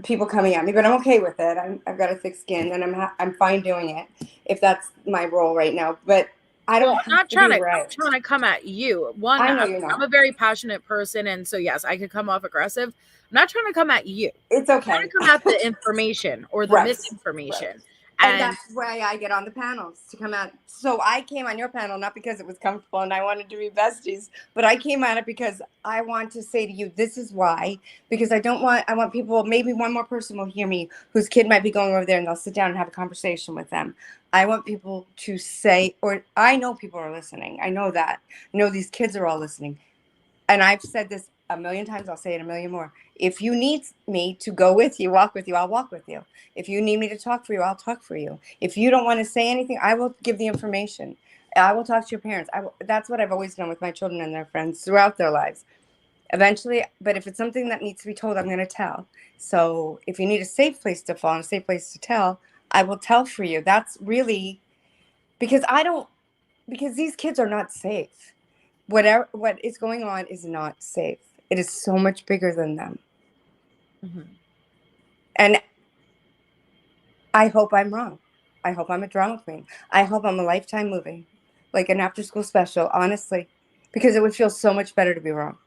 S5: people coming at me, but I'm okay with it. I've got a thick skin and I'm fine doing it if that's my role right now. But I don't
S2: Well, I'm
S5: have
S2: not
S5: to be
S2: trying to
S5: right.
S2: come at you. One,
S5: I know you're
S2: I'm
S5: not.
S2: a very passionate person, and so yes, I could come off aggressive. I'm not trying to come at you.
S5: It's
S2: I'm
S5: okay.
S2: trying to come at the information or the
S5: Right.
S2: misinformation.
S5: And
S2: And
S5: that's why I get on the panels to come out. So I came on your panel not because it was comfortable and I wanted to be besties, but I came on it because I want to say to you, this is why. Because I want people, maybe one more person will hear me whose kid might be going over there and they'll sit down and have a conversation with them. I want people to say, or I know people are listening. I know that. I know these kids are all listening. And I've said this a million times, I'll say it a million more. If you need me to go with you, walk with you, I'll walk with you. If you need me to talk for you, I'll talk for you. If you don't want to say anything, I will give the information. I will talk to your parents. That's what I've always done with my children and their friends throughout their lives. Eventually, but if it's something that needs to be told, I'm going to tell. So if you need a safe place to fall and a safe place to tell, I will tell for you. That's really because because these kids are not safe. What is going on is not safe. It is so much bigger than them.
S2: Mhm.
S5: And I hope I'm wrong. I hope I'm a drama queen. I hope I'm a Lifetime movie, like an after school special, honestly, because it would feel so much better to be wrong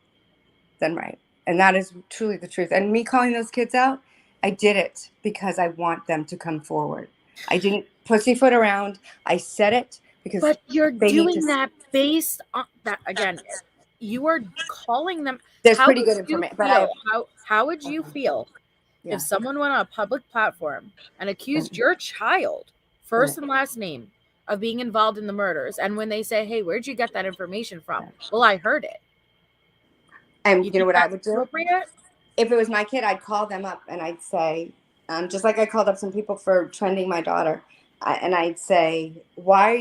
S5: than right. And that is truly the truth. And me calling those kids out, I did it because I want them to come forward. I didn't pussyfoot around. I said it because
S2: But you're
S5: they need
S2: doing
S5: to.
S2: that based on that again. You are calling them.
S5: There's
S2: How
S5: pretty
S2: would
S5: good
S2: you
S5: information, but
S2: feel? How would you feel
S5: yeah.
S2: if someone went on a public platform and accused your child, first and last name, of being involved in the murders, and when they say, "Hey, where'd you get that information from?" Well, I heard it.
S5: And
S2: You
S5: you know
S2: think
S5: what I
S2: that's
S5: would do?
S2: appropriate?
S5: If it was my kid, I'd call them up and I'd say, just like I called up some people for trending my daughter, and I'd say, why are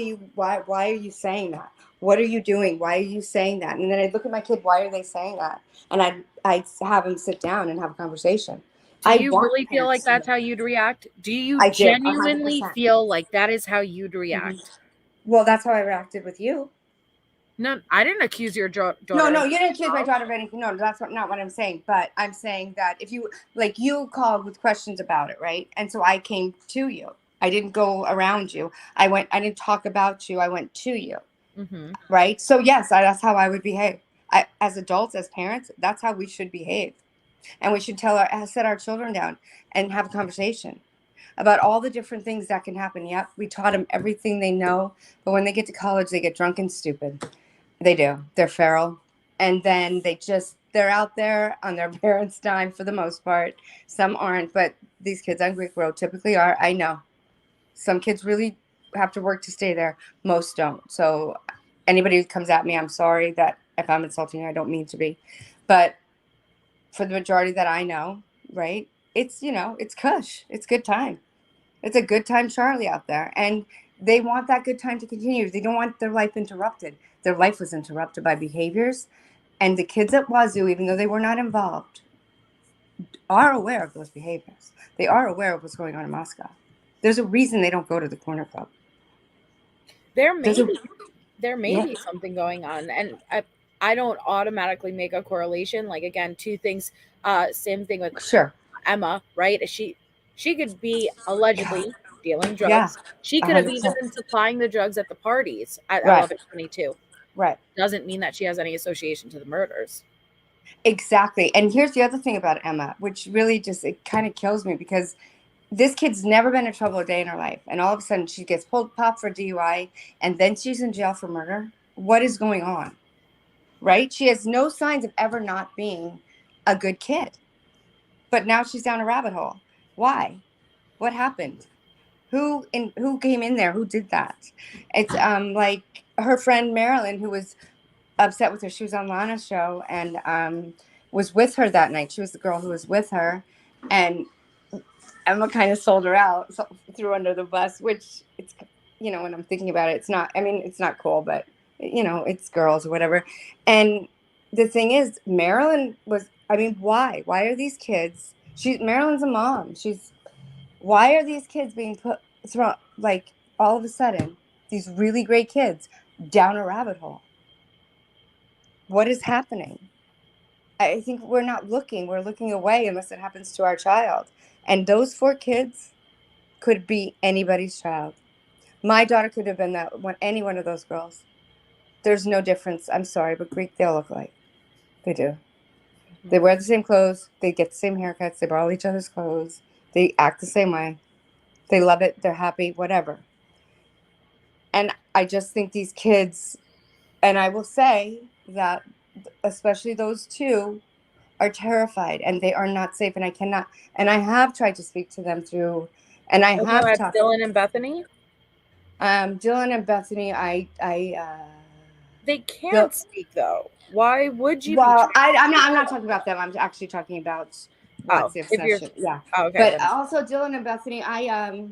S5: you saying that? What are you doing? Why are you saying that? And then I'd look at my kid, why are they saying that? And I'd have them sit down and have a conversation.
S2: Do
S5: I
S2: you
S5: want
S2: really feel like
S5: parents to
S2: that's
S5: know.
S2: how you'd react? Do you
S5: I did,
S2: genuinely
S5: 100%.
S2: feel like that is how you'd react?
S5: Well, that's how I reacted with you.
S2: No, I didn't accuse your daughter.
S5: No, you didn't accuse my daughter of anything. No, that's not what I'm saying. But I'm saying that if you, like, you called with questions about it, right? And so I came to you. I didn't go around you. I didn't talk about you. I went to you,
S2: Mm-hmm.
S5: right? So yes, that's how I would behave. As adults, as parents, that's how we should behave. And we should set our children down and have a conversation. about all the different things that can happen. Yep, we taught them everything they know, but when they get to college, they get drunk and stupid. They do. They're feral. And then they're out there on their parents' dime for the most part. Some aren't, but these kids on Greek Road typically are. I know. Some kids really have to work to stay there. Most don't. So anybody who comes at me, I'm sorry that if I'm insulting you, I don't mean to be. But for the majority that I know, right, it's, it's cush. It's good time. It's a good time Charlie out there. And they want that good time to continue. They don't want their life interrupted. Their life was interrupted by behaviors. And the kids at Wazoo, even though they were not involved, are aware of those behaviors. They are aware of what's going on in Moscow. There's a reason they don't go to the corner club.
S2: There may be something going on, and I don't automatically make a correlation. Like, again, two things. Same thing with Emma, right? She could be allegedly dealing drugs.
S5: Yeah,
S2: she could have
S5: 100%.
S2: even been supplying the drugs at the parties at
S5: Right.
S2: 11/22.
S5: Right.
S2: Doesn't mean that she has any association to the murders.
S5: Exactly. And here's the other thing about Emma, which really it kind of kills me, because this kid's never been in trouble a day in her life. And all of a sudden she gets popped for DUI, and then she's in jail for murder. What is going on? Right? She has no signs of ever not being a good kid. But now she's down a rabbit hole. Why? What happened? Who came in there? Who did that? It's like her friend Marilyn, who was upset with her. She was on Lana's show and was with her that night. She was the girl who was with her, and Emma kind of sold her out, threw under the bus, which it's, when I'm thinking about it, it's not, it's not cool, but it's girls or whatever. And the thing is, Marilyn was, why are these kids, Marilyn's a mom. Why are these kids being thrown, like, all of a sudden, these really great kids down a rabbit hole? What is happening? I think we're not looking. We're looking away unless it happens to our child. And those 4 kids could be anybody's child. My daughter could have been any one of those girls. There's no difference. I'm sorry, but Greek, they all look alike. They do. Mm-hmm. They wear the same clothes. They get the same haircuts. They borrow each other's clothes. They act the same way. They love it. They're happy, whatever. And I just think these kids, and I will say that especially those 2, are terrified, and they are not safe, and I have tried to speak to them through, and I have talked.
S2: Dylan and Bethany?
S5: Dylan and Bethany,
S2: they can't speak, though. Why would you?
S5: Well, I'm not talking about them. I'm actually talking about what's the obsession. Yeah.
S2: Oh, okay.
S5: But also Dylan and Bethany, I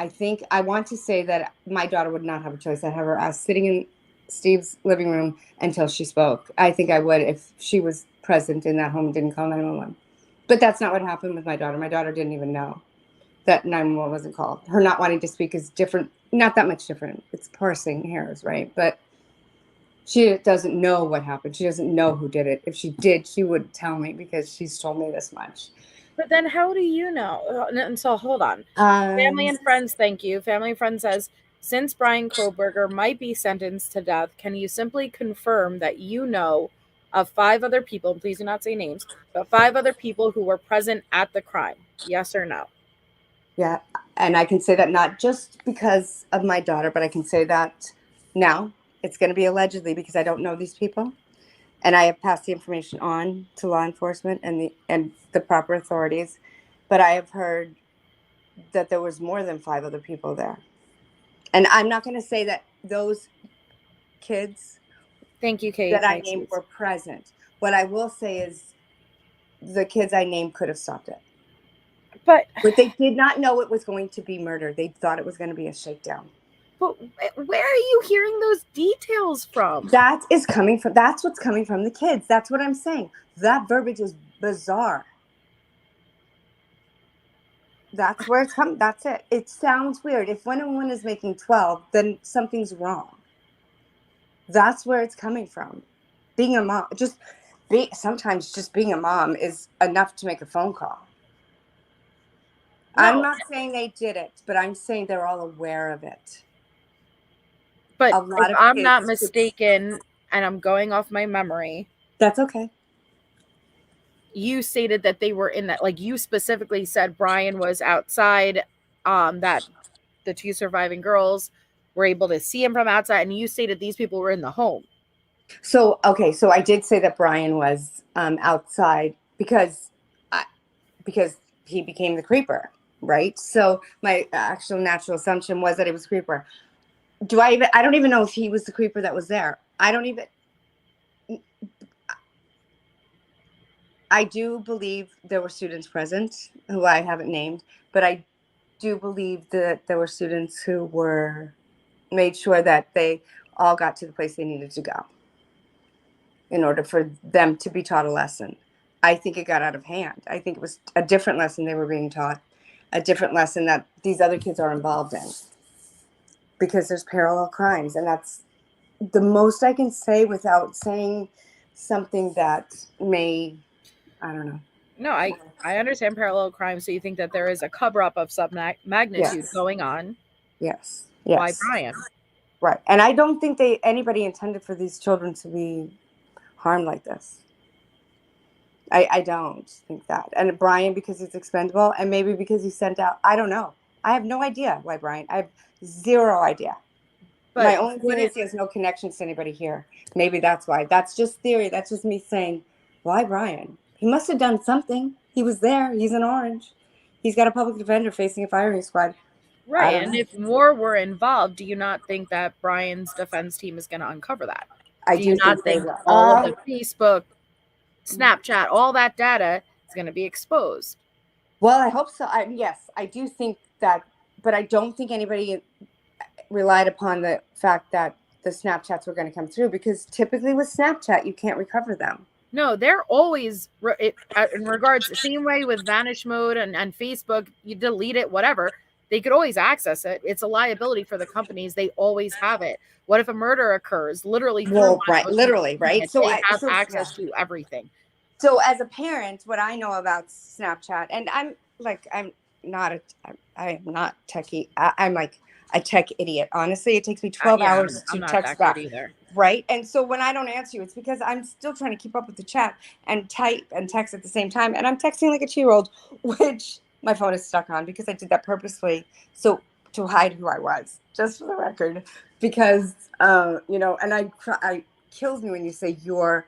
S5: think I want to say that my daughter would not have a choice. I'd have her sitting in Steve's living room until she spoke. I think I would if she was present in that home and didn't call 911. But that's not what happened with my daughter. My daughter didn't even know that 911 wasn't called. Her not wanting to speak is different, not that much different. It's parsing hairs, right? But she doesn't know what happened. She doesn't know who did it. If she did, she would tell me, because she's told me this much.
S2: But then how do you know? And so hold on. Family and friends, thank you. Family and friends says, since Brian Kohberger might be sentenced to death, can you simply confirm that you know of 5 other people, please do not say names, but 5 other people who were present at the crime? Yes or no?
S5: Yeah, and I can say that not just because of my daughter, but I can say that now. It's going to be allegedly, because I don't know these people, and I have passed the information on to law enforcement and the proper authorities. But I have heard that there was more than 5 other people there. And I'm not going to say that those kids,
S2: thank you, Kate,
S5: that I named were present. What I will say is the kids I named could have stopped it. But they did not know it was going to be murder. They thought it was going to be a shakedown.
S2: But where are you hearing those details from?
S5: That's what's coming from the kids. That's what I'm saying. That verbiage is bizarre. That's where it's coming. That's it. It sounds weird. If one is making 12, then something's wrong. That's where it's coming from. Being a mom, sometimes just being a mom is enough to make a phone call. No. I'm not saying they did it, but I'm saying they're all aware of it.
S2: But if I'm not mistaken, and I'm going off my memory.
S5: That's okay.
S2: you stated that they were in that, like you specifically said Brian was outside, that the two surviving girls were able to see him from outside, and you stated these people were in the home.
S5: So, okay, so I did say that Brian was outside because he became the creeper, right? So my actual natural assumption was that it was creeper. I don't even know if he was the creeper that was there. I do believe there were students present who I haven't named, but I do believe that there were students who made sure that they all got to the place they needed to go in order for them to be taught a lesson. I think it got out of hand. I think it was a different lesson they were being taught, a different lesson that these other kids are involved in, because there's parallel crimes, and that's the most I can say without saying something that may, I don't know.
S2: No, I understand parallel crime. So you think that there is a cover up of some magnitude going on?
S5: Yes.
S2: By Brian.
S5: Right. And I don't think anybody intended for these children to be harmed like this. I don't think that. And Brian, because he's expendable, and maybe because he sent out, I don't know. I have no idea why Brian. I have zero idea. But my only thing is he has no connections to anybody here. Maybe that's why. That's just theory. That's just me saying, why Brian? He must have done something. He was there. He's in Orange. He's got a public defender facing a firing squad.
S2: Right. And if more were involved, do you not think that Brian's defense team is going to uncover that? Do you not think all of the Facebook, Snapchat, all that data is going to be exposed?
S5: Well, I hope so. Yes, I do think that, but I don't think anybody relied upon the fact that the Snapchats were going to come through, because typically with Snapchat, you can't recover them.
S2: No, they're always, in regards, the same way with vanish mode and Facebook, you delete it, whatever, they could always access it. It's a liability for the companies. They always have it. What if a murder occurs? Literally.
S5: Well, right. Literally, right.
S2: So they have access to everything.
S5: So as a parent, what I know about Snapchat, and I'm not techie. I'm like a tech idiot. Honestly, it takes me 12 hours to text back.
S2: Either.
S5: Right. And so when I don't answer you, it's because I'm still trying to keep up with the chat and type and text at the same time. And I'm texting like a 2-year-old, which my phone is stuck on because I did that purposely. So to hide who I was, just for the record, because, and I kills me when you say you're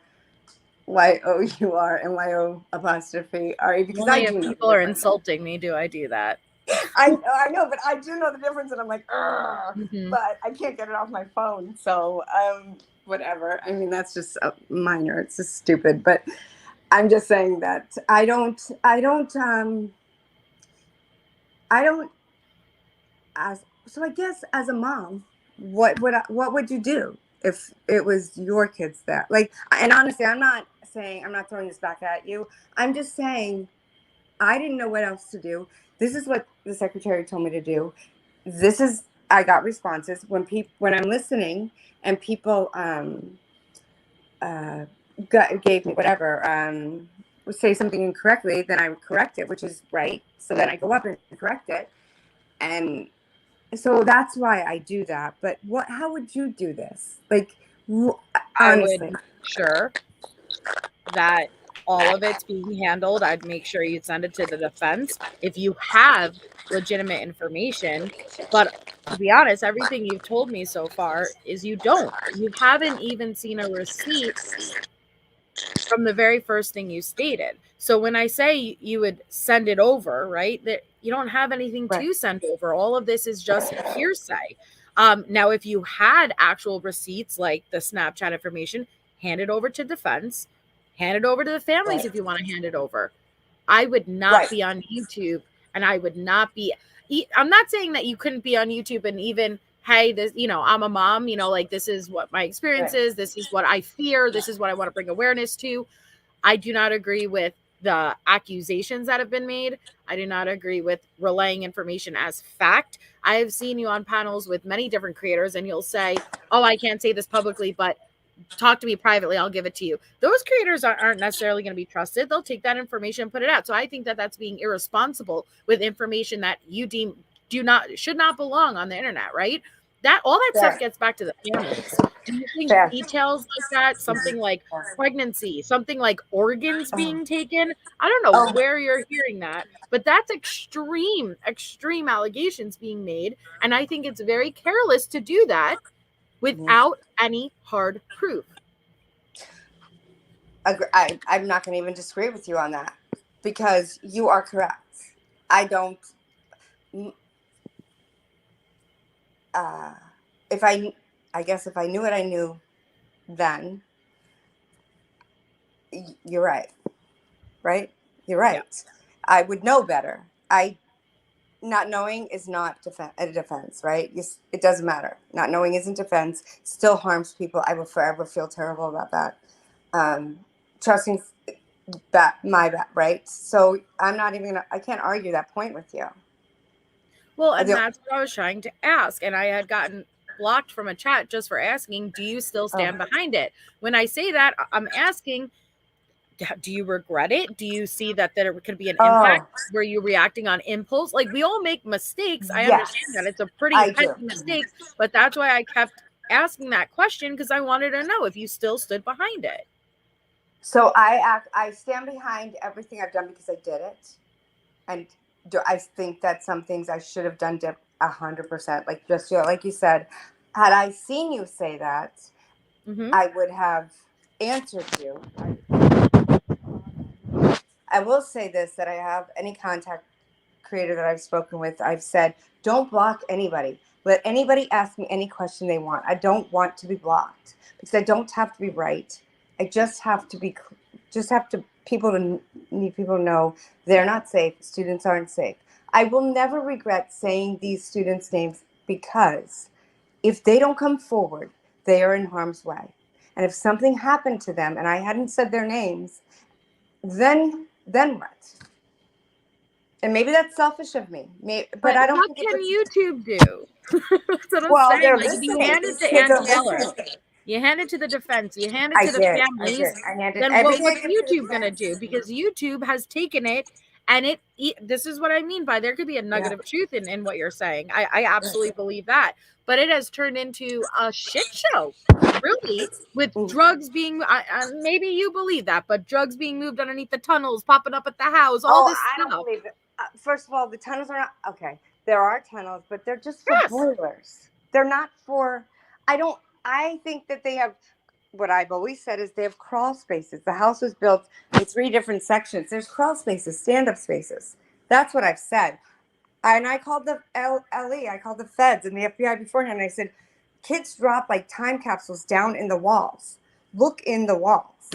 S5: YOUR and YO''RE, because
S2: only if people are insulting me do I do that.
S5: I know, but I do know the difference, and I'm like, but I can't get it off my phone. So, whatever. I mean, that's just minor. It's just stupid. But I'm just saying that so I guess as a mom, what would you do if it was your kids that, like, and honestly, I'm not throwing this back at you. I'm just saying, I didn't know what else to do. This is what the secretary told me to do. I got responses when I'm listening and people gave me whatever, say something incorrectly, then I would correct it, which is right. So then I go up and correct it. And so that's why I do that. But how would you do this? Like, honestly.
S2: I would sure that all of it's being handled. I'd make sure you'd send it to the defense if you have legitimate information. But to be honest, everything you've told me so far is you don't. You haven't even seen a receipt from the very first thing you stated. So when I say you would send it over, right, that you don't have anything to send over. All of this is just hearsay. Now, if you had actual receipts like the Snapchat information, hand it over to defense. Hand it over to the families if you want to hand it over. I would not be on YouTube, and I would not be. I'm not saying that you couldn't be on YouTube and even, hey, this, I'm a mom, like, this is what my experience is. This is what I fear. This is what I want to bring awareness to. I do not agree with the accusations that have been made. I do not agree with relaying information as fact. I have seen you on panels with many different creators, and you'll say, oh, I can't say this publicly, but talk to me privately, I'll give it to you. Those creators aren't necessarily going to be trusted. They'll take that information and put it out. So I think that that's being irresponsible with information that you deem should not belong on the internet, right? That all that stuff gets back to the families. Do you think
S5: Fair.
S2: details like that, something like pregnancy, something like organs being taken? I don't know
S5: Oh.
S2: where you're hearing that, but that's extreme allegations being made. And I think it's very careless to do that without any hard proof.
S5: I'm not going to even disagree with you on that, because you are correct. I don't. I guess if I knew what I knew then, you're right. Right? You're right.
S2: Yeah.
S5: I would know better. Not knowing is not a defense, right? It doesn't matter. Not knowing isn't defense. Still harms people. I will forever feel terrible about that. Trusting my bad, right? So I'm not even I can't argue that point with you.
S2: Well, and that's what I was trying to ask. And I had gotten blocked from a chat just for asking, do you still stand behind it? When I say that, I'm asking, do you regret it? Do you see that there could be an impact? Were you reacting on impulse? Like, we all make mistakes. I understand that. It's a pretty petty mistake, but that's why I kept asking that question, because I wanted to know if you still stood behind it.
S5: So I stand behind everything I've done because I did it. And I think that some things I should have done 100%. Like just like you said, had I seen you say that, I would have answered you. I will say this, that I have any contact creator that I've spoken with, I've said, don't block anybody. Let anybody ask me any question they want. I don't want to be blocked because I don't have to be right. I just have to need people to know they're not safe. Students aren't safe. I will never regret saying these students' names, because if they don't come forward, they are in harm's way. And if something happened to them and I hadn't said their names, then what? And maybe that's selfish of me. But I don't
S2: what
S5: think
S2: can YouTube do? That's what I'm saying. Like, you hand it to Ann Taylor. You hand it to the defense. You hand it to the families. Then what's YouTube going to do? Because YouTube has taken it, and this is what I mean by there could be a nugget of truth in what you're saying. I absolutely believe that. But it has turned into a shit show, really, with drugs being, maybe you believe that, but drugs being moved underneath the tunnels, popping up at the house, all this stuff.
S5: I don't believe it. First of all, the tunnels are not, okay, there are tunnels, but they're just for boilers. They're not for, I think that they have, what I've always said is they have crawl spaces. The house was built in 3 different sections. There's crawl spaces, stand-up spaces. That's what I've said. And I called the LE, I called the feds and the FBI beforehand, and I said, kids drop like time capsules down in the walls. Look in the walls.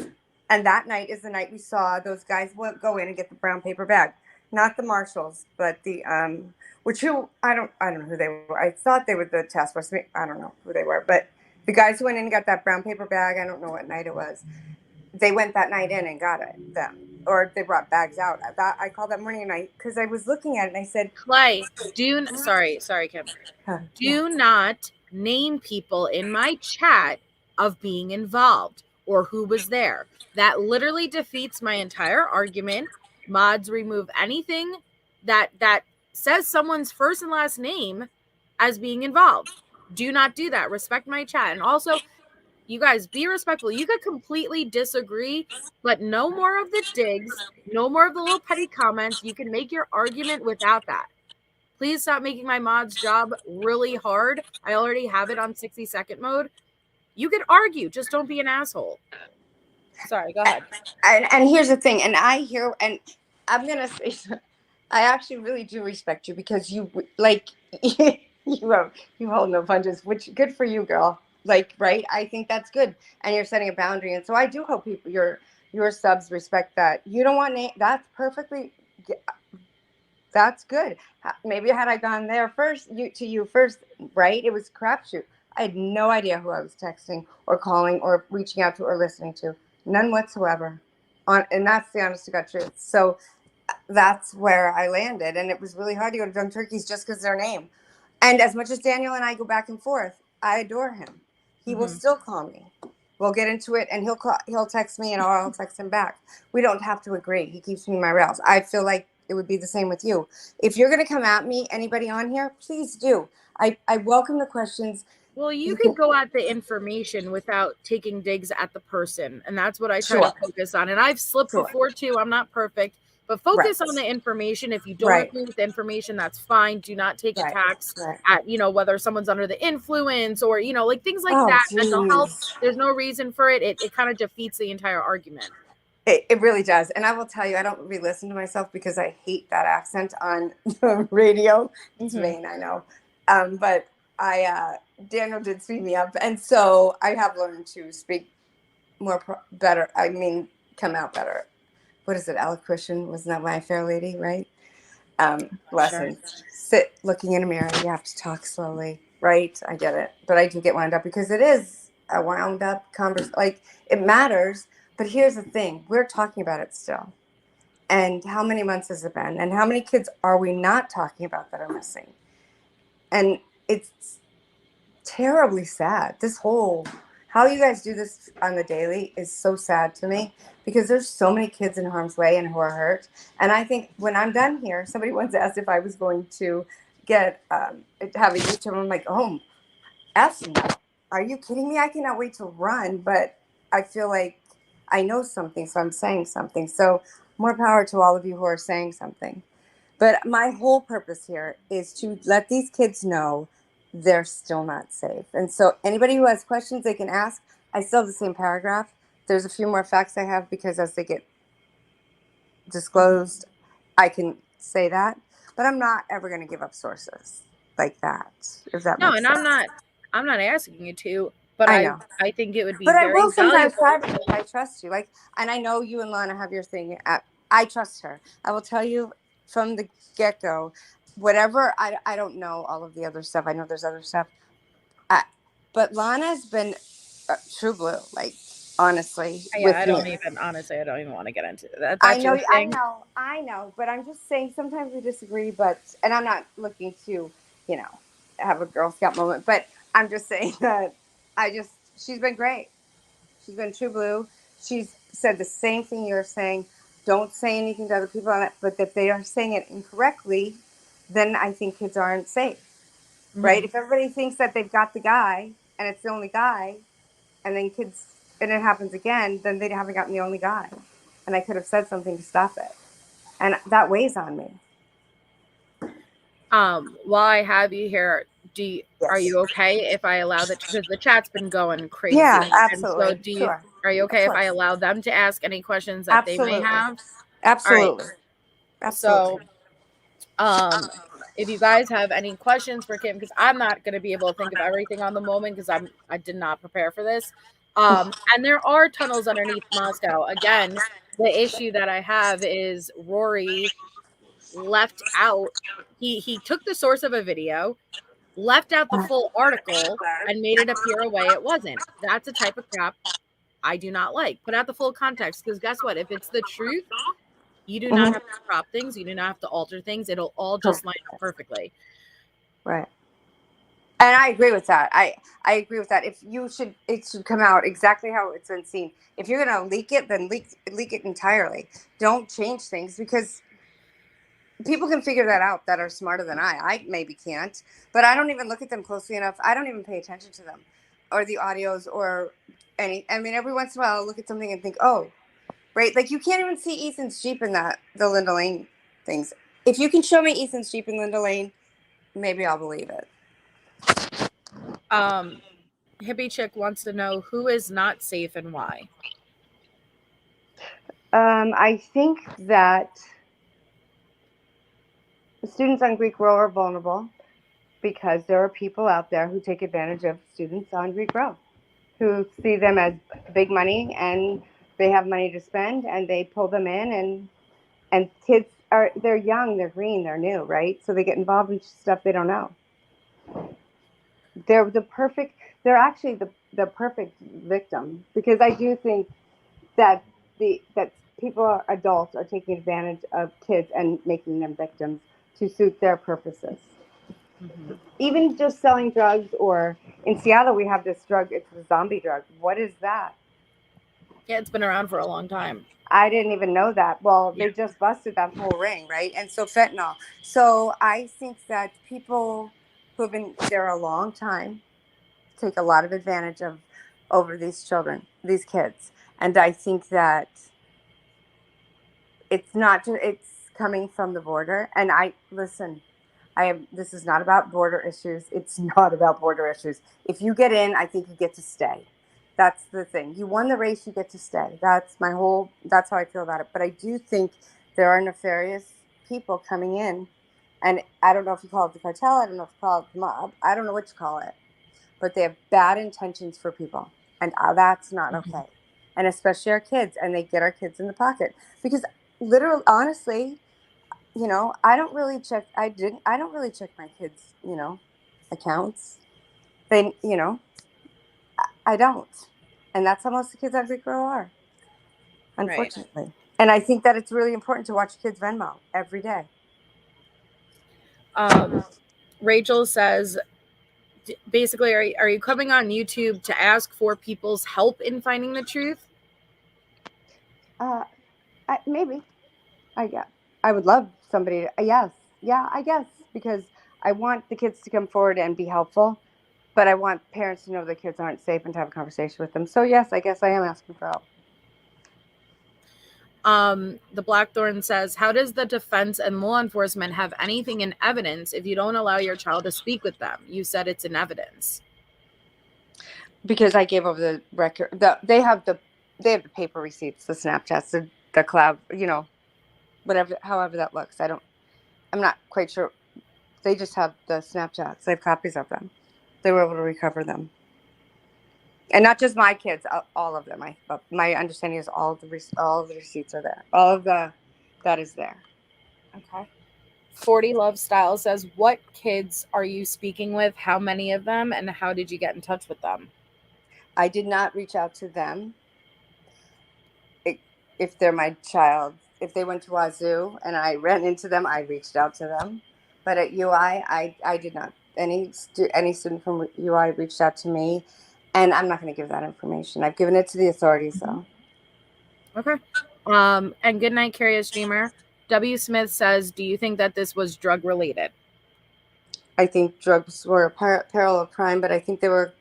S5: And that night is the night we saw those guys go in and get the brown paper bag. Not the marshals, but the I don't know who they were. I thought they were the task force. I don't know who they were, but the guys who went in and got that brown paper bag, I don't know what night it was. They went that night in and got them, or they brought bags out. I called that morning, and because I was looking at it, and I said,
S2: Clay, sorry, Kim. Do not name people in my chat of being involved or who was there. That literally defeats my entire argument. Mods, remove anything that says someone's first and last name as being involved. Do not do that. Respect my chat. And also, you guys, be respectful. You could completely disagree, but no more of the digs, no more of the little petty comments. You can make your argument without that. Please stop making my mod's job really hard. I already have it on 60-second mode. You could argue, just don't be an asshole. Sorry, go ahead.
S5: And here's the thing, and I'm gonna say, I actually really do respect you, because you you hold no punches, which good for you, girl. Like, right? I think that's good, and you're setting a boundary, and so I do hope people, your subs, respect that. You don't want that's perfectly. That's good. Maybe had I gone there first, you first, right? It was crapshoot. I had no idea who I was texting or calling or reaching out to or listening to. None whatsoever. And that's the honest to God truth. So that's where I landed. And it was really hard to go to Drunk Turkeys just because their name. And as much as Daniel and I go back and forth, I adore him. He will still call me. We'll get into it, and he'll text me, and I'll text him back. We don't have to agree. He keeps me in my rails. I feel like it would be the same with you. If you're going to come at me, anybody on here, please do. I welcome the questions.
S2: Well, you could go at the information without taking digs at the person. And that's what I try
S5: Sure.
S2: to focus on. And I've slipped
S5: Sure.
S2: before too. I'm not perfect. But focus on the information. If you don't
S5: Right.
S2: agree with the information, that's fine. Do not take
S5: Right.
S2: attacks
S5: Right.
S2: at, whether someone's under the influence or, like things like
S5: Oh,
S2: that. Mental health,
S5: geez.
S2: there's no reason for it. It kind of defeats the entire argument.
S5: It really does. And I will tell you, I don't re-listen to myself because I hate that accent on the radio. It's vain, I know. But Daniel did speed me up. And so I have learned to speak better. I mean, come out better. What is it? Elocution? Wasn't that My Fair Lady, right? Lessons. Sure. Sit looking in a mirror. You have to talk slowly, right? I get it. But I do get wound up because it is a wound up conversation. Like, it matters. But here's the thing. We're talking about it still. And how many months has it been? And how many kids are we not talking about that are missing? And it's terribly sad. How you guys do this on the daily is so sad to me because there's so many kids in harm's way and who are hurt. And I think when I'm done here, somebody once asked if I was going to have a YouTube. I'm like, oh, F no. Are you kidding me? I cannot wait to run, but I feel like I know something, so I'm saying something. So more power to all of you who are saying something. But my whole purpose here is to let these kids know they're still not safe. And so anybody who has questions, they can ask. I still have the same paragraph. There's a few more facts I have because as they get disclosed, I can say that. But I'm not ever going to give up sources like that, if that makes sense.
S2: No, and I'm not asking you to. But I think it would be
S5: very
S2: valuable.
S5: But I will sometimes try because I trust you. And I know you and Lana have your thing. I trust her. I will tell you from the get-go, whatever, I don't know all of the other stuff. I know there's other stuff. But Lana's been true blue, like, honestly.
S2: I don't even want to get into that.
S5: I know. But I'm just saying sometimes we disagree, and I'm not looking to, have a Girl Scout moment. But I'm just saying that she's been great. She's been true blue. She's said the same thing you're saying. Don't say anything to other people on it. But if they are saying it incorrectly, then I think kids aren't safe. Mm-hmm. Right? If everybody thinks that they've got the guy and it's the only guy, and then it happens again, then they haven't gotten the only guy. And I could have said something to stop it. And that weighs on me.
S2: While I have you here, are you okay if I allow that? Because the chat's been going crazy.
S5: Yeah, absolutely.
S2: And so are you okay if I allow them to ask any questions that they may have?
S5: Absolutely.
S2: Right. Absolutely. So, if you guys have any questions for Kim, because I'm not going to be able to think of everything on the moment because I did not prepare for this. And there are tunnels underneath Moscow. Again, the issue that I have is Rory left out. He took the source of a video, left out the full article, and made it appear a way it wasn't. That's a type of crap I do not like. Put out the full context, because guess what? If it's the truth, you do not have to crop things. You do not have to alter things. It'll all just line up perfectly.
S5: Right. And I agree with that. I agree with that. It should come out exactly how it's been seen. If you're going to leak it, then leak it entirely. Don't change things, because people can figure that out that are smarter than I. I maybe can't, but I don't even look at them closely enough. I don't even pay attention to them or the audios or any. I mean, every once in a while I'll look at something and think, oh, right. Like, you can't even see Ethan's Jeep in the Linda Lane things. If you can show me Ethan's Jeep in Linda Lane, maybe I'll believe it.
S2: Hippie Chick wants to know who is not safe and why.
S5: I think that the students on Greek Row are vulnerable because there are people out there who take advantage of students on Greek Row, who see them as big money and they have money to spend and they pull them in, and kids they're young, they're green, they're new, right? So they get involved in stuff they don't know. They're actually the perfect victim, because I do think that adults are taking advantage of kids and making them victims to suit their purposes. Mm-hmm. Even just selling drugs, or in Seattle we have this drug, it's a zombie drug. What is that?
S2: Yeah, it's been around for a long time.
S5: I didn't even know that. Well, they just busted that whole ring, right? And so fentanyl. So I think that people who have been there a long time take a lot of advantage of over these children, these kids. And I think that it's not just, it's coming from the border. And this is not about border issues. It's not about border issues. If you get in, I think you get to stay. That's the thing. You won the race, you get to stay. That's how I feel about it. But I do think there are nefarious people coming in. And I don't know if you call it the cartel. I don't know if you call it the mob. I don't know what you call it. But they have bad intentions for people. And that's not okay. And especially our kids. And they get our kids in the pocket. Because literally, honestly, I don't really check my kids, accounts. They, I don't. And that's how most of the kids I've grow are, unfortunately. And I think that it's really important to watch kids Venmo every day.
S2: Rachel says, basically, are you coming on YouTube to ask for people's help in finding the truth?
S5: Maybe. I would love somebody to, yes. Yeah, I guess. Because I want the kids to come forward and be helpful. But I want parents to know the kids aren't safe and to have a conversation with them. So yes, I guess I am asking for help.
S2: The Blackthorn says, how does the defense and law enforcement have anything in evidence if you don't allow your child to speak with them? You said it's in evidence.
S5: Because I gave over the record. They have the paper receipts, the Snapchats, the cloud, whatever, however that looks. I'm not quite sure. They just have the Snapchats. They have copies of them. They were able to recover them. And not just my kids, all of them. My understanding is all of the receipts are there. That is there.
S2: Okay. 40 Love Style says, what kids are you speaking with? How many of them? And how did you get in touch with them?
S5: I did not reach out to them. If they're my child, if they went to Wazoo and I ran into them, I reached out to them. But at UI, I did not. Any student from UI reached out to me, and I'm not going to give that information. I've given it to the authorities, though.
S2: Okay. And good night, Curious Dreamer. W. Smith says, do you think that this was drug related?
S5: I think drugs were a parallel crime, but I think they were.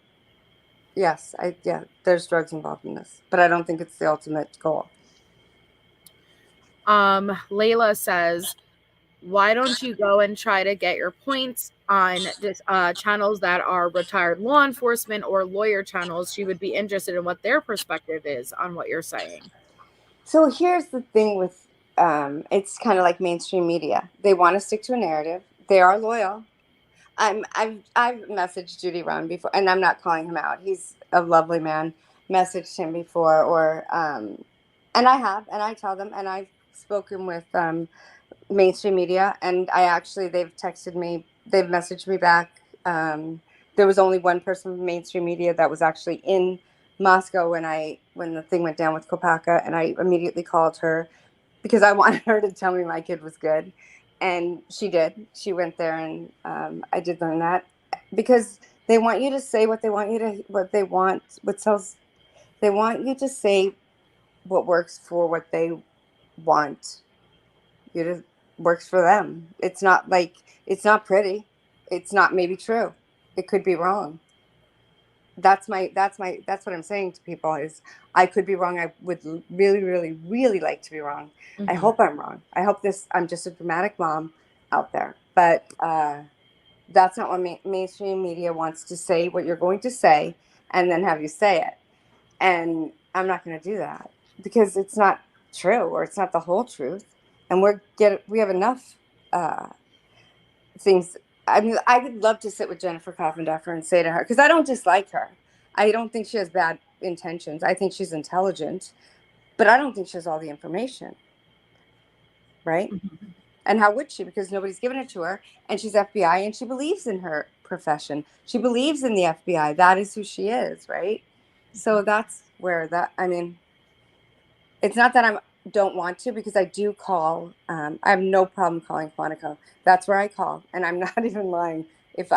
S5: Yes, there's drugs involved in this, but I don't think it's the ultimate goal.
S2: Layla says, why don't you go and try to get your points on this channels that are retired law enforcement or lawyer channels? She would be interested in what their perspective is on what you're saying.
S5: So here's the thing with it's kind of like mainstream media. They want to stick to a narrative. They are loyal. I've messaged Judy Rohn before, and I'm not calling him out. He's a lovely man. Messaged him before, or and I tell them, and I've spoken with mainstream media, and they've texted me, they've messaged me back. There was only one person from mainstream media that was actually in Moscow when the thing went down with Kopaka, and I immediately called her because I wanted her to tell me my kid was good. And she did. She went there, and I did learn that because they want you to say what they want They want you to say what works for what they want you to works for them. It's not pretty. It's not maybe true. It could be wrong. That's what I'm saying to people is I could be wrong. I would really, really, really like to be wrong. Mm-hmm. I hope I'm wrong. I hope I'm just a dramatic mom out there. But that's not what mainstream media wants to say, what you're going to say, and then have you say it. And I'm not going to do that because it's not true, or it's not the whole truth. And we have enough things. I mean, I would love to sit with Jennifer Coffinduffer and say to her, because I don't dislike her. I don't think she has bad intentions. I think she's intelligent, but I don't think she has all the information. Right? Mm-hmm. And how would she? Because nobody's given it to her, and she's FBI, and she believes in her profession. She believes in the FBI. That is who she is, right? So that's where it's not that I don't want to, because I do call. I have no problem calling Quantico. That's where I call, and I'm not even lying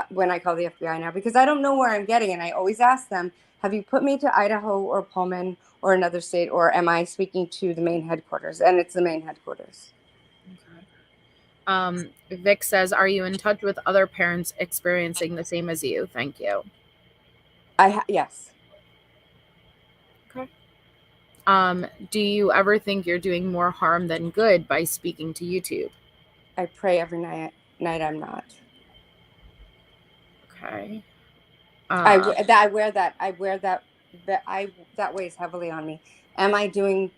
S5: when I call the FBI now, because I don't know where I'm getting, and I always ask them, have you put me to Idaho or Pullman or another state, or am I speaking to the main headquarters? And it's the main headquarters.
S2: Okay. Vic says, are you in touch with other parents experiencing the same as you? Thank you.
S5: Yes.
S2: Okay. Do you ever think you're doing more harm than good by speaking to YouTube?
S5: I pray every night I'm not.
S2: Okay.
S5: I wear that. That weighs heavily on me. Am I doing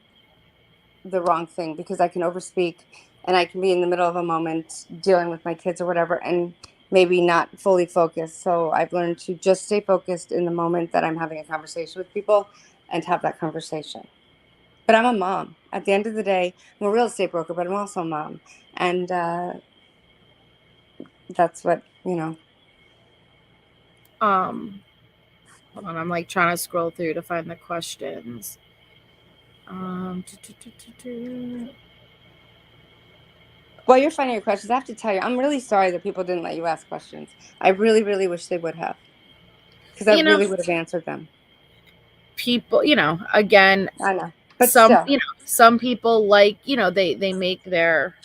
S5: the wrong thing? Because I can overspeak and I can be in the middle of a moment dealing with my kids or whatever and maybe not fully focused. So I've learned to just stay focused in the moment that I'm having a conversation with people and have that conversation. But I'm a mom. At the end of the day, I'm a real estate broker, but I'm also a mom. And that's what,
S2: Hold on, I'm like trying to scroll through to find the questions.
S5: While you're finding your questions, I have to tell you, I'm really sorry that people didn't let you ask questions. I really, really wish they would have. Because I
S2: You know,
S5: really would have answered them.
S2: people, again,
S5: I know. But still.
S2: Some people like, they make their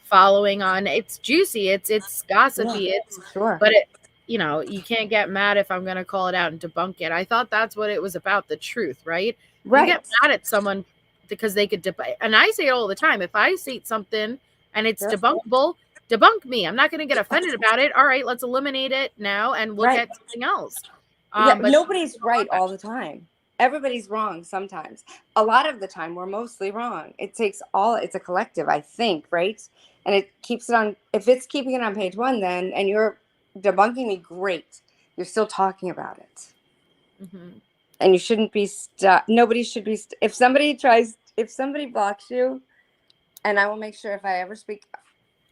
S2: following on, it's juicy, it's gossipy,
S5: Sure.
S2: but you can't get mad if I'm going to call it out and debunk it. I thought that's what it was about, the truth, right?
S5: Right.
S2: You get mad at someone because they could and I say it all the time, if I say something and it's debunkable, debunk me. I'm not going to get offended about it. All right, let's eliminate it now and look at something else.
S5: But
S2: but
S5: nobody's right all the time. Everybody's wrong sometimes. A lot of the time, we're mostly wrong. It's a collective, I think, right? And it keeps it on, if it's keeping it on page one then, and you're debunking me, great. You're still talking about it. And you shouldn't be stuck. Nobody should be, if somebody blocks you, and I will make sure if I ever speak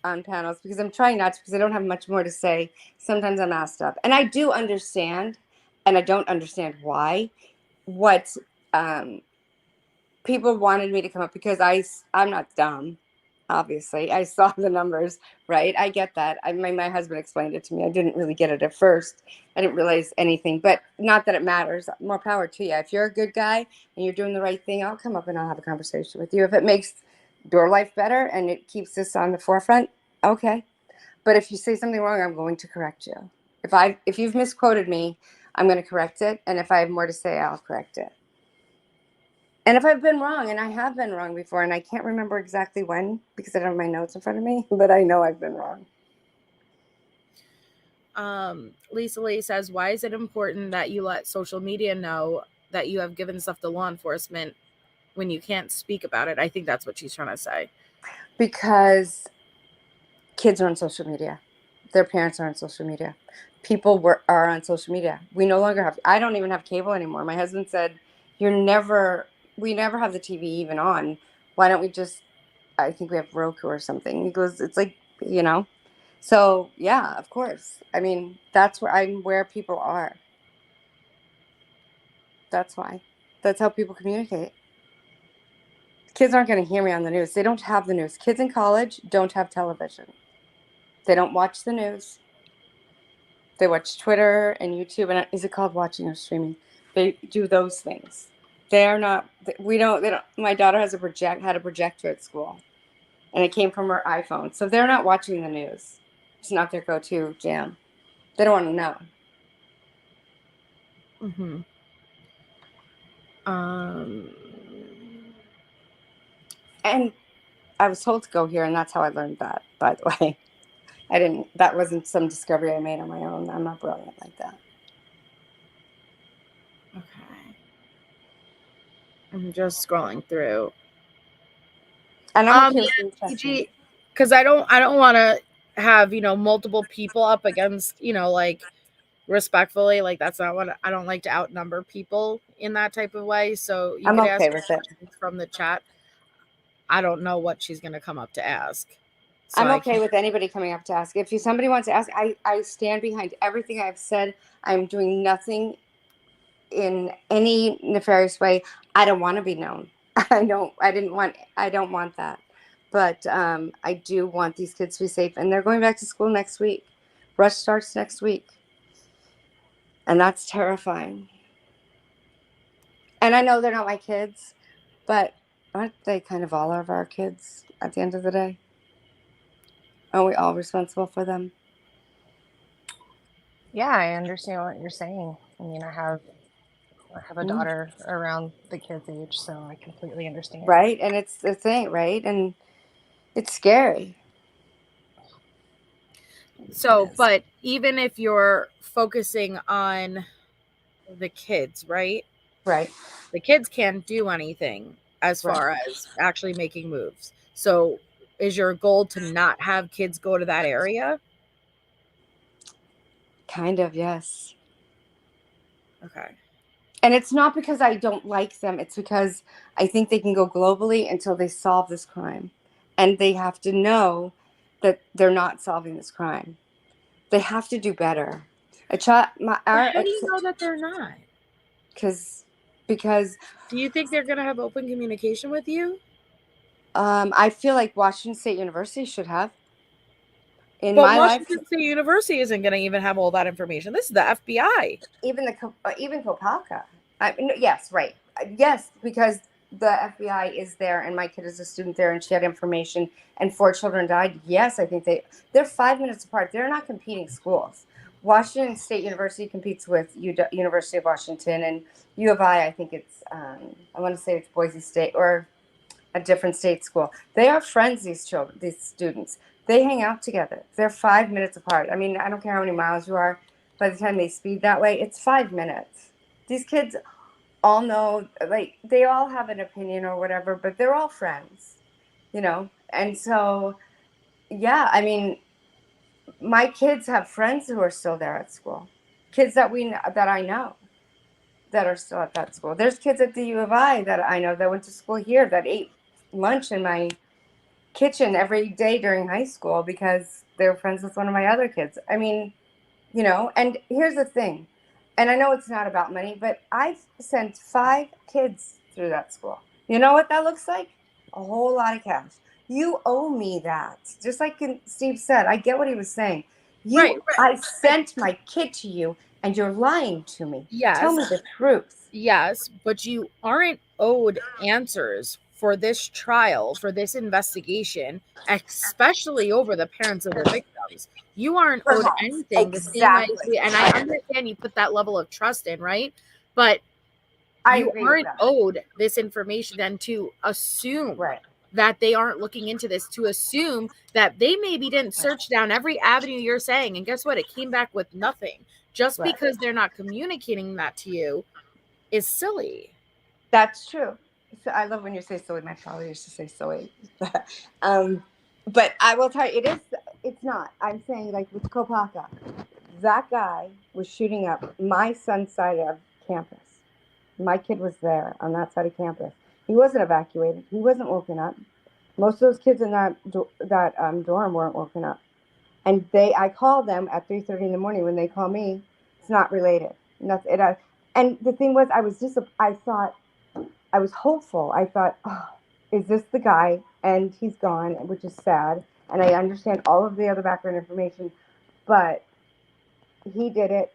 S5: on panels, because I'm trying not to, because I don't have much more to say. Sometimes I'm asked up. And I do understand, and I don't understand why, what people wanted me to come up, because I'm not dumb, obviously. I saw the numbers, right? I get that. My husband explained it to me. I didn't really get it at first. I didn't realize anything, but not that it matters. More power to you. If you're a good guy and you're doing the right thing, I'll come up and I'll have a conversation with you. If it makes your life better and it keeps this on the forefront, okay. But if you say something wrong, I'm going to correct you. If you've misquoted me, I'm going to correct it. And if I have more to say, I'll correct it. And if I've been wrong, and I have been wrong before, and I can't remember exactly when because I don't have my notes in front of me, but I know I've been wrong.
S2: Lisa Lee says, why is it important that you let social media know that you have given stuff to law enforcement when you can't speak about it? I think that's what she's trying to say.
S5: Because kids are on social media. Their parents are on social media. People are on social media. We no longer I don't even have cable anymore. My husband said, we never have the TV even on. Why don't we just, I think we have Roku or something. He goes, it's like, So yeah, of course. I mean, I'm where people are. That's why. That's how people communicate. Kids aren't going to hear me on the news. They don't have the news. Kids in college don't have television. They don't watch the news. They watch Twitter and YouTube. And is it called watching or streaming? They do those things. They're not. They don't. My daughter had a projector at school, and it came from her iPhone. So they're not watching the news. It's not their go-to jam. They don't want to know. And I was told to go here, and that's how I learned that, by the way. That wasn't some discovery I made on my own. I'm not brilliant like that.
S2: Okay. I'm just scrolling through.
S5: And I'm okay with
S2: PG, because I don't want to have, multiple people up against, like, respectfully, like, that's not what I don't like to outnumber people in that type of way. So you can ask from the chat. I don't know what she's going to come up to ask. So
S5: I'm okay with anybody coming up to ask. If somebody wants to ask, I stand behind everything I've said. I'm doing nothing in any nefarious way. I don't want to be known. I don't want that. But I do want these kids to be safe. And they're going back to school next week. Rush starts next week. And that's terrifying. And I know they're not my kids, but aren't they kind of all of our kids at the end of the day? Are we all responsible for them?
S4: Yeah, I understand what you're saying. I mean, I have a daughter around the kids' age, so I completely understand.
S5: Right, and it's the thing, right, and it's scary.
S2: So, but even if you're focusing on the kids, right?
S5: Right.
S2: The kids can't do anything as far as actually making moves. So, is your goal to not have kids go to that area?
S5: Kind of, yes.
S2: Okay.
S5: And it's not because I don't like them. It's because I think they can go globally until they solve this crime. And they have to know that they're not solving this crime. They have to do better.
S2: How do you know that they're not?
S5: Because
S2: Do you think they're going to have open communication with you?
S5: I feel like Washington State University should have. In
S2: But
S5: my life,
S2: Washington State University isn't going to even have all that information. This is the FBI.
S5: even Kopalka. Yes, right. Yes, because the FBI is there, and my kid is a student there, and she had information, and 4 children died. Yes, I think they're 5 minutes apart. They're not competing schools. Washington State University competes with University of Washington, and U of I think it's I want to say it's Boise State or a different state school. They are friends. These students. They hang out together. They're 5 minutes apart. I mean, I don't care how many miles you are. By the time they speed that way, it's 5 minutes. These kids all know, like, they all have an opinion or whatever, but they're all friends, you know? And so, yeah, I mean, my kids have friends who are still there at school. Kids that I know that are still at that school. There's kids at the U of I that I know that went to school here that ate lunch in my kitchen every day during high school because they were friends with one of my other kids. I mean, you know, and here's the thing, and I know it's not about money, but I've sent 5 kids through that school. You know what that looks like? A whole lot of cash. You owe me that. Just like Steve said, I get what he was saying. I sent my kid to you, and you're lying to me.
S2: Yes.
S5: Tell me the truth.
S2: Yes, but you aren't owed answers for this trial, for this investigation, especially over the parents of the victims. You aren't owed anything.
S5: Exactly.
S2: And I understand you put that level of trust in, right? But you aren't owed this information and to assume that they aren't looking into this, to assume that they maybe didn't search down every avenue you're saying. And guess what? It came back with nothing. Just because they're not communicating that to you is silly.
S5: That's true. So I love when you say silly. My father used to say silly. But I will tell you, it's not. I'm saying, like, with Kopaka, that guy was shooting up my son's side of campus. My kid was there on that side of campus. He wasn't evacuated. He wasn't woken up. Most of those kids in that dorm weren't woken up. And I called them at 3:30 in the morning. When they call me, it's not related. Nothing. And the thing was, I thought, I was hopeful. I thought, oh, is this the guy? And he's gone, which is sad. And I understand all of the other background information, but he did it.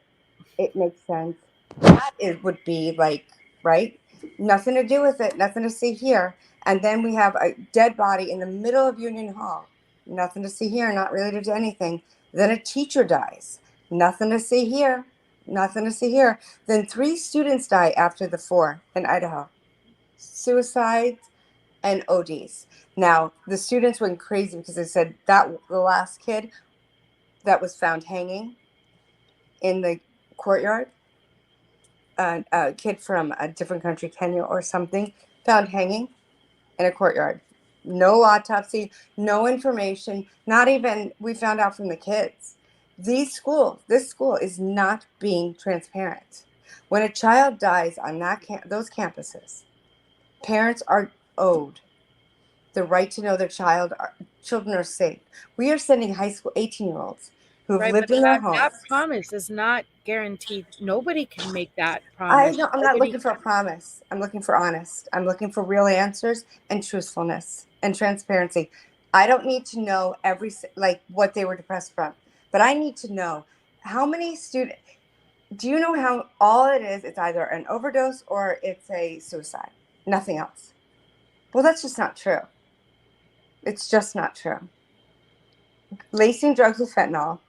S5: It makes sense. That would be like, right? Nothing to do with it. Nothing to see here. And then we have a dead body in the middle of Union Hall. Nothing to see here. Not related to anything. Then a teacher dies. Nothing to see here. Nothing to see here. Then 3 students die after the 4 in Idaho. Suicides and ODs. Now, the students went crazy because they said that the last kid that was found hanging in the courtyard, a kid from a different country, Kenya or something, found hanging in a courtyard. No autopsy, no information, not even, we found out from the kids. This school is not being transparent. When a child dies on those campuses, parents are owed the right to know their children are safe. We are sending high school 18-year-olds who have lived in their homes.
S2: That promise is not guaranteed. Nobody can make that promise.
S5: I know. I'm not looking for a promise. I'm looking for honest. I'm looking for real answers and truthfulness and transparency. I don't need to know what they were depressed from, but I need to know how many students. Do you know how all it is? It's either an overdose or it's a suicide. Nothing else. Well, that's just not true. It's just not true. Lacing drugs with fentanyl,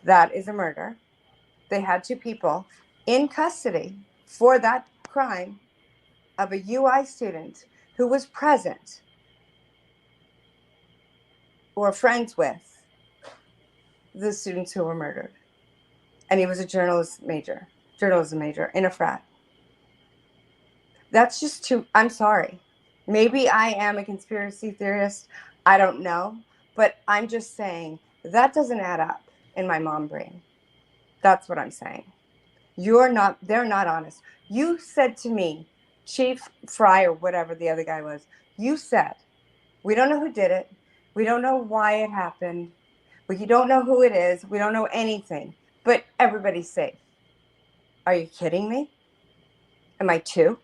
S5: that is a murder. They had 2 people in custody for that crime of a UI student who was present or friends with the students who were murdered. And he was a journalism major in a frat. That's just too, I'm sorry. Maybe I am a conspiracy theorist. I don't know. But I'm just saying that doesn't add up in my mom brain. That's what I'm saying. They're not honest. You said to me, Chief Fry or whatever the other guy was, you said, we don't know who did it. We don't know why it happened. We don't know who it is. We don't know anything. But everybody's safe. Are you kidding me? Am I too?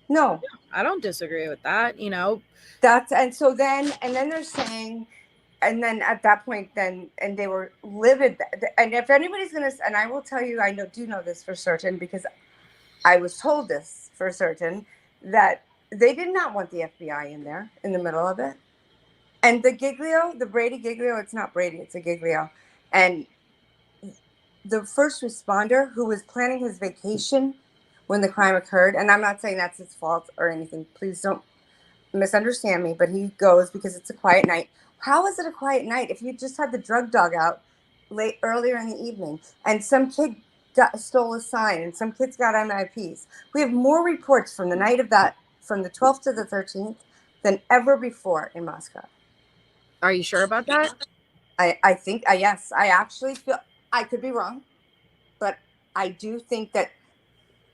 S5: No.
S2: I don't disagree with that, you know.
S5: And then they're saying, and then at that point, and they were livid. And if anybody's gonna, and I will tell you, do know this for certain because I was told this for certain, that they did not want the FBI in there in the middle of it. And the Brady Giglio, it's not Brady, it's a Giglio, and the first responder who was planning his vacation when the crime occurred, and I'm not saying that's his fault or anything, please don't misunderstand me, but he goes because it's a quiet night. How is it a quiet night if you just had the drug dog out earlier in the evening and some kid stole a sign and some kids got MIPs? We have more reports from the night of that, from the 12th to the 13th, than ever before in Moscow.
S2: Are you sure about that?
S5: I think, yes, I actually feel, I could be wrong, but I do think that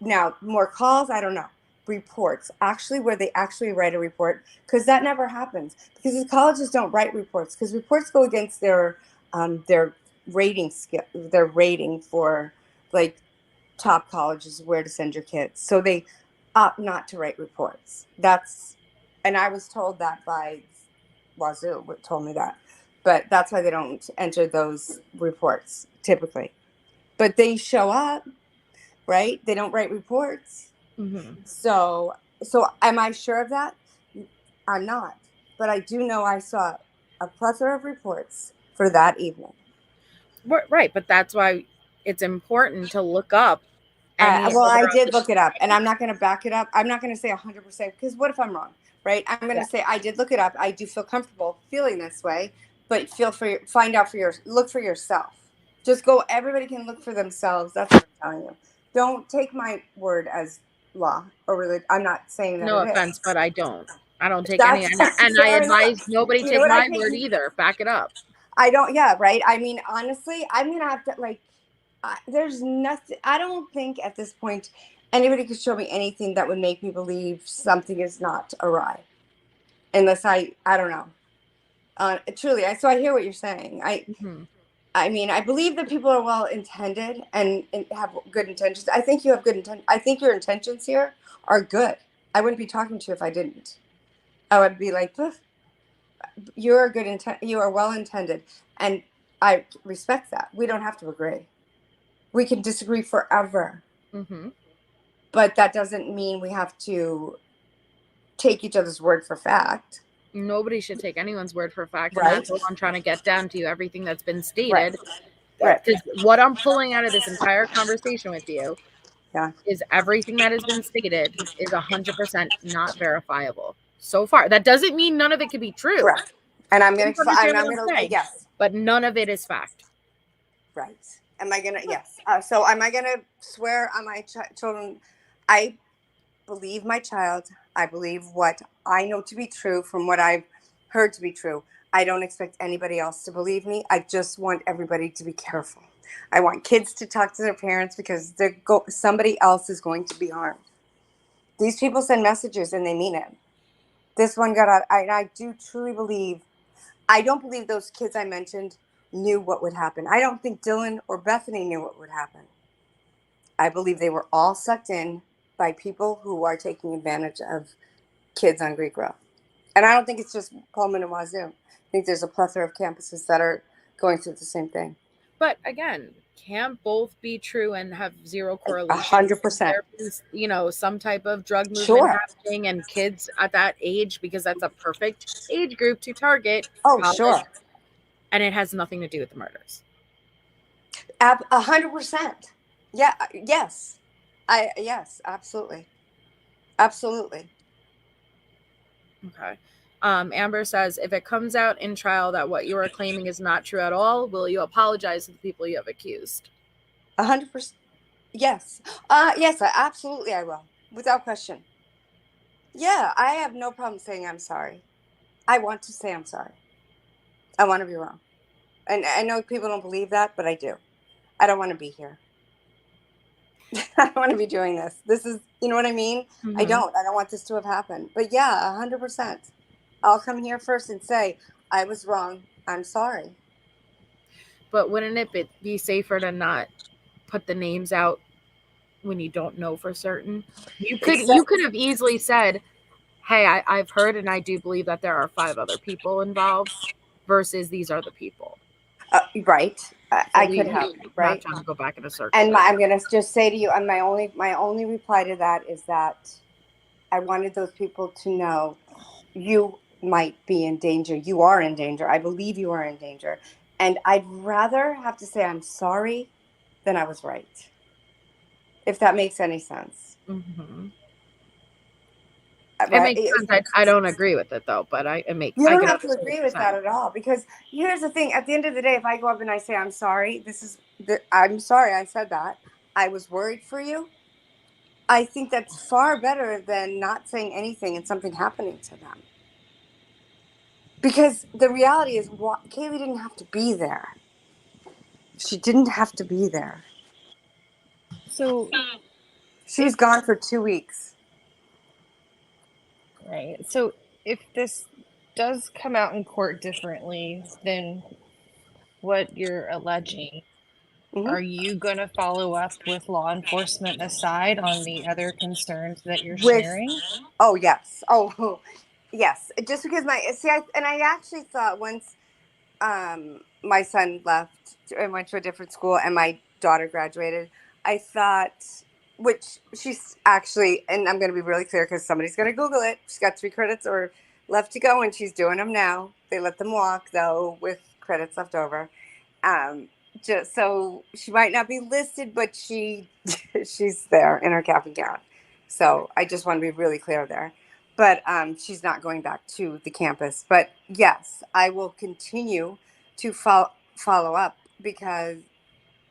S5: now more calls, I don't know, reports, actually where they actually write a report, because that never happens, because the colleges don't write reports, because reports go against their rating scale, their rating for like top colleges where to send your kids. So they opt not to write reports. And I was told that by Wazoo, told me that. But that's why they don't enter those reports typically. But they show up, right? They don't write reports.
S2: Mm-hmm.
S5: So am I sure of that? I'm not. But I do know I saw a plethora of reports for that evening.
S2: Right, but that's why it's important to look up.
S5: I did look it up, and I'm not going to back it up. I'm not going to say 100% because what if I'm wrong, right? I'm going to say I did look it up. I do feel comfortable feeling this way, but look for yourself. Just go. Everybody can look for themselves. That's what I'm telling you. Don't take my word as law or religion. I'm not saying that.
S2: No
S5: it
S2: offense,
S5: is.
S2: but I don't take any, and I advise nobody take my word either. Back it up.
S5: I don't. Yeah, right. I mean, honestly, I'm gonna have to there's nothing. I don't think at this point anybody could show me anything that would make me believe something is not awry, unless I don't know. Truly, so I hear what you're saying. I mean, I believe that people are well intended and have good intentions. I think you have good intent. I think your intentions here are good. I wouldn't be talking to you if I didn't. I would be like, you're a good intent. You are well intended, and I respect that. We don't have to agree. We can disagree forever.
S2: Mm-hmm.
S5: But that doesn't mean we have to take each other's word for fact.
S2: Nobody should take anyone's word for fact.
S5: Right.
S2: And that's what I'm trying to get down to, everything that's been stated.
S5: Right.
S2: Because what I'm pulling out of this entire conversation with you is everything that has been stated is 100% not verifiable so far. That doesn't mean none of it could be true.
S5: Correct. And I'm going to, yes.
S2: But none of it is fact.
S5: Right. Am I going to, yes. So am I going to swear on my children? I believe my child. I believe what I know to be true from what I've heard to be true. I don't expect anybody else to believe me. I just want everybody to be careful. I want kids to talk to their parents because somebody else is going to be harmed. These people send messages and they mean it. This one got out. I do truly believe. I don't believe those kids I mentioned knew what would happen. I don't think Dylan or Bethany knew what would happen. I believe they were all sucked in by people who are taking advantage of kids on Greek Row. And I don't think it's just Pullman and Wazoo. I think there's a plethora of campuses that are going through the same thing.
S2: But again, can't both be true and have zero correlation.
S5: 100%.
S2: You know, some type of drug movement happening and kids at that age, because that's a perfect age group to target.
S5: Oh, sure.
S2: And it has nothing to do with the murders.
S5: 100%. Yeah. Yes. Yes. Absolutely. Absolutely.
S2: Okay. Amber says, if it comes out in trial that what you are claiming is not true at all, will you apologize to the people you have accused?
S5: 100%. Yes. Yes. Absolutely. I will, without question. Yeah. I have no problem saying I'm sorry. I want to say I'm sorry. I want to be wrong. And I know people don't believe that, but I do. I don't want to be here. I don't want to be doing this. This is, you know what I mean? I
S2: Mm-hmm.
S5: don't. I don't want this to have happened. But yeah, 100%. I'll come here first and say, I was wrong. I'm sorry.
S2: But wouldn't it be safer to not put the names out when you don't know for certain? You could
S5: Except,
S2: have easily said, hey, I've heard and I do believe that there are 5 other people involved versus these are the people.
S5: right.
S2: So
S5: I could
S2: we
S5: have,
S2: not
S5: right?
S2: trying to go back in a circle
S5: And
S2: there.
S5: I'm going to just say to you, and my only reply to that is that I wanted those people to know you might be in danger. You are in danger. I believe you are in danger. And I'd rather have to say I'm sorry than I was right. If that makes any sense.
S2: Mm-hmm. It
S5: Right?
S2: makes sense. I don't agree with it though, but I
S5: You
S2: I
S5: don't
S2: can
S5: have to
S2: understand what
S5: agree
S2: you're
S5: with that
S2: saying.
S5: at all, because here's the thing. At the end of the day, if I go up and I say I'm sorry, I'm sorry I said that. I was worried for you. I think that's far better than not saying anything and something happening to them. Because the reality is, Kaylee didn't have to be there. She didn't have to be there.
S4: So
S5: She was
S4: if
S5: gone for 2 weeks.
S4: right, so if this does come out in court differently than what you're alleging,
S5: Hmm.
S4: are you going to follow up with law enforcement aside on the other concerns that you're
S5: With,
S4: sharing?
S5: oh yes, oh yes. Just because I actually thought once my son left and went to a different school and my daughter graduated, I thought, which she's actually, and I'm going to be really clear because somebody's going to Google it, she's got 3 credits or left to go and she's doing them now. They let them walk though with credits left over. um just so she might not be listed, but she's there in her cap and gown. So I just want to be really clear there. But she's not going back to the campus. But yes, I will continue to follow up, because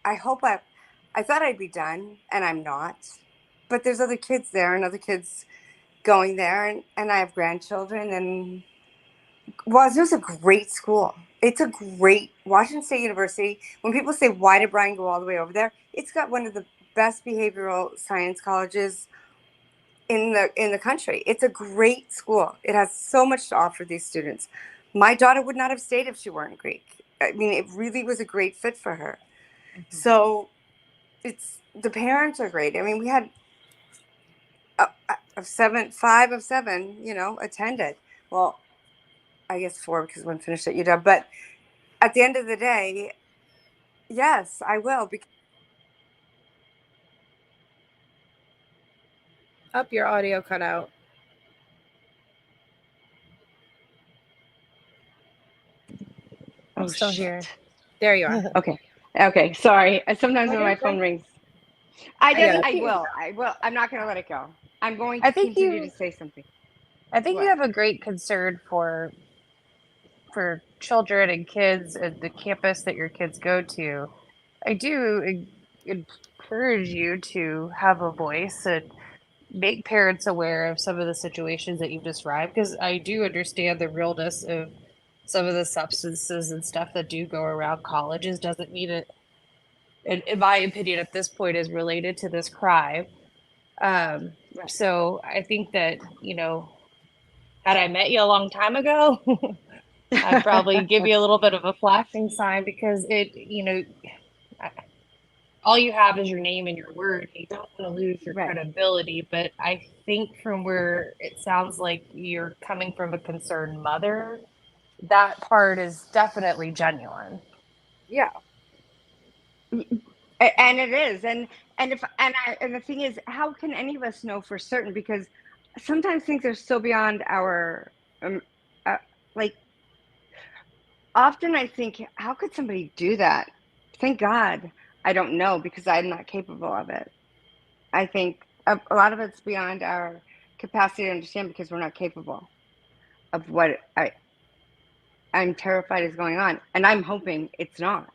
S5: I hope I thought I'd be done and I'm not. But there's other kids there and other kids going there, and I have grandchildren. And Wazoo's a great school. It's a great Washington State University. When people say, why did Brian go all the way over there? It's got one of the best behavioral science colleges in the country. It's a great school. It has so much to offer these students. My daughter would not have stayed if she weren't Greek. I mean, it really was a great fit for her.
S2: Mm-hmm.
S5: So the parents are great. I mean, we had five of seven, attended. Well, I guess four because one finished at UW. But at the end of the day, yes, I will. Because
S2: Up, your audio cut out.
S4: I'm
S5: oh
S4: still
S5: shit.
S4: here.
S2: There you are.
S5: Okay. Sorry. Sometimes when
S2: Okay,
S5: my phone rings, I
S2: I
S5: just,
S2: get
S5: I
S2: it.
S5: will. I will. I'm not going to let it go. I'm going
S4: I
S5: to
S4: think
S5: continue to
S4: you
S5: say something.
S4: I think you
S5: What?
S4: have a great concern for children and kids at the campus that your kids go to. I do encourage you to have a voice and make parents aware of some of the situations that you've described, because I do understand the realness of some of the substances and stuff that do go around colleges. Doesn't mean it, in my opinion, at this point, is related to this crime. Um,
S5: Right.
S4: so I think that, had I met you a long time ago, I'd probably give you a little bit of a flashing sign, because all you have is your name and your word. You don't want to lose your
S5: Right.
S4: credibility. But I think from where it sounds like you're coming from a concerned mother, that part is definitely genuine.
S5: Yeah. And it is. And the thing is, how can any of us know for certain? Because sometimes things are so beyond our, uh, like, often I think, how could somebody do that? Thank God I don't know because I'm not capable of it. I think a lot of it's beyond our capacity to understand because we're not capable of what I'm terrified is going on. And I'm hoping it's not.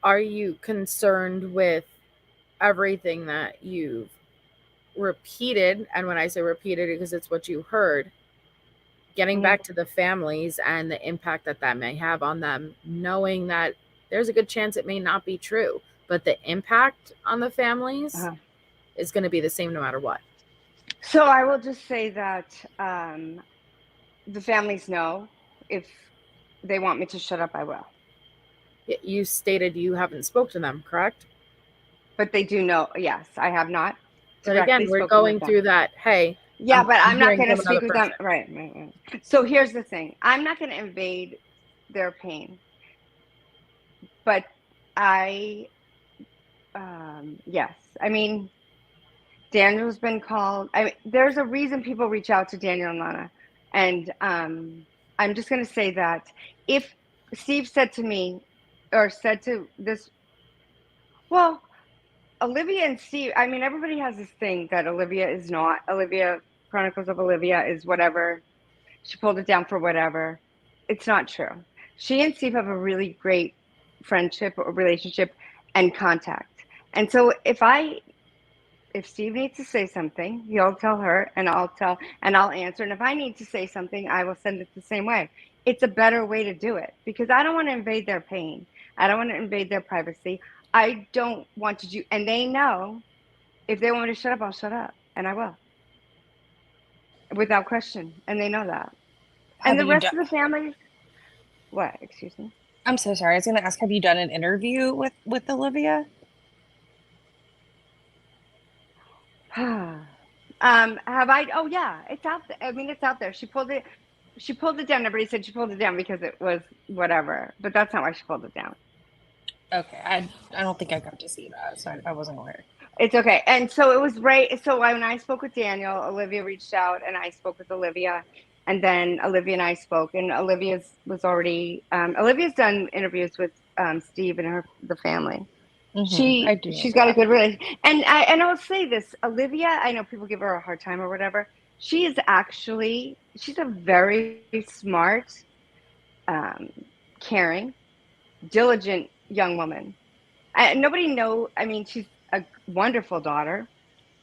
S2: Are you concerned with everything that you've repeated? And when I say repeated, because it's what you heard, getting back to the families and the impact that that may have on them, knowing that there's a good chance it may not be true, but the impact on the families is going to be the same no matter what.
S5: So I will just say that the families know if they want me to shut up, I will.
S2: You stated you haven't spoke to them, correct?
S5: But they do know. Yes, I have not.
S2: But again, we're going through that. Hey,
S5: yeah, but I'm not going to
S2: from
S5: speak
S2: another
S5: with them. Right. So here's the thing. I'm not going to invade their pain. But yes. I mean, Daniel's been called. There's a reason people reach out to Daniel and Lana. And I'm just going to say that if Steve said to me, or said to this, well, Olivia and Steve, I mean, everybody has this thing that Olivia is not. Olivia, Chronicles of Olivia is whatever. She pulled it down for whatever. It's not true. She and Steve have a really great friendship or relationship and contact. And so if Steve needs to say something, he'll tell her and I'll answer. And if I need to say something, I will send it the same way. It's a better way to do it because I don't want to invade their pain. I don't want to invade their privacy. I don't want to do, and they know if they want me to shut up, I'll shut up, and I will. Without question. And they know that. And the rest of the family, what? Excuse me?
S4: I'm so sorry. I was going to ask, have you done an interview with Olivia?
S5: Have I? Oh yeah, it's out there. I mean, it's out there. She pulled it down. Everybody said she pulled it down because it was whatever, but that's not why she pulled it down.
S4: Okay, I don't think I got to see that, so I wasn't aware.
S5: It's okay. And so it was right. So when I spoke with Daniel, Olivia reached out, and I spoke with Olivia, and then Olivia and I spoke, and Olivia's done interviews with Steve and the family.
S4: Mm-hmm.
S5: She's got a good relationship, and I'll say this, Olivia. I know people give her a hard time or whatever. She's a very smart, caring, diligent young woman. Nobody knows. I mean, she's a wonderful daughter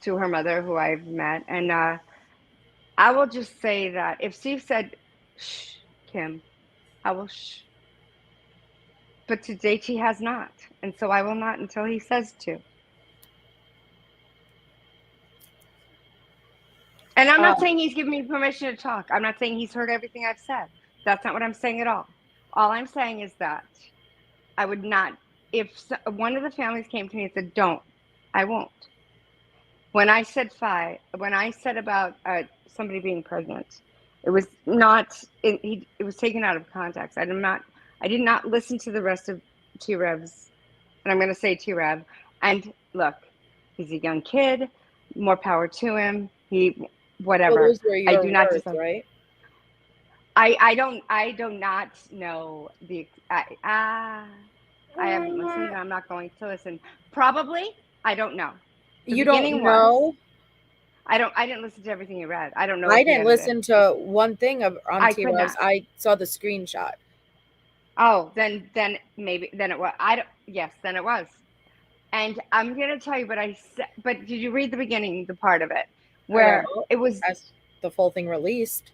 S5: to her mother, who I've met, and I will just say that if Steve said, "Shh, Kim," I will shh. But to date, he has not, and so I will not until he says to. And I'm not saying he's giving me permission to talk. I'm not saying he's heard everything I've said. That's not what I'm saying at all. All I'm saying is that I would not, if one of the families came to me and said, don't, I won't. When I said about somebody being pregnant, it was not, it was taken out of context. I did not listen to the rest of T-Rev's, and I'm going to say T-Rev. And look, he's a young kid, more power to him. Whatever.
S2: Well, those were your
S5: I do not
S2: words, right?
S5: I do not know the I haven't listened and I'm not going to listen. Probably, I don't know.
S2: You don't know?
S5: I didn't listen to everything you read. I don't know.
S2: I didn't listen to one thing on T-Revs. I saw the screenshot.
S5: Oh, then maybe then it was. Then it was. And I'm gonna tell you, but did you read the beginning, the part of it where it was
S2: as the full thing released?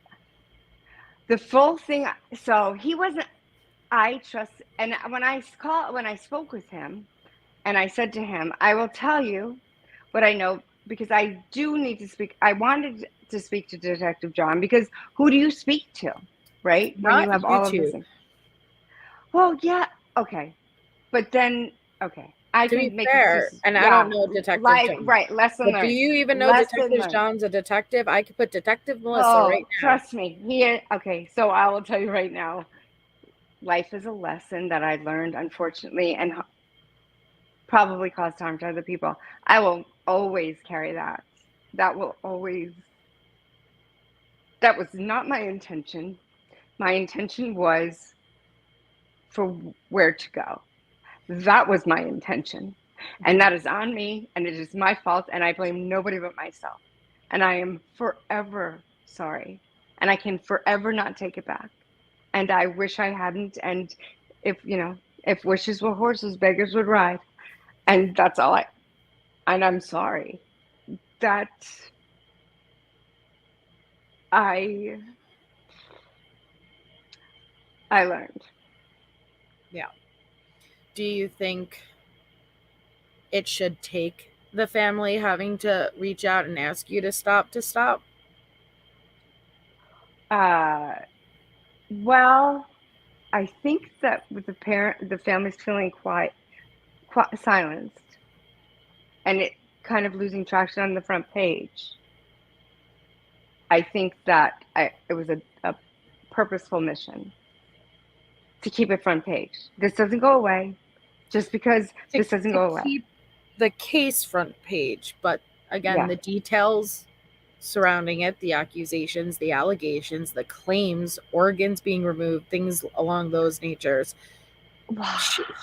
S5: The full thing. So he wasn't. I trust. And when I spoke with him, and I said to him, I will tell you what I know because I do need to speak. I wanted to speak to Detective John because who do you speak to, right? When you have all of this. Well, yeah, okay, but then okay. I
S2: to
S5: can
S2: be
S5: make
S2: fair, and I don't know Detective John.
S5: Right, lesson learned.
S2: Do you even know Detective John's a detective? I could put Detective Melissa right now.
S5: Trust me. Okay, so I will tell you right now. Life is a lesson that I learned, unfortunately, and probably caused harm to other people. I will always carry that. That was not my intention. My intention was for where to go. That was my intention. And that is on me, and it is my fault, and I blame nobody but myself. And I am forever sorry. And I can forever not take it back. And I wish I hadn't. And if wishes were horses, beggars would ride. And that's all and I'm sorry that I learned.
S2: Yeah. Do you think it should take the family having to reach out and ask you to stop?
S5: Well, I think that with the family's feeling quite silenced, and it kind of losing traction on the front page. I think that it was a purposeful mission to keep it front page. This doesn't go away just because this doesn't go away.
S2: Keep the case front page, but again,
S5: Yeah.
S2: the details surrounding it, the accusations, the allegations, the claims, organs being removed, things along those natures.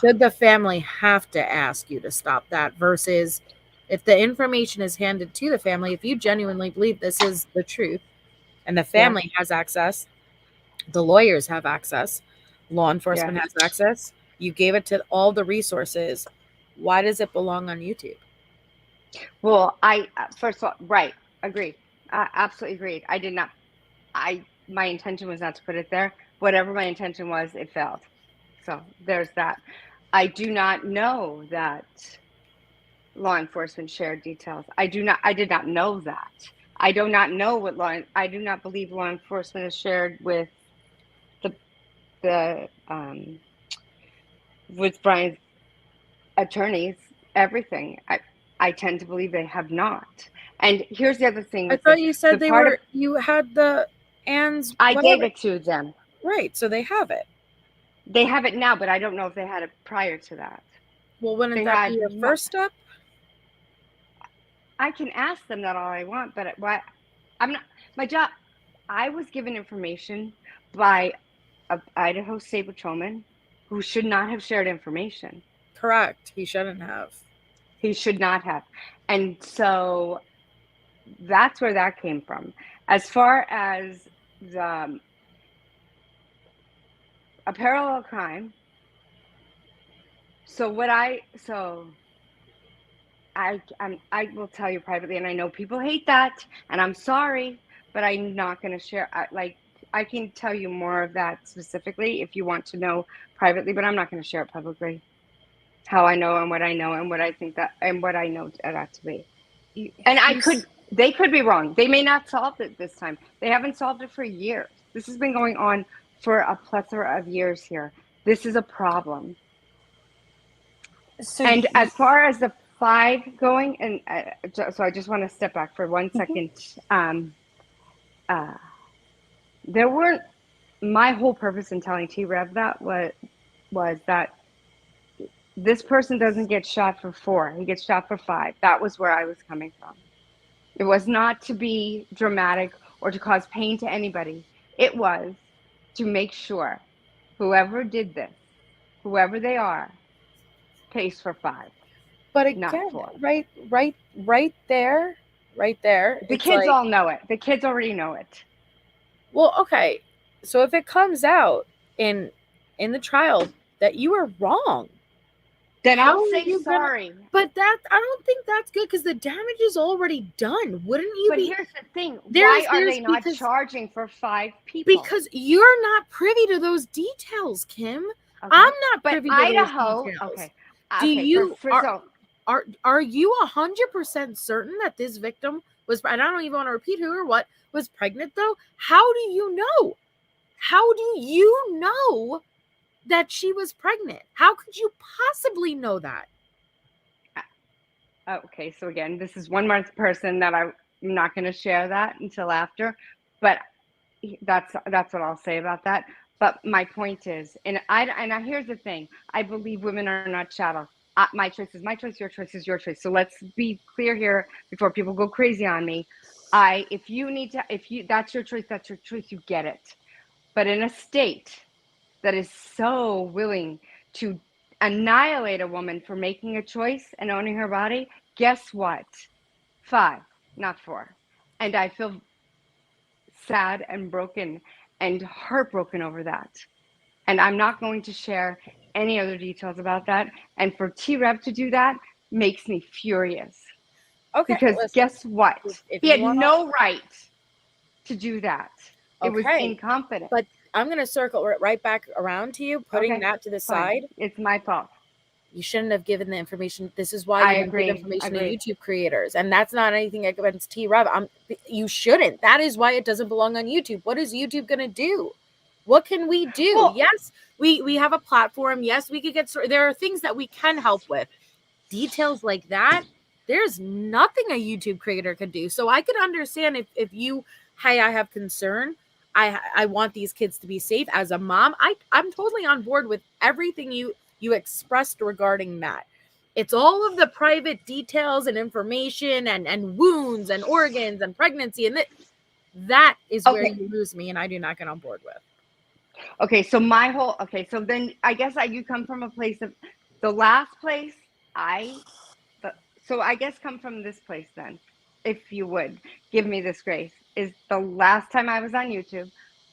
S2: Should the family have to ask you to stop that versus if the information is handed to the family, if you genuinely believe this is the truth and the family has access, the lawyers have access, law enforcement has access, you gave it to all the resources, why does it belong on YouTube?
S5: Well, first of all, right, agreed. Absolutely agreed. I did not, my intention was not to put it there. Whatever my intention was, it failed. So there's that. I do not know that law enforcement shared details. I did not know that. I do not know I do not believe law enforcement has shared with with Brian's attorneys everything. I tend to believe they have not. And here's the other thing.
S2: I thought you said you had the Ann's.
S5: I gave it to them.
S2: Right, so they have it.
S5: They have it now, but I don't know if they had it prior to that.
S2: Well, wouldn't that be your first step?
S5: I can ask them that all I want, but I'm not. My job. I was given information by an Idaho State Patrolman who should not have shared information.
S2: Correct. He shouldn't have.
S5: He should not have. And so that's where that came from. As far as a parallel crime. I will tell you privately, and I know people hate that, and I'm sorry, but I'm not going to share. I can tell you more of that specifically if you want to know privately, but I'm not going to share it publicly. How I know and what I know and what I think that and what I know that to be. They could be wrong. They may not solve it this time. They haven't solved it for years. This has been going on for a plethora of years here. This is a problem. So as far as the 5 going, and so I just want to step back for 1 second. There weren't. My whole purpose in telling T-Rev that was that this person doesn't get shot for 4; he gets shot for 5. That was where I was coming from. It was not to be dramatic or to cause pain to anybody. It was to make sure whoever did this, whoever they are, pays for 5.
S2: But again, right there.
S5: The kids all know it. The kids already know it.
S2: Well, okay. So if it comes out in the trial that you were wrong,
S5: then I'll say sorry.
S2: But I don't think that's good because the damage is already done. Wouldn't you?
S5: But here's the thing: why are they not charging for 5 people?
S2: Because you're not privy to those details, Kim. Okay. I'm not privy to
S5: Idaho,
S2: those details.
S5: Okay.
S2: Do you are you 100% certain that this victim was? And I don't even want to repeat who or what was pregnant though. How do you know? How do you know that she was pregnant? How could you possibly know that?
S5: Okay, so again, this is one more person that I'm not going to share that until after, but that's what I'll say about that. But my point is, and here's the thing: I believe women are not chattel. My choice is my choice. Your choice is your choice. So let's be clear here before people go crazy on me. If that's your choice, that's your truth. You get it. But in a state
S6: that is so willing to annihilate a woman for making a choice and owning her body, guess what? 5, not 4. And I feel sad and broken and heartbroken over that. And I'm not going to share any other details about that. And for T-Rev to do that makes me furious.
S2: Okay.
S6: Because
S2: listen,
S6: guess what?
S2: if
S6: He
S2: you
S6: had
S2: wanna-
S6: no right to do that. It was
S2: Okay,
S6: inconfident.
S2: but I'm going to circle right back around to you, putting
S6: Okay,
S2: that to the
S6: fine.
S2: side.
S6: It's my fault.
S2: You shouldn't have given the information. This is why
S6: I
S2: you don't
S6: agree.
S2: give information
S6: Agreed.
S2: to YouTube creators. And that's not anything against T-Rev. You shouldn't. That is why it doesn't belong on YouTube. What is YouTube going to do? What can we do?
S6: Well-
S2: Yes, we have a platform. Yes, we could get, there are things that we can help with. Details like that, there's nothing a YouTube creator could do. So I could understand if you, hey, I have concern. I want these kids to be safe. As a mom, I'm totally on board with everything you expressed regarding that. It's all of the private details and information and wounds and organs and pregnancy, and that is where
S6: Okay.
S2: you lose me, and I do not get on board with.
S6: Okay, so so then I guess you come from a place of the last place so I guess come from this place then, if you would give me this grace, is the last time I was on YouTube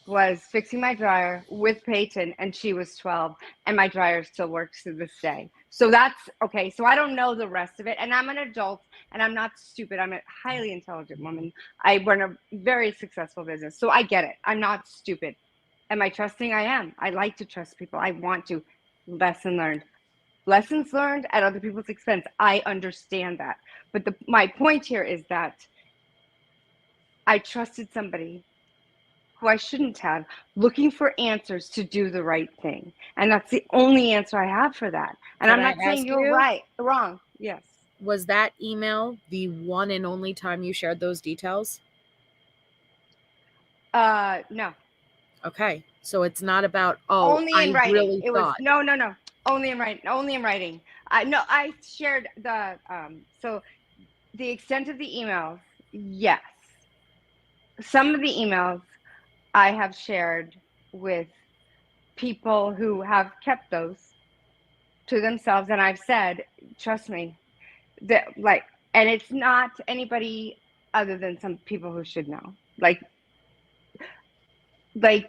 S6: was fixing my dryer with Peyton, and she was 12, and my dryer still works to this day. So that's okay. So I don't know the rest of it, and I'm an adult, and I'm not stupid. I'm a highly intelligent woman. I run a very successful business, so I get it. I'm not stupid. Am I trusting? I am. I like to trust people. I want to. Lesson learned. Lessons learned at other people's expense. I understand that. But my point here is that I trusted somebody who I shouldn't have, looking for answers to do the right thing. And that's the only answer I have for that. And
S2: Can
S6: I'm not
S2: I
S6: saying
S2: ask
S6: you're
S2: you?
S6: right, wrong. Yes.
S2: Was that email the one and only time you shared those details?
S6: No.
S2: Okay. So it's not about,
S6: Only in
S2: I
S6: writing.
S2: really
S6: It
S2: thought.
S6: was no. Only in writing. Only in writing. I shared the so the extent of the emails, yes. Some of the emails I have shared with people who have kept those to themselves, and I've said, trust me, that and it's not anybody other than some people who should know.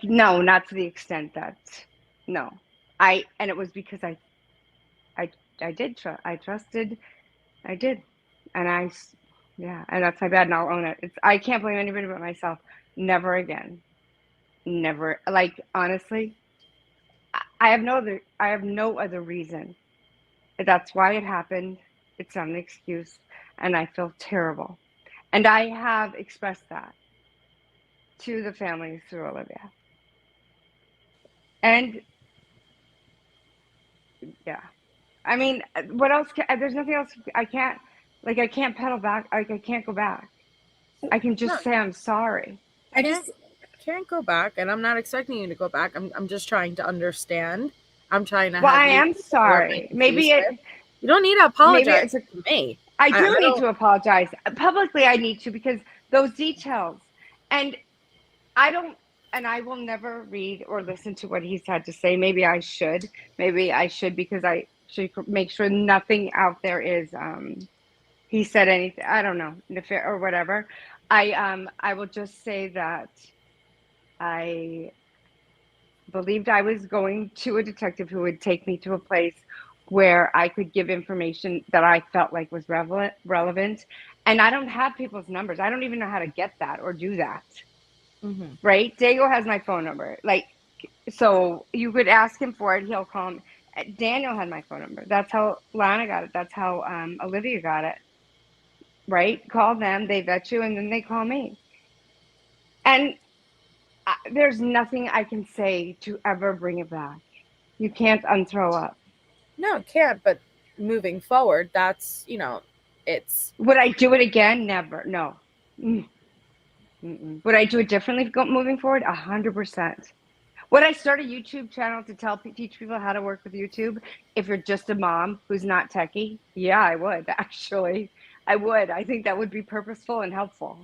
S6: No, not to the extent that no. And it was because I trusted, I did, and and that's my bad, and I'll own it. I can't blame anybody but myself. Never again. Never. Honestly, I have no other reason. That's why it happened. It's not an excuse, and I feel terrible. And I have expressed that to the families through Olivia. And yeah, I mean, what else? There's nothing else. I can't pedal back. I can't go back. I can just say I'm sorry.
S4: I just
S2: Can't go back, and I'm not expecting you to go back. I'm just trying to understand. I'm trying to
S6: Well,
S2: have
S6: I
S2: you
S6: am sorry. Maybe
S2: you don't need to apologize to me.
S6: I do need
S2: don't-
S6: to apologize publicly. I need to, because those details, and I don't, and I will never read or listen to what he's had to say. Maybe I should, because I should make sure nothing out there is he said anything, I don't know, nefarious or whatever. I will just say that I believed I was going to a detective who would take me to a place where I could give information that I felt like was relevant. And I don't have people's numbers. I don't even know how to get that or do that.
S2: Mhm.
S6: Right? Diego has my phone number. So you could ask him for it. He'll call me. Daniel had my phone number. That's how Lana got it. That's how Olivia got it. Right? Call them. They vet you, and then they call me. And there's nothing I can say to ever bring it back. You can't unthrow up.
S2: No, it can't. But moving forward, that's it's.
S6: Would I do it again? Never. No. Would I do it differently moving forward? 100%. Would I start a YouTube channel to teach people how to work with YouTube if you're just a mom who's not techie? Yeah, I would, actually. I would. I think that would be purposeful and helpful.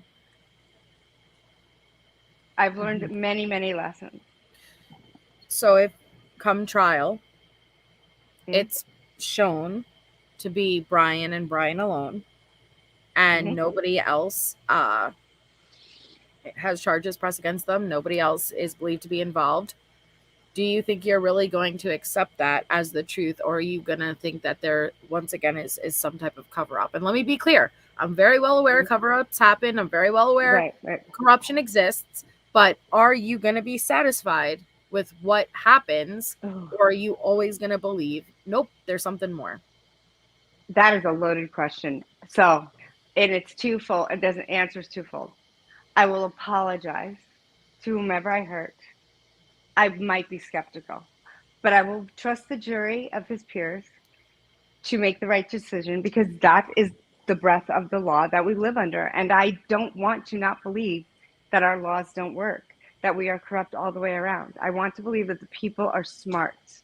S6: I've learned many, many lessons.
S2: So come trial,
S6: Mhm.
S2: it's shown to be Brian and Brian alone, and
S6: Mhm.
S2: nobody else has charges pressed against them. Nobody else is believed to be involved. Do you think you're really going to accept that as the truth, or are you going to think that there, once again, is some type of cover up? And let me be clear, I'm very well aware cover ups happen. I'm very well aware
S6: Right.
S2: corruption exists, but are you going to be satisfied with what happens,
S6: Oh,
S2: or are you always going to believe, nope, there's something more?
S6: that is a loaded question. So, and it's twofold. It doesn't answer is twofold. I will apologize to whomever I hurt. I might be skeptical, but I will trust the jury of his peers to make the right decision because that is the breath of the law that we live under. And I don't want to not believe that our laws don't work, that we are corrupt all the way around. I want to believe that the people are smart.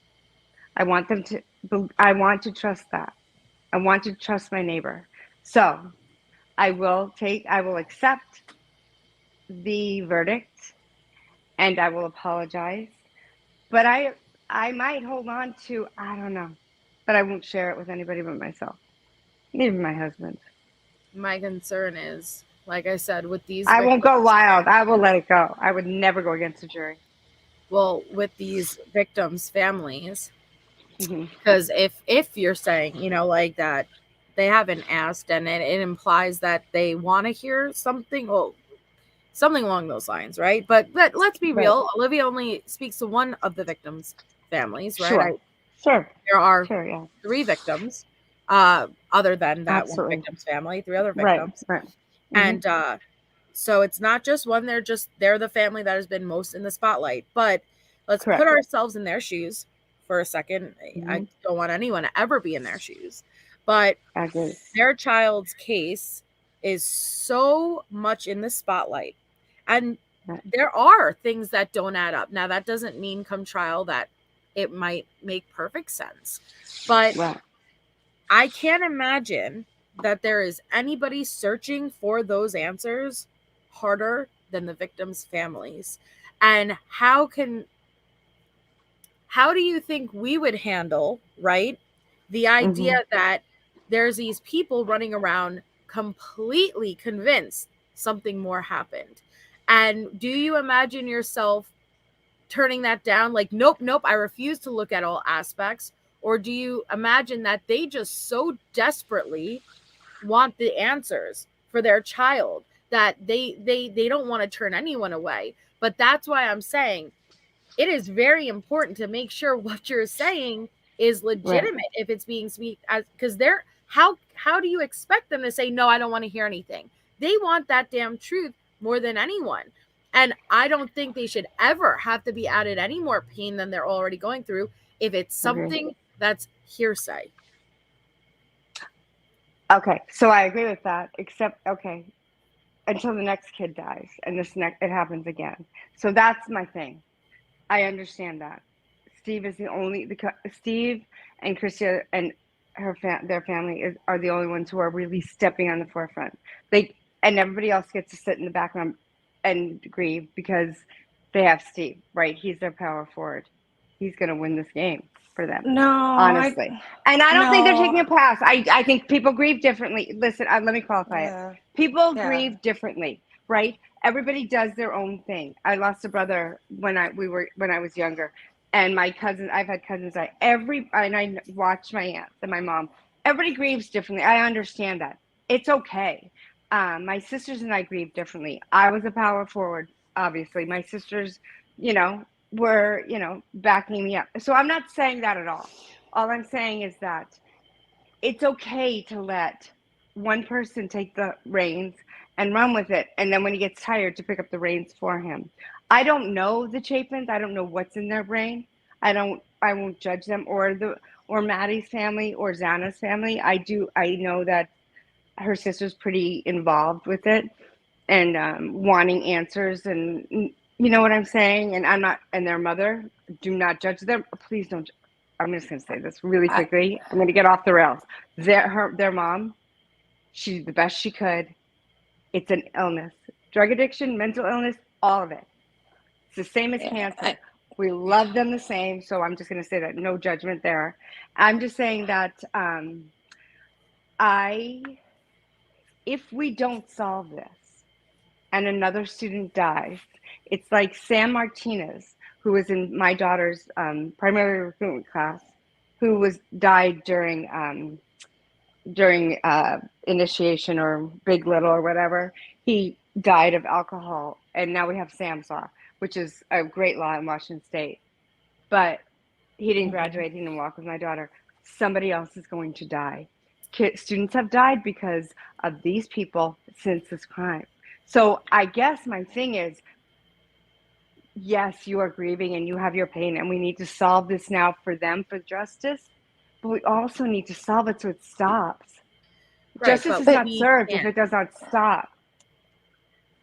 S6: I want them to, I want to trust that. I want to trust my neighbor. So I will accept the verdict and I will apologize. But I might hold on to, I don't know, but I won't share it with anybody but myself, even my husband.
S2: My concern is, like I said, with these
S6: I won't go
S2: victims,
S6: wild. I will let it go. I would never go against a jury.
S2: well, with these victims' families,
S6: Mm-hmm.
S2: because if you're saying, like that, they haven't asked, and it implies that they want to hear something, well, something along those lines, right? But let's be
S6: Right.
S2: real. Olivia only speaks to one of the victims' families, right?
S6: Sure. Sure.
S2: There are
S6: Sure. Yeah.
S2: 3 victims, other than that one
S6: Absolutely.
S2: victim's family, 3 other
S6: Right.
S2: victims.
S6: Right. Mm-hmm.
S2: And so it's not just one, they're the family that has been most in the spotlight. But let's
S6: Correct.
S2: put ourselves in their shoes for a second.
S6: Mm-hmm.
S2: I don't want anyone to ever be in their shoes. But
S6: I agree.
S2: their child's case is so much in the spotlight. And
S6: Right.
S2: there are things that don't add up. Now, that doesn't mean come trial that it might make perfect sense. But
S6: Right.
S2: I can't imagine that there is anybody searching for those answers harder than the victims' families. And how do you think we would handle, right, the idea that there's these people running around completely convinced something more happened? And do you imagine yourself turning that down, like, nope, I refuse to look at all aspects? Or do you imagine that they just so desperately want the answers for their child that they don't want to turn anyone away? But that's why I'm saying it is very important to make sure what you're saying is legitimate. Right. If it's being speak, because they're, how do you expect them to say, no, I don't want to hear anything? They want that damn truth more than anyone. And I don't think they should ever have to be added any more pain than they're already going through if it's something that's hearsay.
S6: Okay, so I agree with that, except, okay, until the next kid dies and it happens again. So that's my thing. I understand that. Steve is Steve and Christia and their family are the only ones who are really stepping on the forefront. And everybody else gets to sit in the background and grieve because they have Steve, right? He's their power forward. He's going to win this game for them.
S4: No,
S6: honestly. And I don't think they're taking a pass. I think people grieve differently. Listen, let me qualify it. People grieve differently, right? Everybody does their own thing. I lost a brother when I was younger, and my cousins. I've had cousins. And I watch my aunts and my mom. Everybody grieves differently. I understand that. It's okay. My sisters and I grieve differently. I was a power forward, obviously. My sisters, were, backing me up. So I'm not saying that at all. All I'm saying is that it's okay to let one person take the reins and run with it. And then when he gets tired, to pick up the reins for him. I don't know the Chapins. I don't know what's in their brain. I won't judge them or Maddie's family or Xana's family. I know that her sister's pretty involved with it and wanting answers, and you know what I'm saying? And I'm not, and their mother, do not judge them. Please don't. I'm just going to say this really quickly. I'm going to get off the rails. Their mom, she did the best she could. It's an illness, drug addiction, mental illness, all of it. It's the same as cancer. We love them the same. So I'm just going to say that, no judgment there. I'm just saying that if we don't solve this and another student dies, it's like Sam Martinez, who was in my daughter's primary recruitment class, who died during initiation or Big Little or whatever. He died of alcohol, and now we have Sam's Law, which is a great law in Washington State. But he didn't graduate. He didn't walk with my daughter. Somebody else is going to die. Students have died because of these people since this crime. So I guess my thing is, yes, you are grieving and you have your pain, and we need to solve this now for them, for justice. But we also need to solve it so it stops.
S2: Right,
S6: Justice
S2: but
S6: is not
S2: we
S6: served if
S2: can't.
S6: it does not stop.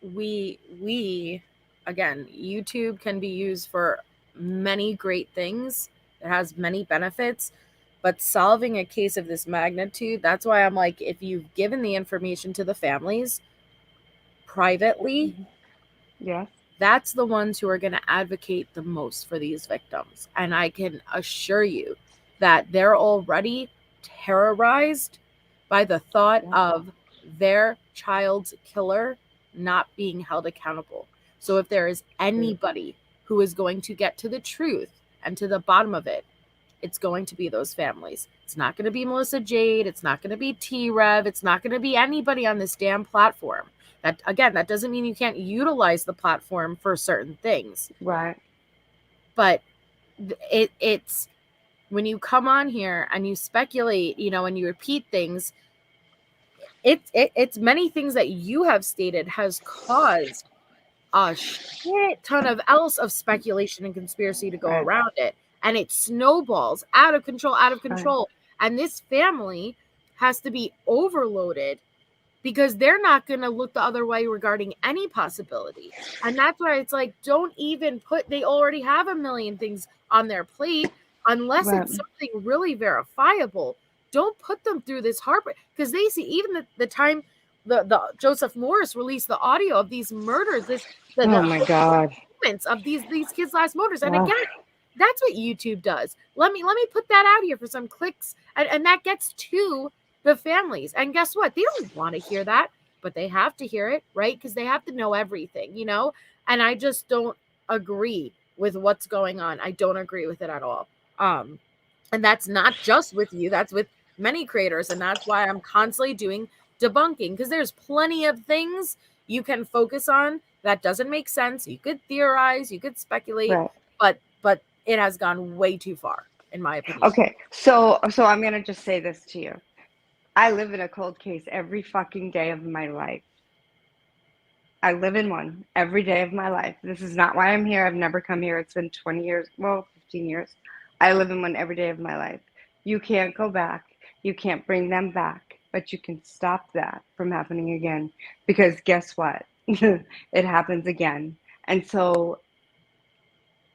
S2: We again, YouTube can be used for many great things. It has many benefits, but solving a case of this magnitude, that's why I'm like, if you've given the information to the families privately,
S6: Yes.
S2: that's the ones who are going to advocate the most for these victims. And I can assure you that they're already terrorized by the thought of their child's killer not being held accountable. So if there is anybody who is going to get to the truth and to the bottom of it, it's going to be those families. It's not going to be Melissa Jade. It's not going to be T-Rev. It's not going to be anybody on this damn platform. That, again, that doesn't mean you can't utilize the platform for certain things.
S6: Right.
S2: But it's when you come on here and you speculate, and you repeat things, it's many things that you have stated has caused a shit ton of else of speculation and conspiracy to go around it. And it snowballs out of control. And this family has to be overloaded because they're not going to look the other way regarding any possibility. And that's why it's like, don't even they already have a million things on their plate unless it's something really verifiable. Don't put them through this heartbreak, because they see even the time the Joseph Morris released the audio of these murders,
S6: oh my God,
S2: moments of these kids' last murders. And again, that's what YouTube does. Let me put that out here for some clicks, and that gets to the families. And guess what? They don't want to hear that, but they have to hear it, right? Because they have to know everything, And I just don't agree with what's going on. I don't agree with it at all. And that's not just with you. That's with many creators. And that's why I'm constantly doing debunking, because there's plenty of things you can focus on that doesn't make sense. You could theorize, you could speculate, but it has gone way too far, in my opinion.
S6: Okay, so I'm gonna just say this to you. I live in a cold case every fucking day of my life. I live in one every day of my life. This is not why I'm here. I've never come here. It's been 20 years, 15 years. I live in one every day of my life. You can't go back. You can't bring them back, but you can stop that from happening again, because guess what? It happens again. And so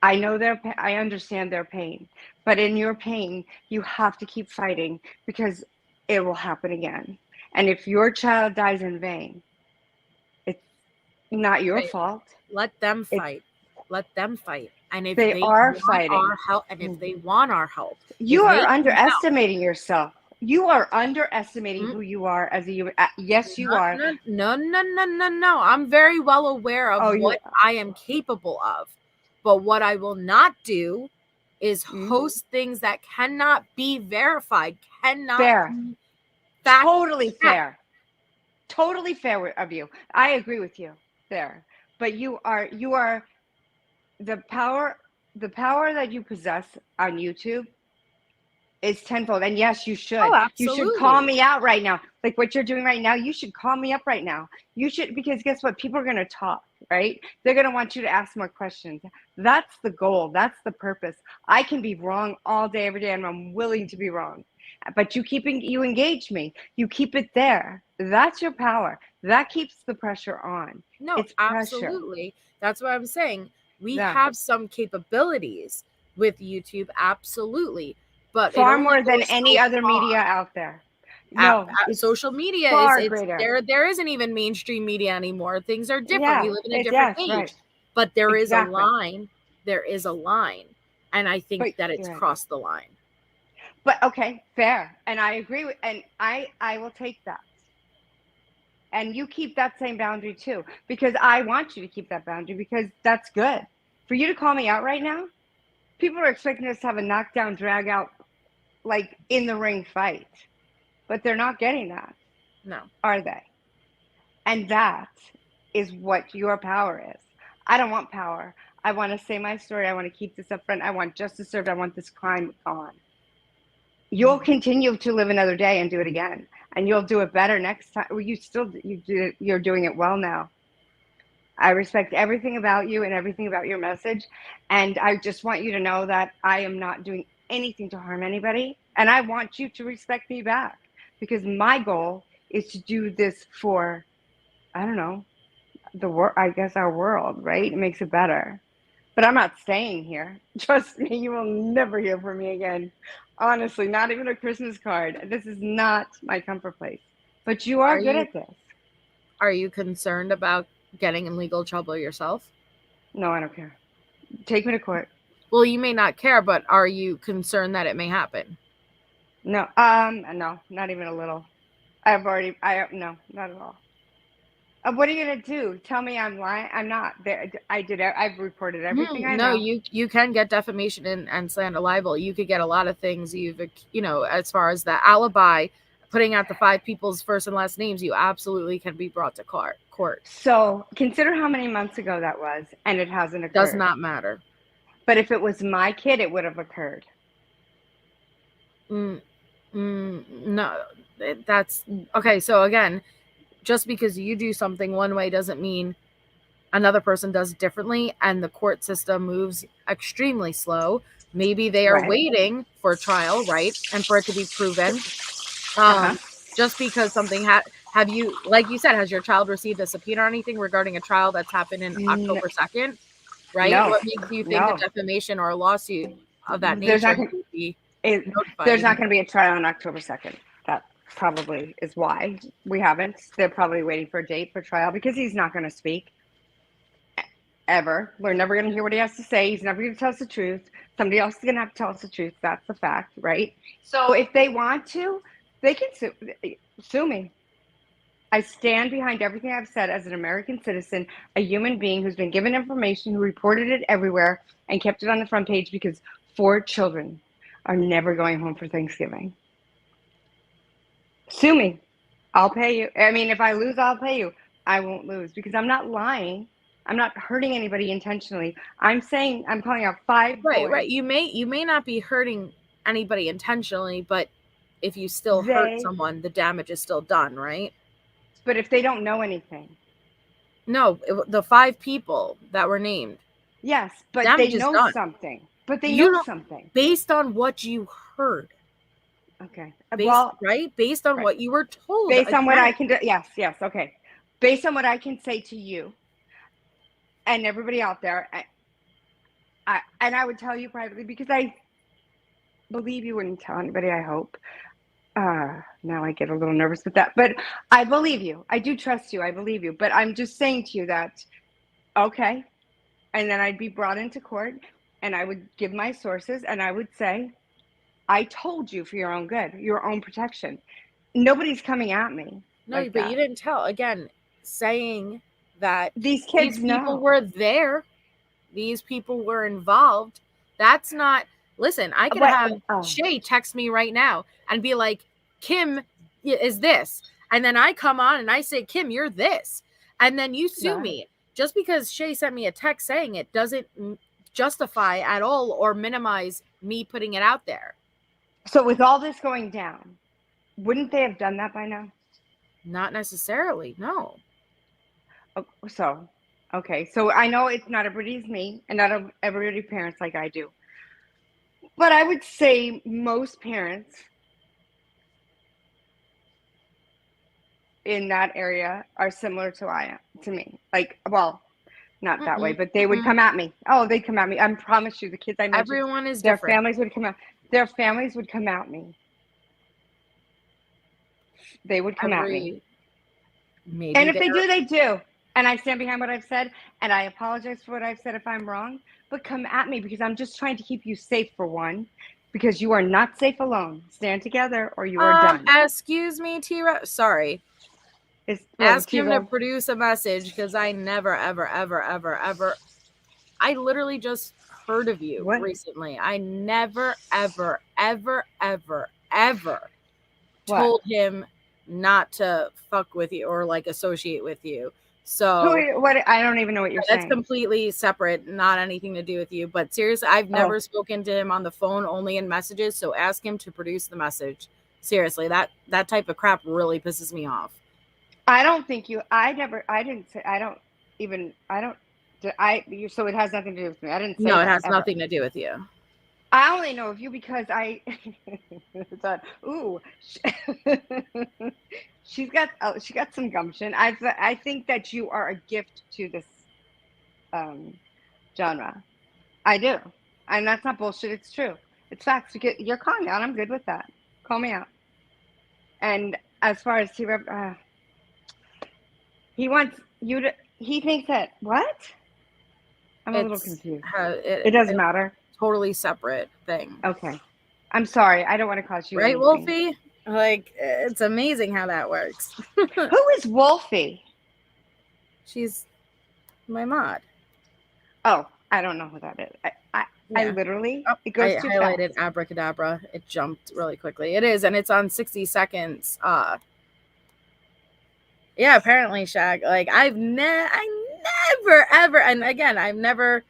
S6: I know I understand their pain, but in your pain, you have to keep fighting, because it will happen again. And if your child dies in vain, it's not your fault.
S2: Let them fight. Let them fight. And if
S6: they are fighting
S2: our help, and if they want our help,
S6: you are underestimating yourself. You are underestimating who you are as a human. Yes, you are.
S2: No. I'm very well aware of what I am capable of. But what I will not do is host things that cannot be verified, cannot be
S6: totally fair. Totally fair of you. I agree with you there. But you are the power that you possess on YouTube is tenfold. And yes, you should.
S2: Oh, absolutely.
S6: You should call me out right now. Like what you're doing right now, you should call me up right now. You should, because guess what? People are going to talk, right? They're going to want you to ask more questions. That's the goal. That's the purpose. I can be wrong all day, every day, and I'm willing to be wrong. But you engage me. You keep it there. That's your power. That keeps the pressure on.
S2: No,
S6: it's
S2: absolutely. That's what I'm saying. We have some capabilities with YouTube, absolutely. But
S6: far more than any other media out there. No,
S2: social media is there isn't even mainstream media anymore. Things are different. We live in a different age. Right. But there is a line there is a line, and I think
S6: But
S2: that it's
S6: right.
S2: crossed the line.
S6: But okay, fair. And I agree with, and I will take that. And you keep that same boundary too, because I want you to keep that boundary, because that's good. For you to call me out right now, people are expecting us to have a knockdown, drag out, like in the ring fight, but they're not getting that,
S2: No.
S6: are they? And that is what your power is. I don't want power. I want to say my story. I want to keep this up front. I want justice served. I want this crime gone. You'll continue to live another day and do it again, and you'll do it better next time. Well, you're doing it well now. I respect everything about you and everything about your message, and I just want you to know that I am not doing anything to harm anybody, and I want you to respect me back, because my goal is to do this for, I don't know, I guess our world, right? It makes it better. But I'm not staying here. Trust me, you will never hear from me again. Honestly, not even a Christmas card. This is not my comfort place. But you are good at this.
S2: Are you concerned about getting in legal trouble yourself?
S6: No, I don't care. Take me to court.
S2: Well, you may not care, but are you concerned that it may happen?
S6: No, no, not even a little. No, not at all. What are you gonna do? Tell me I'm lying? I'm not. I've reported everything I know.
S2: No, you can get defamation and slander libel. You could get a lot of things. As far as the alibi, putting out the 5 people's first and last names, you absolutely can be brought to court.
S6: So consider how many months ago that was, and it hasn't occurred.
S2: Does not matter.
S6: But if it was my kid, it would have occurred.
S2: No, that's okay. So again, just because you do something one way doesn't mean another person does it differently, and the court system moves extremely slow. Maybe they are waiting for trial, right? And for it to be proven. Just because something have you, like you said, has your child received a subpoena or anything regarding a trial that's happened in October 2nd? Right?
S6: No.
S2: What makes you think a defamation or a lawsuit of that nature would be notified?
S6: There's not going to be a trial on October 2nd. That probably is why we haven't. They're probably waiting for a date for trial, because he's not going to speak ever. We're never going to hear what he has to say. He's never going to tell us the truth. Somebody else is going to have to tell us the truth. That's the fact, right? So if they want to, they can sue me. I stand behind everything I've said as an American citizen, a human being who's been given information, who reported it everywhere and kept it on the front page, because 4 children are never going home for Thanksgiving. Sue me. I'll pay you. I mean, if I lose, I'll pay you. I won't lose, because I'm not lying. I'm not hurting anybody intentionally. I'm calling out 5 boys.
S2: Right. You may not be hurting anybody intentionally, but if you still hurt someone, the damage is still done, right?
S6: But if they don't know anything.
S2: No, the 5 people that were named.
S6: Yes, but they know something. But they know something.
S2: Based on what you heard.
S6: Okay.
S2: Based on what you were told.
S6: Based on what I can do. Yes, okay. Based on what I can say to you and everybody out there, I would tell you privately, because I believe you wouldn't tell anybody, I hope. Now I get a little nervous with that, but I believe you. I do trust you. I believe you. But I'm just saying to you that, okay. And then I'd be brought into court, and I would give my sources, and I would say, I told you for your own good, your own protection. Nobody's coming at me.
S2: No, but that. You didn't tell. Again, saying that
S6: these people
S2: were there, these people were involved. That's not. Listen, I could have Shay text me right now and be like, Kim is this. And then I come on and I say, Kim, you're this. And then you sue me. Just because Shay sent me a text saying it doesn't justify at all or minimize me putting it out there.
S6: So with all this going down, wouldn't they have done that by now?
S2: Not necessarily, no.
S6: So, okay. So I know it's not everybody's me, and not everybody parents like I do. But I would say most parents in that area are similar to me. Like, well, not that way, but they would come at me. Oh, they'd come at me. I promise you, the kids I mentioned,
S2: everyone is
S6: their
S2: different.
S6: families would come out. Their families would come at me. They would come at me.
S2: Maybe
S6: and if they do, they do. and I stand behind what I've said, and I apologize for what I've said if I'm wrong. But come at me, because I'm just trying to keep you safe, for one, because you are not safe alone. Stand together or you are done.
S2: Excuse me, T-Rev. Sorry. Ask him to produce a message, because I never, ever, ever, ever, ever. I literally just heard of you recently. I never, ever, ever, ever, ever told him not to fuck with you or like associate with you. So
S6: what? I don't even know what you're saying.
S2: That's completely separate, not anything to do with you. But seriously, I've never spoken to him on the phone, only in messages. So ask him to produce the message. Seriously, that type of crap really pisses me off.
S6: I don't think you. I didn't say. So it has nothing to do with me. I didn't say.
S2: No, it has nothing to do with you.
S6: I only know of you because I. Ooh, she got some gumption. I think that you are a gift to this genre. I do, and that's not bullshit. It's true. It's facts. You're calling me out. I'm good with that. Call me out. And as far as T-Rev, he wants you to. He thinks that what? I'm a little confused. It doesn't matter.
S2: Totally separate thing.
S6: Okay. I'm sorry. I don't want to cause you
S2: right,
S6: anything.
S2: Wolfie? Like, it's amazing how that works.
S6: Who is Wolfie?
S2: She's my mod.
S6: Oh, I don't know who that is. I literally, it goes too fast. I highlighted
S2: abracadabra. It jumped really quickly. It is, and it's on 60 seconds. Yeah, apparently, Shag. Like, I never, ever, and again, I've never,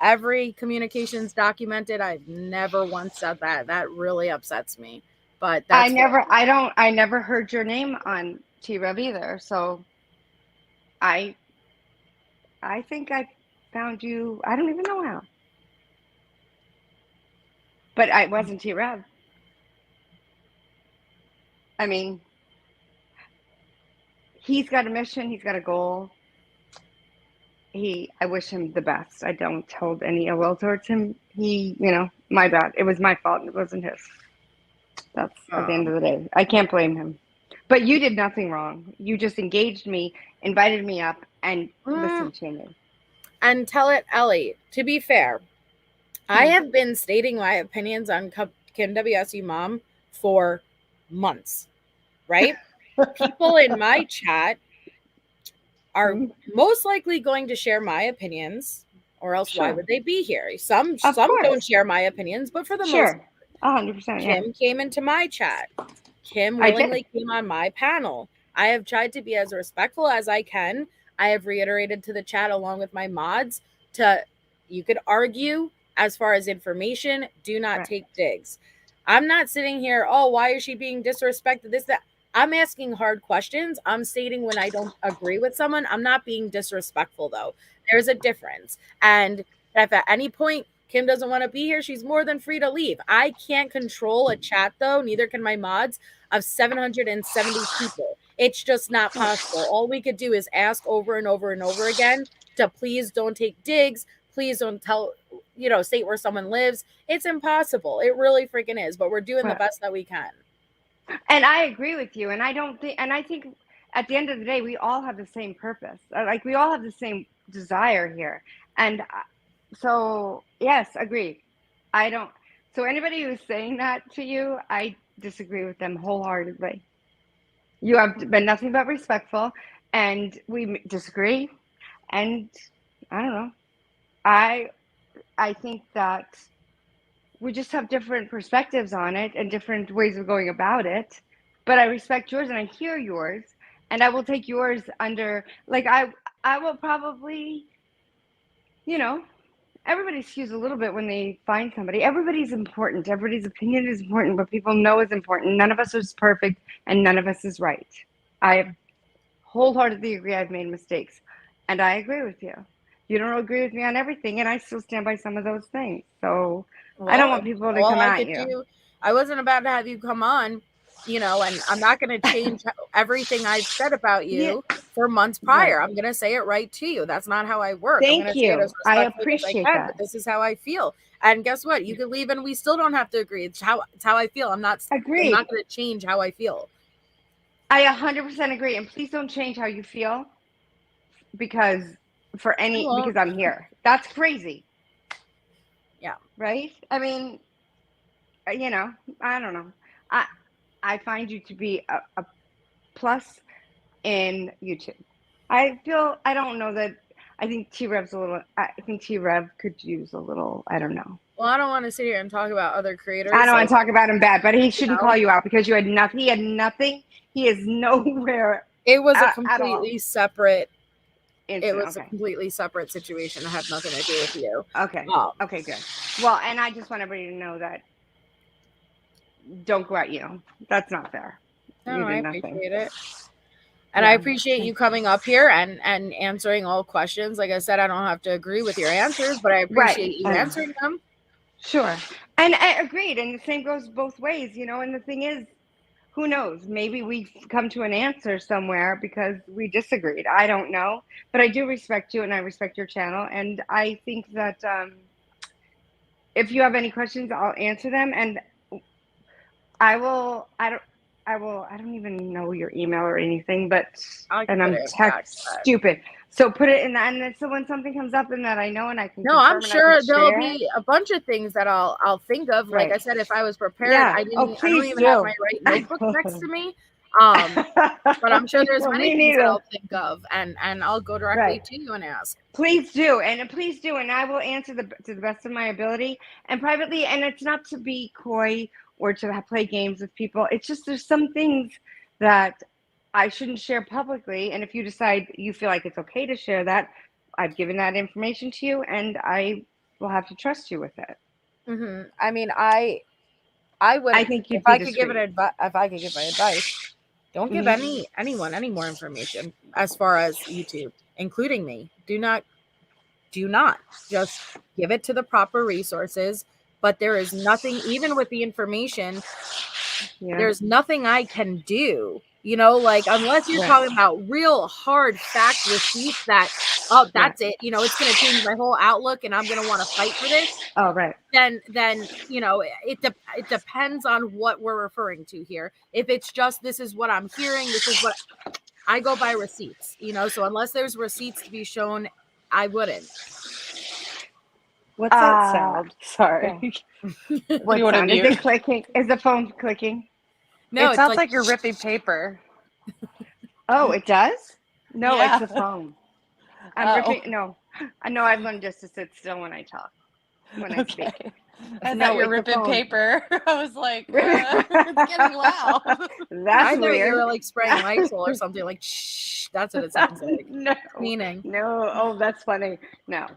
S2: every communication's documented. I've never once said that. That really upsets me. But that's
S6: I never heard your name on T-Rev either. So I think I found you. I don't even know how. But I wasn't T-Rev. I mean, he's got a mission. He's got a goal. I wish him the best. I don't hold any ill will towards him. My bad. It was my fault. It wasn't his. That's at the end of the day. I can't blame him. But you did nothing wrong. You just engaged me, invited me up, and listened to me.
S2: And tell it, Ellie, to be fair, I have been stating my opinions on Kim WSU Mom for months, right? People in my chat are most likely going to share my opinions, or else why would they be here? Some don't share my opinions, but for the most part,
S6: 100%.
S2: Kim came into my chat. Kim willingly came on my panel. I have tried to be as respectful as I can. I have reiterated to the chat along with my mods you could argue as far as information, do not take digs. I'm not sitting here, why is she being disrespected? This, that. I'm asking hard questions. I'm stating when I don't agree with someone. I'm not being disrespectful, though. There's a difference. And if at any point Kim doesn't want to be here, she's more than free to leave. I can't control a chat, though. Neither can my mods of 770 people. It's just not possible. All we could do is ask over and over and over again to please don't take digs. Please don't state where someone lives. It's impossible. It really freaking is. But we're doing the best that we can.
S6: And I agree with you. And I think at the end of the day, we all have the same purpose. Like, we all have the same desire here. And so, yes, agreed. So anybody who's saying that to you, I disagree with them wholeheartedly. You have been nothing but respectful, and we disagree. And I don't know. I think that we just have different perspectives on it and different ways of going about it. But I respect yours and I hear yours, and I will take yours under, like, I will probably, everybody skews a little bit when they find somebody. Everybody's important. Everybody's opinion is important, but people know is important. None of us is perfect, and none of us is right. I wholeheartedly agree I've made mistakes, and I agree with you. You don't agree with me on everything, and I still stand by some of those things. So I don't want people to come at you.
S2: I wasn't about to have you come on, and I'm not going to change everything I've said about you for months prior. I'm going to say it right to you. That's not how I work.
S6: Thank you. I appreciate that.
S2: But this is how I feel. And guess what? You can leave, and we still don't have to agree. It's how I feel. I'm not going to change how I feel.
S6: I 100% agree. And please don't change how you feel. because because I'm here. That's crazy.
S2: Yeah.
S6: Right? I mean, I don't know. I find you to be a plus in YouTube. I don't know that. I think T-Rev's I think T-Rev could use a little, I don't know.
S2: Well, I don't want to sit here and talk about other creators.
S6: I don't want to talk about him bad, but he shouldn't call you out because you had nothing. He had nothing. He is nowhere.
S2: It was a completely separate.
S6: Incident.
S2: It was a completely separate situation. It had nothing to do with you.
S6: Okay. Okay, good. Well, and I just want everybody to know that don't go at that's not fair.
S2: No, I appreciate it. And I appreciate you coming up here and answering all questions. Like I said, I don't have to agree with your answers, but I appreciate you answering them.
S6: Sure. And I agreed. And the same goes both ways, and the thing is, who knows? Maybe we come to an answer somewhere because we disagreed. I don't know. But I do respect you and I respect your channel. And I think that if you have any questions, I'll answer them. And I don't even know your email or anything, but I'm tech stupid. So put it in that, and then so when something comes up in that I know and I can.
S2: No, I'm sure there'll be a bunch of things that I'll think of. Like I said, if I was prepared, I don't even have my right notebook next to me. But I'm sure there's many things that I'll think of, and I'll go directly to you and ask.
S6: Please do, and I will answer to the best of my ability and privately. And it's not to be coy or to play games with people. It's just there's some things that I shouldn't share publicly. And if you decide you feel like it's okay to share that, I've given that information to you, and I will have to trust you with it.
S2: Mm-hmm. I mean, I would.
S6: I think
S2: if I could give my advice, don't give anyone any more information as far as YouTube, including me. Do not just give it to the proper resources. But there is nothing, even with the information, there's nothing I can do, like unless you're talking about real hard fact receipts that, that's it. It's going to change my whole outlook and I'm going to want to fight for this.
S6: Oh, right.
S2: Then, it depends on what we're referring to here. If it's just, this is what I'm hearing, this is what I go by receipts, so unless there's receipts to be shown, I wouldn't.
S4: What's that sound? Sorry.
S6: What sound? Is it clicking? Is the phone clicking?
S4: No, it sounds like you're ripping paper.
S6: Oh, it does? No, it's the phone. I'm ripping. No, I know. I've learned just to sit still when I talk. When I speak.
S4: I thought you're ripping paper. I was like, it's getting loud.
S6: That's weird.
S2: You were like spraying Lysol or something. Like, shh. That's what it sounds like.
S6: No.
S2: Cleaning.
S6: No. Oh, that's funny. No,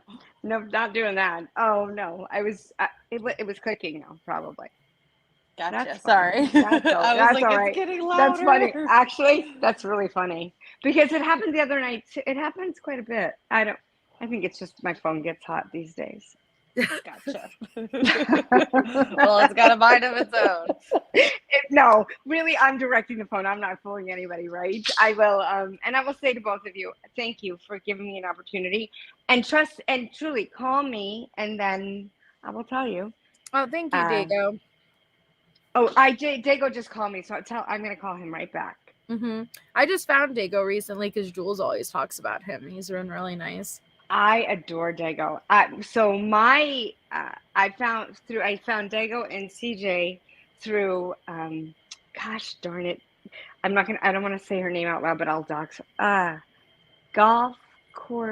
S6: not doing that. Oh no, it was clicking now, probably.
S4: Gotcha. Sorry.
S6: That's all right.
S4: It's getting louder.
S6: That's funny. Actually, that's really funny because it happened the other night. It happens quite a bit. I think it's just my phone gets hot these days.
S4: Gotcha. Well, it's got a mind of its own.
S6: No, really, I'm directing the phone. I'm not fooling anybody, right? I will, and I will say to both of you, thank you for giving me an opportunity, and trust, and truly call me, and then I will tell you.
S2: Oh, thank you, Dago.
S6: Dago just called me, so I'm going to call him right back.
S2: Mm-hmm. I just found Dago recently because Jules always talks about him. He's been really nice.
S6: I adore Dago. I found Dago and CJ through, gosh darn it. I don't want to say her name out loud, but I'll dox her. Golf Club.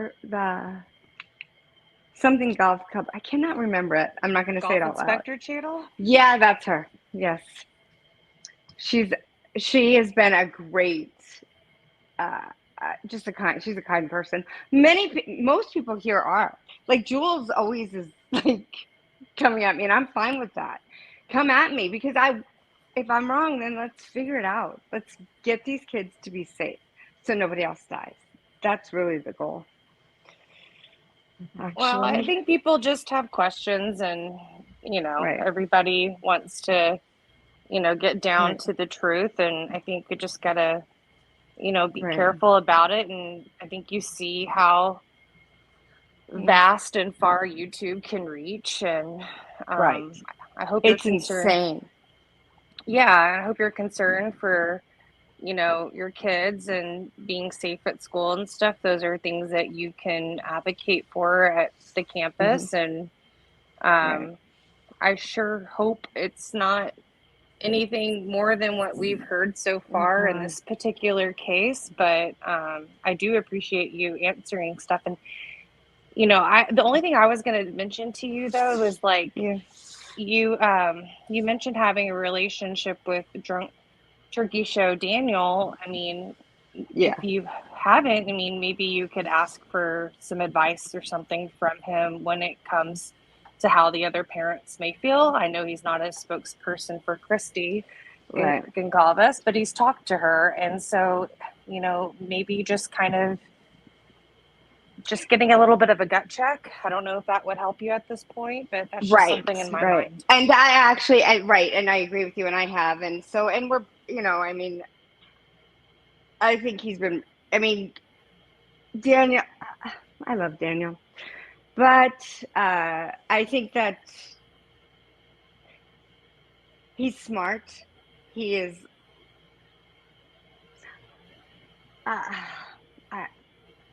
S6: I cannot remember it. I'm not going to say it out loud.
S4: Inspector channel?
S6: Yeah, that's her. Yes. She has been a great, she's a kind person. Most people here are. Like Jules always is like coming at me, and I'm fine with that. Come at me because if I'm wrong, then let's figure it out. Let's get these kids to be safe so nobody else dies. That's really the goal.
S4: Actually. Well, I think people just have questions, and everybody wants to, get down to the truth, and I think you just gotta, be careful about it. And I think you see how vast and far YouTube can reach, and I hope
S6: it's insane.
S4: Yeah, I hope you're concerned for you know, your kids and being safe at school and stuff, those are things that you can advocate for at the campus. And
S6: Right.
S4: I sure hope it's not anything more than what we've heard so far in this particular case. But I do appreciate you answering stuff. And, you know, the only thing I was going to mention to you, though, was like,
S6: Yeah.
S4: you mentioned having a relationship with Drunk Turkey Show Daniel. I mean,
S6: Yeah.
S4: if you haven't, I mean, maybe you could ask for some advice or something from him when it comes to how the other parents may feel. I know he's not a spokesperson for Christy
S6: Right.
S4: Goncalves, but he's talked to her. And so, you know, maybe just kind of just getting a little bit of a gut check. I don't know if that would help you at this point, but that's just something in my mind.
S6: And I actually, right, and I agree with you, and I have, and so, and we're, you know, I mean, I think he's been, I mean, Daniel, I love Daniel, but I think that he's smart. He is,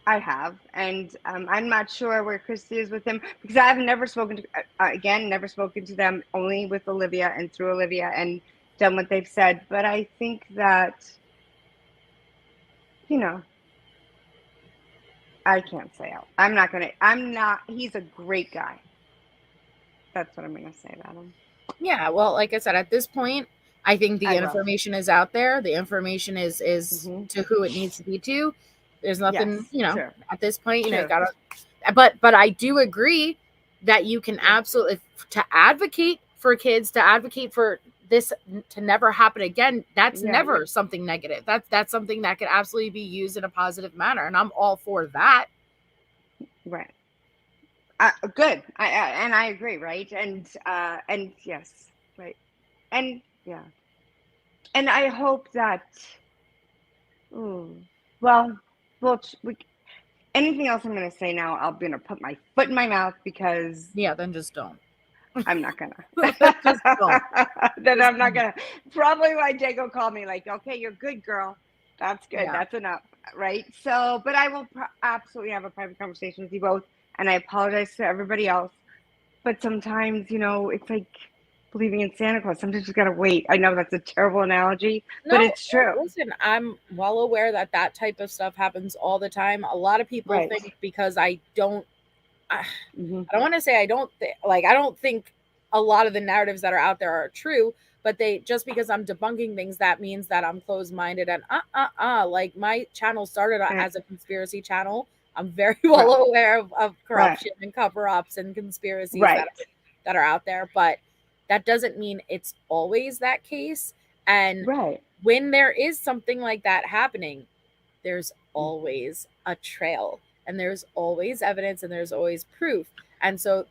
S6: I have, and I'm not sure where Christy is with him because I've never spoken to, never spoken to them, only with Olivia and through Olivia and done what they've said. But I think that, you know, I can't say out. He's a great guy. That's what I'm going to say about him.
S2: Yeah, well, like I said, at this point, I think the information is out there. The information is to who it needs to be to. There's nothing, at this point, but I do agree that you can absolutely, to advocate for kids, to advocate for this to never happen again. That's never something negative. That's something that could absolutely be used in a positive manner. And I'm all for that.
S6: Right. Good. I agree. Right. And yes. Right. And yeah. And I hope that, anything else I'm going to say now, I'm going to put my foot in my mouth because.
S2: Yeah, then just don't.
S6: I'm not going to.
S2: Just don't.
S6: Then I'm not going to. Probably why Jade will call me like, okay, you're good, girl. That's good. Yeah. That's enough. Right. So, but I will absolutely have a private conversation with you both. And I apologize to everybody else. But sometimes, it's like believing in Santa Claus. Sometimes you got to wait. I know that's a terrible analogy, but it's true.
S2: Listen, I'm well aware that type of stuff happens all the time. A lot of people think because I don't want to say I don't think a lot of the narratives that are out there are true, but just because I'm debunking things, that means that I'm closed-minded and like my channel started as a conspiracy channel. I'm very well aware of corruption and cover-ups and conspiracies that are out there, but that doesn't mean it's always that case. And when there is something like that happening, there's always a trail and there's always evidence and there's always proof. And so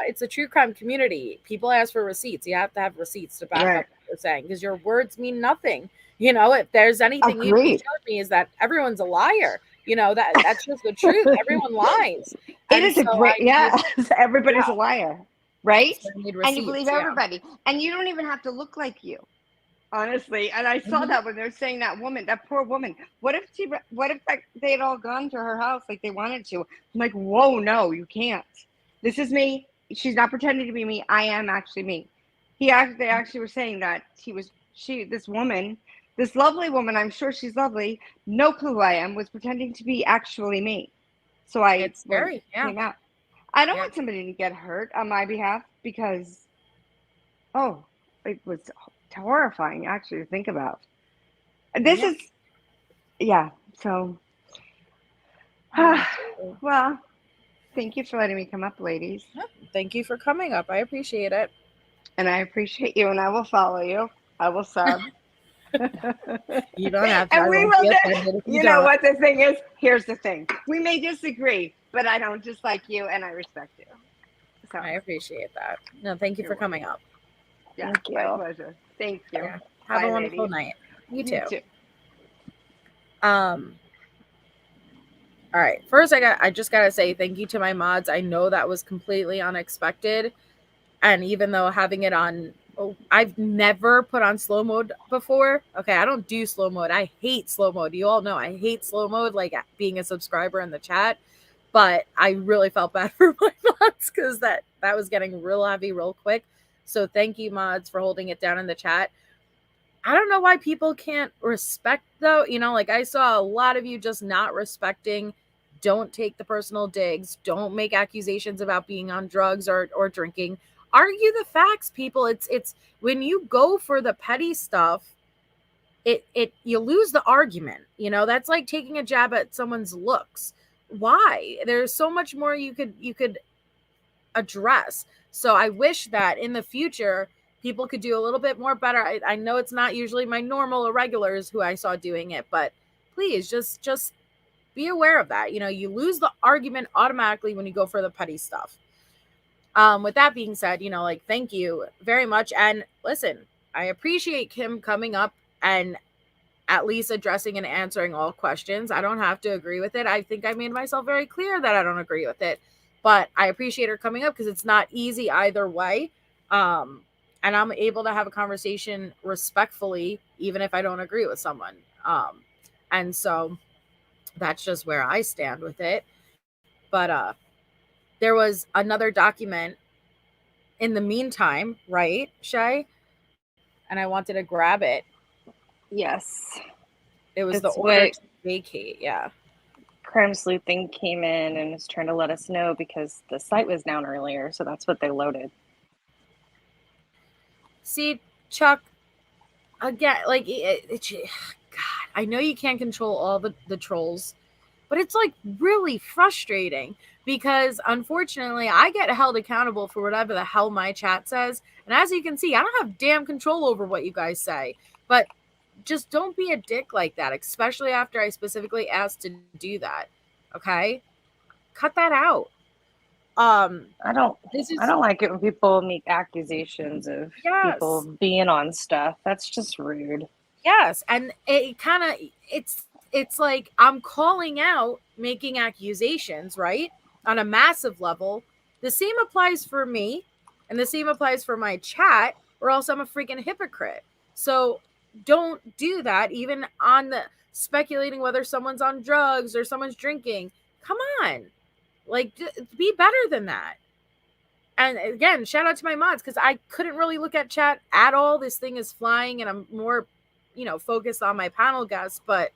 S2: it's a true crime community. People ask for receipts. You have to have receipts to back up what you're saying because your words mean nothing. If there's anything you can show me is that everyone's a liar. That's just the truth. Everyone lies.
S6: It is everybody's a liar, right? And you believe everybody. And you don't even have to look like you, honestly. And I saw that when they're saying that poor woman. What if they had all gone to her house like they wanted to? I'm like, whoa, no, you can't. This is me. She's not pretending to be me. I am actually me. They actually were saying that this woman, this lovely woman, I'm sure she's lovely, no clue who I am, was pretending to be actually me. So it's scary. Came out. I don't want somebody to get hurt on my behalf because, it was horrifying actually to think about. This is, so, well, thank you for letting me come up, ladies.
S2: Thank you for coming up. I appreciate it.
S6: And I appreciate you, and I will follow you. I will sub.
S2: You don't have to.
S6: And we will. You know what the thing is? Here's the thing. We may disagree, but I don't dislike you, and I respect you. So
S2: I appreciate that. No, thank you for coming up.
S6: Yeah, thank you. My pleasure. Thank you.
S2: Yeah. Have a wonderful night. You too. All right. First, I just gotta say thank you to my mods. I know that was completely unexpected, and even though having it on I've never put on slow mode before. Okay, I don't do slow mode. I hate slow mode. You all know I hate slow mode, like being a subscriber in the chat. But I really felt bad for my mods because that was getting real heavy real quick. So thank you, mods, for holding it down in the chat. I don't know why people can't respect, though. You know, like I saw a lot of you just not respecting. Don't take the personal digs. Don't make accusations about being on drugs or drinking. Argue the facts, people. It's when you go for the petty stuff, it you lose the argument. You know, that's like taking a jab at someone's looks. Why? There's so much more you could address. So I wish that in the future people could do a little bit more better. I know it's not usually my normal or regulars who I saw doing it, but please just be aware of that. You know, you lose the argument automatically when you go for the petty stuff. With that being said, you know, like, thank you very much. And listen, I appreciate him coming up and at least addressing and answering all questions. I don't have to agree with it. I think I made myself very clear that I don't agree with it, but I appreciate her coming up because it's not easy either way. And I'm able to have a conversation respectfully, even if I don't agree with someone. And so that's just where I stand with it. But there was another document in the meantime, right, Shay? And I wanted to grab it.
S4: Yes.
S2: It was
S4: It's
S2: the order
S4: what
S2: to vacate. Yeah.
S4: Crime Sleuthing came in and was trying to let us know because the site was down earlier, so that's what they loaded.
S2: See, Chuck, again, like, God, I know you can't control all the trolls, but it's like really frustrating because unfortunately I get held accountable for whatever the hell my chat says. And as you can see, I don't have damn control over what you guys say, but just don't be a dick like that, especially after I specifically asked to do that. Okay? Cut that out.
S4: I don't
S2: This is
S4: like it when people make accusations of people
S2: yes.
S4: being on stuff. That's just rude.
S2: Yes, and it kind of it's like I'm calling out making accusations, right? On a massive level. The same applies for me and the same applies for my chat, or else I'm a freaking hypocrite. So don't do that even on the speculating whether someone's on drugs or someone's drinking. Come on. Like, be better than that. And again, shout out to my mods because I couldn't really look at chat at all. This thing is flying and I'm more, you know, focused on my panel guests, but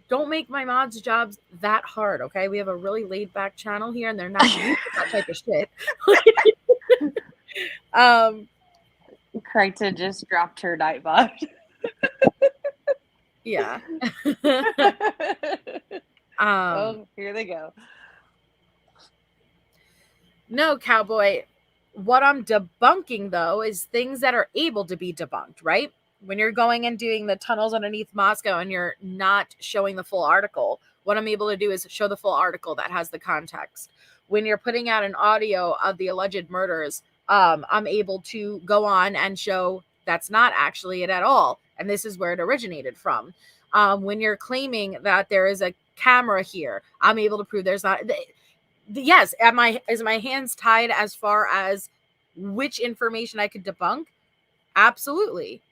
S2: don't make my mods' jobs that hard, okay? We have a really laid back channel here and they're not used to that type of shit.
S4: Kryta just dropped her nightbot.
S2: Yeah.
S4: Oh, here they go.
S2: No, Cowboy. What I'm debunking, though, is things that are able to be debunked, right? When you're going and doing the tunnels underneath Moscow and you're not showing the full article, what I'm able to do is show the full article that has the context. When you're putting out an audio of the alleged murders, I'm able to go on and show that's not actually it at all. And this is where it originated from. When you're claiming that there is a camera here, I'm able to prove there's not. Yes, is my hands tied as far as which information I could debunk? Absolutely.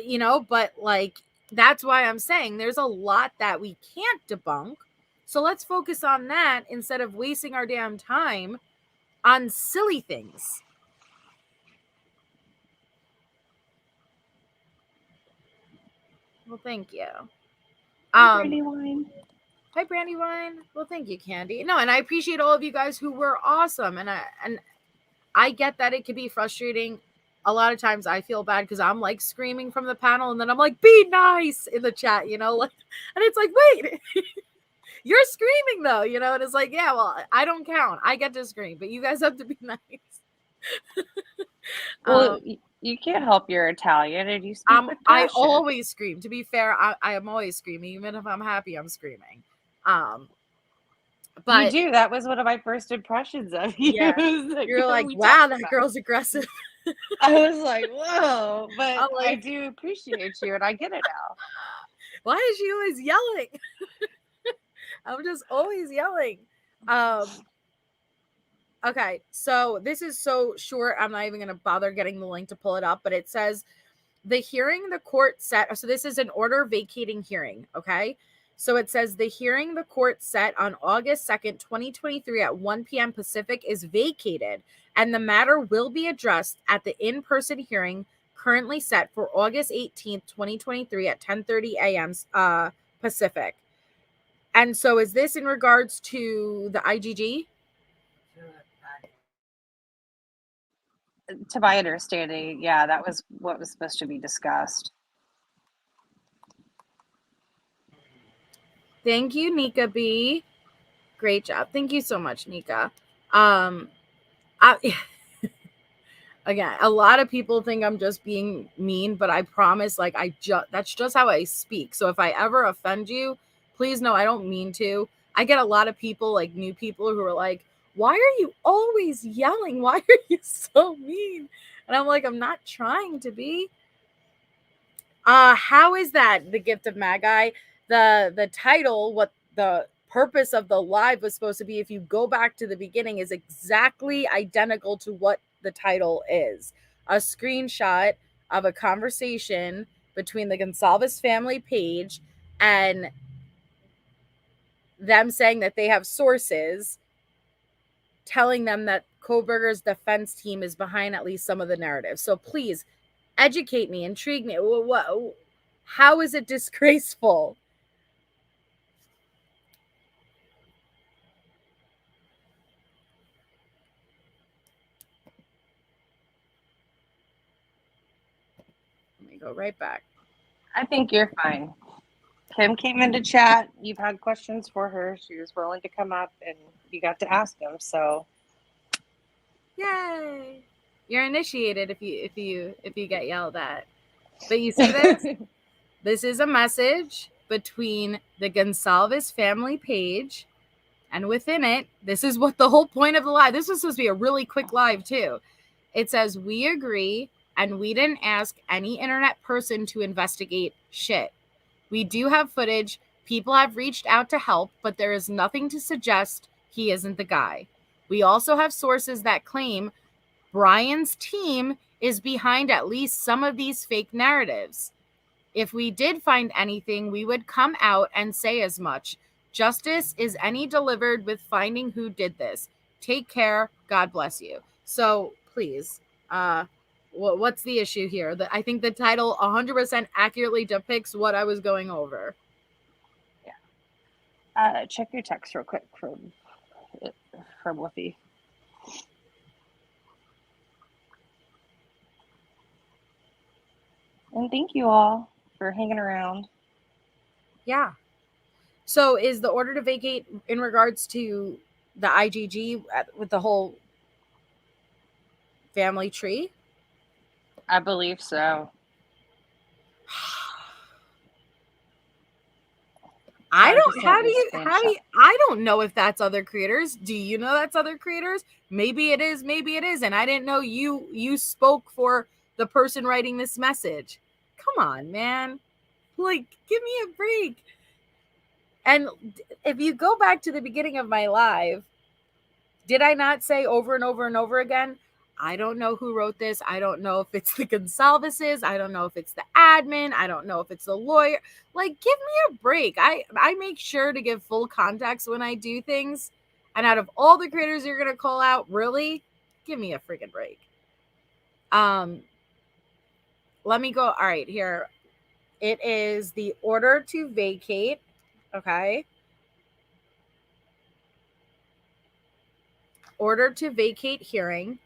S2: You know, but like that's why I'm saying there's a lot that we can't debunk. So let's focus on that instead of wasting our damn time on silly things. Well, thank you.
S4: Brandywine.
S2: Hi, Brandywine. Well, thank you, Candy. No, and I appreciate all of you guys who were awesome. And I get that it can be frustrating. A lot of times I feel bad because I'm like screaming from the panel and then I'm like, be nice in the chat, you know? Like, and it's like, wait, you're screaming though, you know? And it's like, yeah, well, I don't count. I get to scream, but you guys have to be nice.
S4: Well, you can't help you're Italian and you speak with
S2: I
S4: passion.
S2: always scream. To be fair, I am always screaming. Even if I'm happy, I'm screaming. But
S4: you do. That was one of my first impressions of you.
S2: Yeah,
S4: Like,
S2: you're like, wow, that girl's aggressive.
S4: I was like, whoa, but
S2: like,
S4: I do appreciate you and I get it now.
S2: Why is she always yelling? I'm just always yelling. Okay, so this is so short. I'm not even going to bother getting the link to pull it up, but it says the hearing the court set. So this is an order vacating hearing. Okay. So it says the hearing the court set on August 2nd, 2023 at 1 p.m. Pacific is vacated, and the matter will be addressed at the in-person hearing currently set for August 18th, 2023 at 10:30 a.m. Pacific. And so is this in regards to the IGG?
S4: To my understanding, yeah, that was what was supposed to be discussed.
S2: Thank you, Nika B. Great job. Thank you so much, Nika. Again, a lot of people think I'm just being mean, but I promise, like, that's just how I speak. So if I ever offend you, please know I don't mean to. I get a lot of people, like new people, who are like, why are you always yelling? Why are you so mean? And I'm like, I'm not trying to be. How is that the gift of Magi? The title, what the purpose of the live was supposed to be, if you go back to the beginning, is exactly identical to what the title is. A screenshot of a conversation between the Gonsalves family page and them saying that they have sources telling them that Kohbergers' defense team is behind at least some of the narrative. So please educate me, intrigue me. How is it disgraceful? Let me go right back.
S4: I think you're fine. Kim came into chat. You've had questions for her. She was willing to come up, and you got to ask them. So,
S2: yay! You're initiated if you get yelled at. But you see this? This is a message between the Gonsalves family page, and within it, this is what the whole point of the live. This was supposed to be a really quick live too. It says, we agree, and we didn't ask any internet person to investigate shit. We do have footage. People have reached out to help, but there is nothing to suggest he isn't the guy. We also have sources that claim Brian's team is behind at least some of these fake narratives. If we did find anything, we would come out and say as much. Justice is any delivered with finding who did this. Take care. God bless you. So please, what's the issue here? I think the title 100% accurately depicts what I was going over.
S4: yeah. Check your text real quick from Woofy. And thank you all for hanging around.
S2: Yeah. So is the order to vacate in regards to the IGG with the whole family tree?
S4: I believe so.
S2: I don't know if that's other creators. Do you know that's other creators? Maybe it is, maybe it isn't. I didn't know you spoke for the person writing this message. Come on, man. Like, give me a break. And if you go back to the beginning of my live, did I not say over and over and over again, I don't know who wrote this. I don't know if it's the Gonsalveses. I don't know if it's the admin. I don't know if it's the lawyer. Like, give me a break. I make sure to give full context when I do things. And out of all the creators you're going to call out, really, give me a freaking break. Let me go. All right, here. It is the order to vacate. Okay. Order to vacate hearing.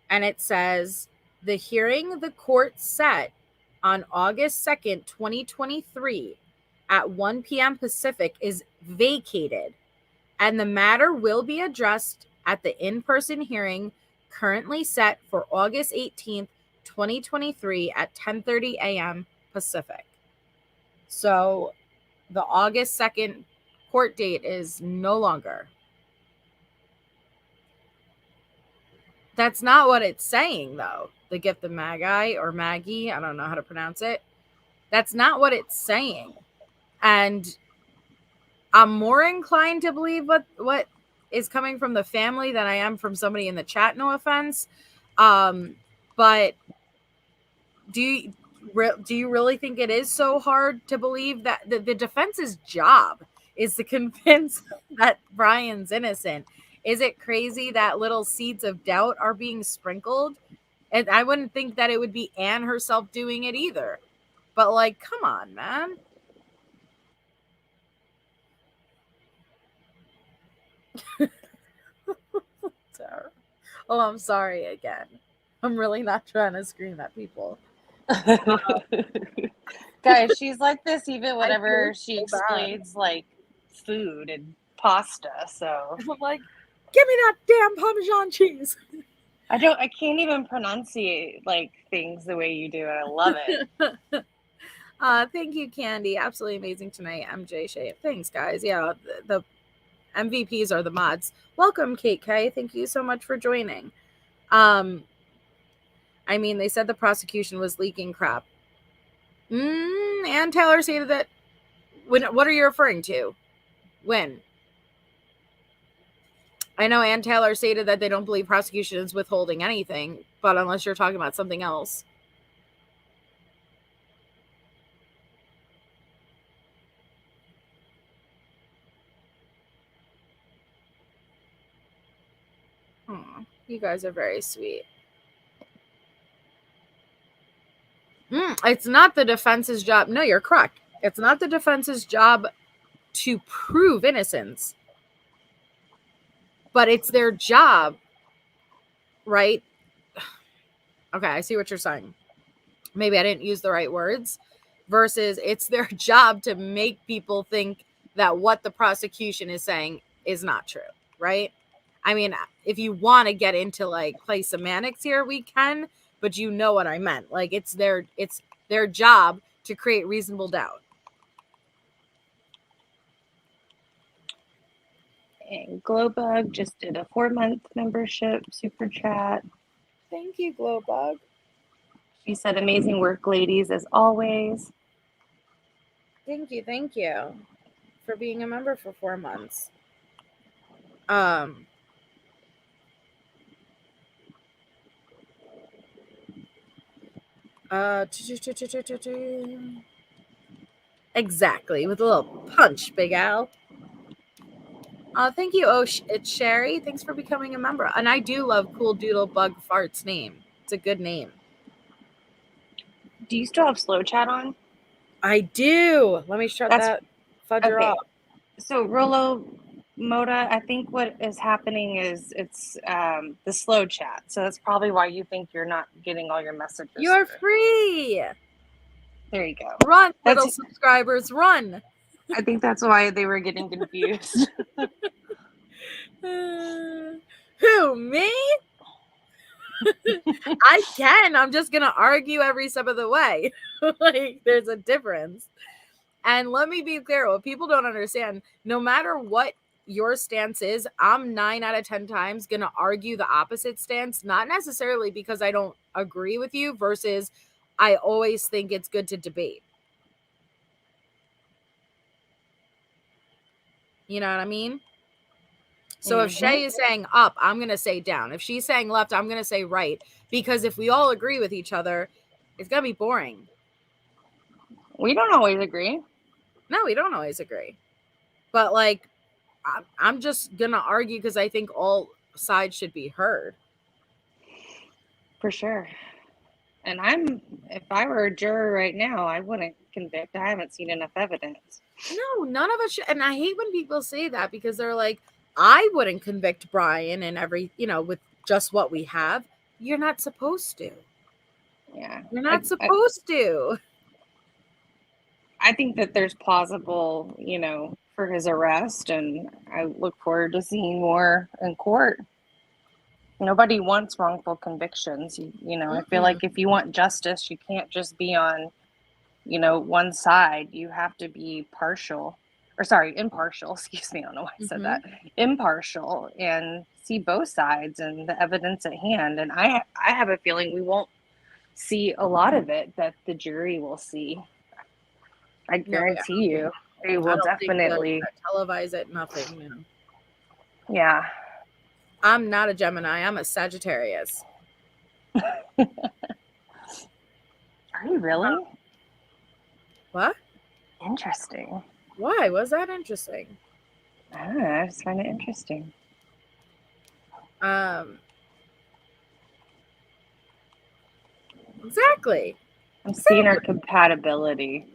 S2: And it says, the hearing the court set on August 2nd, 2023 at 1 p.m. Pacific is vacated, and the matter will be addressed at the in-person hearing currently set for August 18th, 2023 at 10:30 a.m. Pacific. So the August 2nd court date is no longer. That's not what it's saying, though. The gift of Magi or Maggie, I don't know how to pronounce it. That's not what it's saying. And I'm more inclined to believe what is coming from the family than I am from somebody in the chat. No offense. But do you really think it is so hard to believe that the defense's job is to convince that Brian's innocent? Is it crazy that little seeds of doubt are being sprinkled? And I wouldn't think that it would be Anne herself doing it either. But like, come on, man. Oh, I'm sorry again. I'm really not trying to scream at people.
S4: Guys, she's like this even
S2: I
S4: whenever
S2: feel
S4: she
S2: so bad.
S4: explains like food and pasta. So
S2: I'm like, give me that damn Parmesan cheese.
S4: I can't even pronunciate like things the way you do, and I love it.
S2: Thank you, Candy. Absolutely amazing tonight, MJ Shape. Thanks, guys. Yeah, the MVPs are the mods. Welcome, Kate K. Thank you so much for joining. I mean, they said the prosecution was leaking crap. And Taylor stated that. What are you referring to? When? I know Ann Taylor stated that they don't believe prosecution is withholding anything, but unless you're talking about something else. You guys are very sweet. It's not the defense's job. No, you're correct. It's not the defense's job to prove innocence, but it's their job, right? Okay, I see what you're saying. Maybe I didn't use the right words. Versus it's their job to make people think that what the prosecution is saying is not true, right? I mean, if you want to get into like play semantics here, we can, but you know what I meant. Like it's their job to create reasonable doubt.
S4: And Glowbug just did a 4-month membership super chat.
S2: Thank you, Glowbug.
S4: She said, amazing work, ladies, as always.
S2: Thank you for being a member for 4 months. Exactly, with a little punch, Big Al. Thank you, it's Sherry. Thanks for becoming a member. And I do love Cool Doodle Bug Fart's name. It's a good name.
S4: Do you still have slow chat on?
S2: I do. Let me shut that fudger off.
S4: So Rolo Moda, I think what is happening is it's the slow chat. So that's probably why you think you're not getting all your messages.
S2: You're free.
S4: There you go.
S2: Run, little subscribers, run.
S4: I think that's why they were getting confused.
S2: Who, me? I can. I'm just going to argue every step of the way. Like, there's a difference. And let me be clear, what people don't understand, no matter what your stance is, I'm 9 out of 10 times going to argue the opposite stance, not necessarily because I don't agree with you versus I always think it's good to debate. You know what I mean? So if Shay is saying up, I'm going to say down. If she's saying left, I'm going to say right. Because if we all agree with each other, it's going to be boring.
S4: We don't always agree.
S2: No, we don't always agree. But like, I'm just going to argue because I think all sides should be heard.
S4: For sure. And if I were a juror right now, I wouldn't convict. I haven't seen enough evidence.
S2: No, none of us should. And I hate when people say that because they're like, I wouldn't convict Brian and with just what we have. You're not supposed to.
S4: Yeah.
S2: You're not supposed to.
S4: I think that there's plausible, for his arrest, and I look forward to seeing more in court. Nobody wants wrongful convictions. I feel like if you want justice, you can't just be on, one side. You have to be impartial. Excuse me. I don't know why I said that. Impartial and see both sides and the evidence at hand. And I have a feeling we won't see a lot of it that the jury will see. I guarantee you, they will definitely
S2: televise it. Nothing.
S4: Yeah.
S2: I'm not a Gemini. I'm a Sagittarius.
S4: Are you really?
S2: What?
S4: Interesting.
S2: Why? Was that interesting?
S4: I don't know. I just find it interesting.
S2: Exactly.
S4: I'm seeing our compatibility.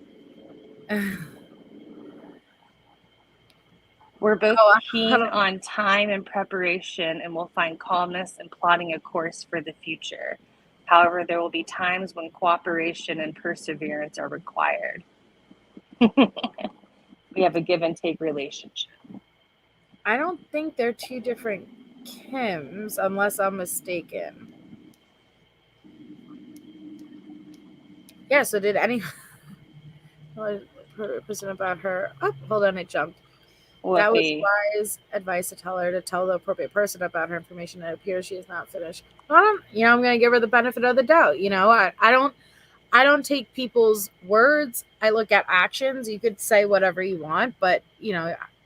S4: We're both keen on time and preparation, and will find calmness in plotting a course for the future. However, there will be times when cooperation and perseverance are required. We have a give and take relationship.
S2: I don't think they're two different Kims, unless I'm mistaken. Yeah, so did any person about her? Oh, hold on, it jumped. That was
S4: Whoopee.
S2: wise advice to tell her to tell the appropriate person about her information. It appears she is not finished. I'm going to give her the benefit of the doubt. I don't take people's words. I look at actions. You could say whatever you want, but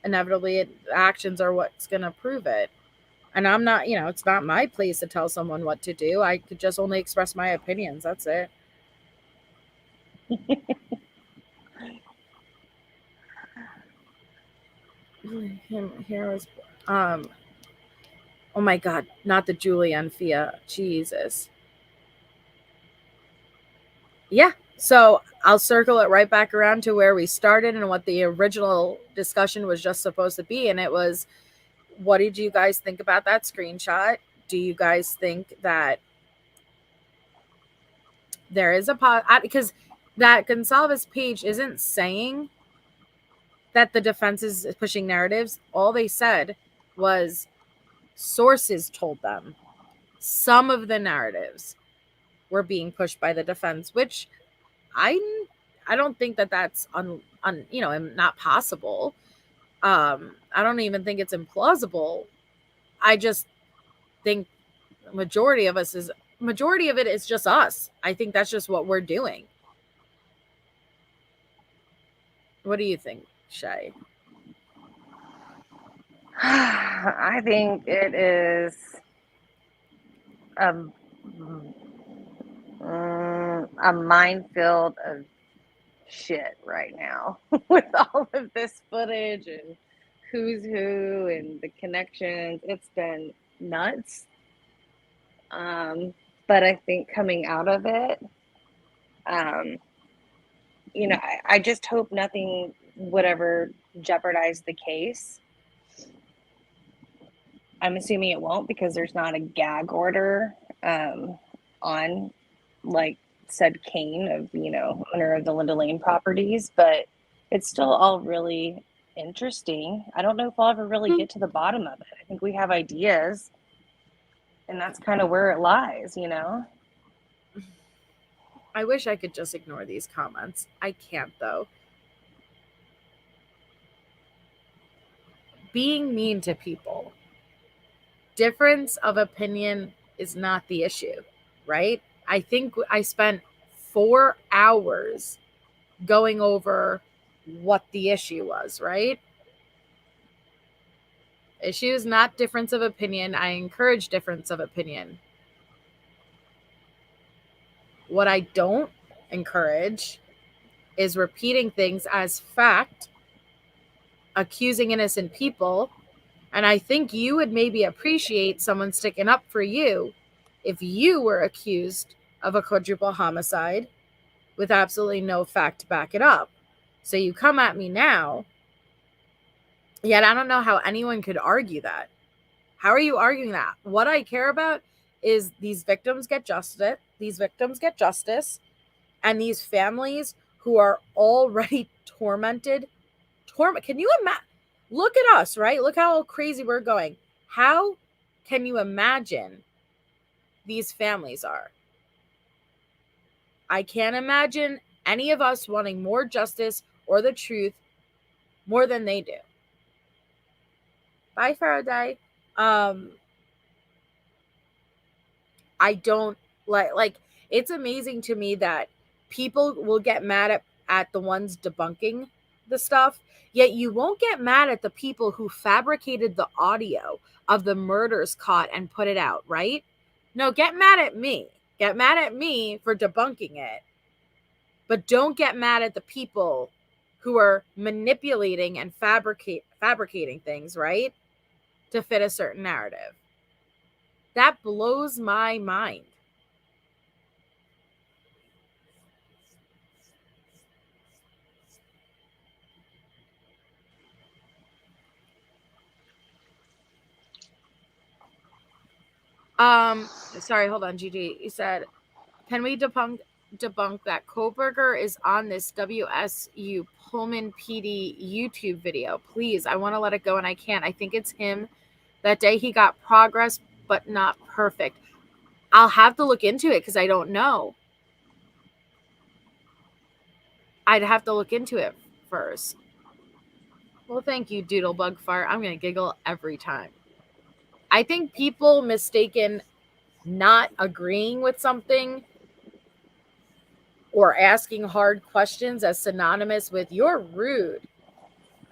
S2: inevitably, actions are what's going to prove it. And I'm not, it's not my place to tell someone what to do. I could just only express my opinions. That's it. Here was, oh my God, not the Julianne Fia. Jesus. Yeah. So I'll circle it right back around to where we started and what the original discussion was just supposed to be. And it was, what did you guys think about that screenshot? Do you guys think that there is because that Gonsalves page isn't saying that the defense is pushing narratives. All they said was sources told them some of the narratives were being pushed by the defense, which I don't think that that's not possible. I don't even think it's implausible. I just think majority of it is just us. I think that's just what we're doing. What do you think, Shay?
S4: I think it is a minefield of shit right now with all of this footage and who's who and the connections. It's been nuts. But I think coming out of it, I just hope nothing would ever jeopardize the case. I'm assuming it won't, because there's not a gag order on, like, said Kane of, owner of the Linda Lane properties, but it's still all really interesting. I don't know if I'll ever really get to the bottom of it. I think we have ideas, and that's kind of where it lies,
S2: I wish I could just ignore these comments. I can't, though. Being mean to people. Difference of opinion is not the issue, right? I think I spent 4 hours going over what the issue was, right? Issue is not difference of opinion. I encourage difference of opinion. What I don't encourage is repeating things as fact, accusing innocent people. And I think you would maybe appreciate someone sticking up for you if you were accused of a quadruple homicide with absolutely no fact to back it up. So you come at me now, yet I don't know how anyone could argue that. How are you arguing that? What I care about is these victims get justice. And these families who are already tormented. Can you imagine? Look at us, right? Look how crazy we're going. How can you imagine these families are? I can't imagine any of us wanting more justice or the truth more than they do. Bye, Faraday. I don't like it's amazing to me that people will get mad at the ones debunking the stuff, yet you won't get mad at the people who fabricated the audio of the murders caught and put it out, right? No, get mad at me. Get mad at me for debunking it. But don't get mad at the people who are manipulating and fabricating things, right? To fit a certain narrative. That blows my mind. Sorry, hold on, GG. You said, can we debunk that Kohberger is on this WSU Pullman PD YouTube video? Please, I want to let it go and I can't. I think it's him. That day he got progress, but not perfect. I'll have to look into it because I don't know. I'd have to look into it first. Well, thank you, Doodlebug Fart. I'm going to giggle every time. I think people mistaken not agreeing with something or asking hard questions as synonymous with you're rude.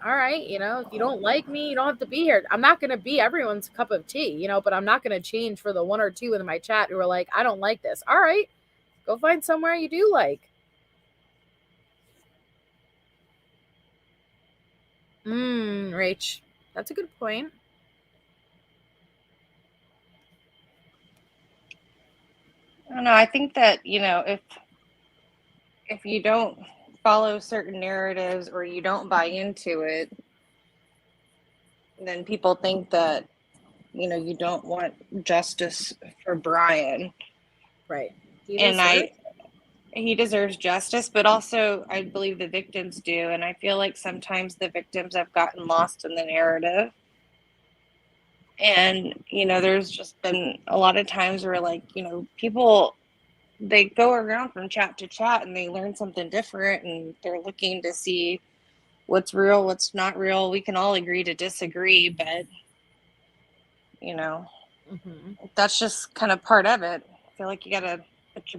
S2: All right, if you don't like me, you don't have to be here. I'm not going to be everyone's cup of tea, but I'm not going to change for the one or two in my chat who are like, I don't like this. All right, go find somewhere you do like. Rach, that's a good point.
S4: I don't know. I think that, if you don't follow certain narratives or you don't buy into it, then people think that, you don't want justice for Brian.
S2: Right.
S4: He deserves justice, but also I believe the victims do. And I feel like sometimes the victims have gotten lost in the narrative. And, there's just been a lot of times where, like, people, they go around from chat to chat and they learn something different and they're looking to see what's real, what's not real. We can all agree to disagree, but, that's just kind of part of it. I feel like you got to put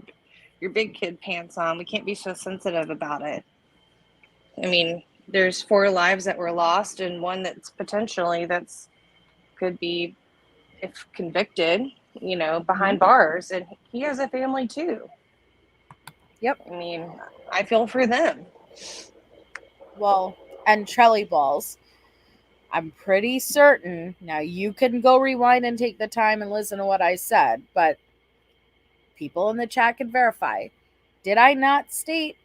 S4: your big kid pants on. We can't be so sensitive about it. I mean, there's 4 lives that were lost and one that's potentially could be, if convicted, behind bars, and he has a family too.
S2: Yep.
S4: I mean, I feel for them.
S2: Well, and Trelly balls. I'm pretty certain, now you can go rewind and take the time and listen to what I said, but people in the chat can verify. Did I not state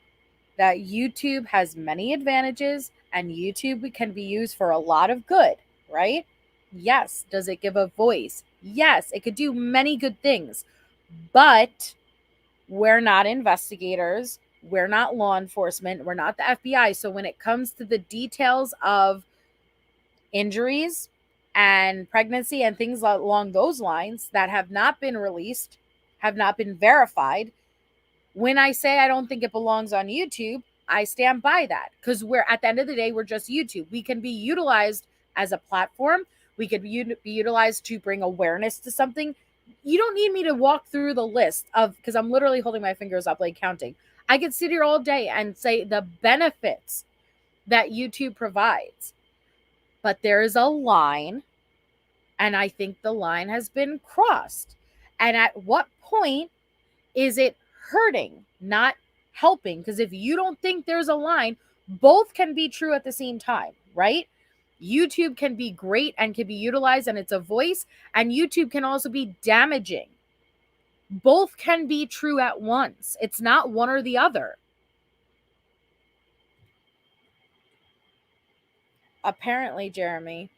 S2: that YouTube has many advantages and YouTube can be used for a lot of good, right? Yes. Does it give a voice? Yes. It could do many good things, but we're not investigators. We're not law enforcement. We're not the FBI. So when it comes to the details of injuries and pregnancy and things along those lines that have not been released, have not been verified, when I say I don't think it belongs on YouTube, I stand by that, because we're, at the end of the day, we're just YouTube. We can be utilized as a platform. We could be utilized to bring awareness to something. You don't need me to walk through the list of, because I'm literally holding my fingers up like counting. I could sit here all day and say the benefits that YouTube provides. But there is a line, and I think the line has been crossed. And at what point is it hurting, not helping? Because if you don't think there's a line, both can be true at the same time, right? YouTube can be great and can be utilized, and it's a voice, and YouTube can also be damaging. Both can be true at once. It's not one or the other. Apparently, Jeremy.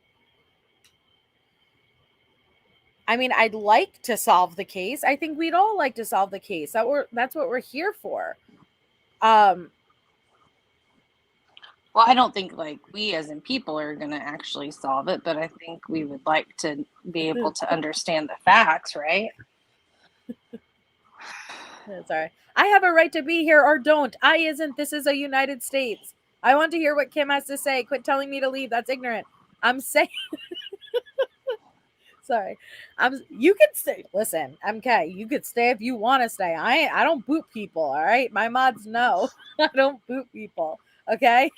S2: I mean, I'd like to solve the case. I think we'd all like to solve the case. That's what we're here for.
S4: Well, I don't think like we as in people are going to actually solve it, but I think we would like to be able to understand the facts, right?
S2: Sorry. I have a right to be here, or don't. This is a United States. I want to hear what Kim has to say. Quit telling me to leave. That's ignorant. I'm saying. Sorry. You could stay. Listen, MK, you could stay if you want to stay. I don't boot people, all right? My mods know I don't boot people, okay?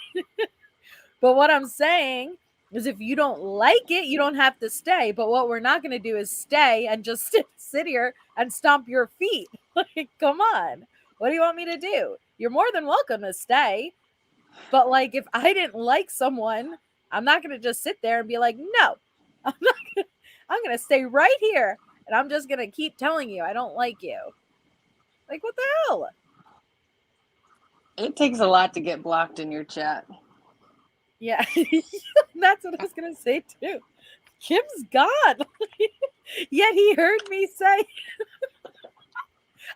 S2: But what I'm saying is if you don't like it, you don't have to stay. But what we're not going to do is stay and just sit here and stomp your feet. Like, come on. What do you want me to do? You're more than welcome to stay. But like, if I didn't like someone, I'm not going to just sit there and be like, no, I'm going to stay right here. And I'm just going to keep telling you I don't like you. Like, what the hell?
S4: It takes a lot to get blocked in your chat.
S2: Yeah, that's what I was going to say too. Kim's gone. Yet he heard me say,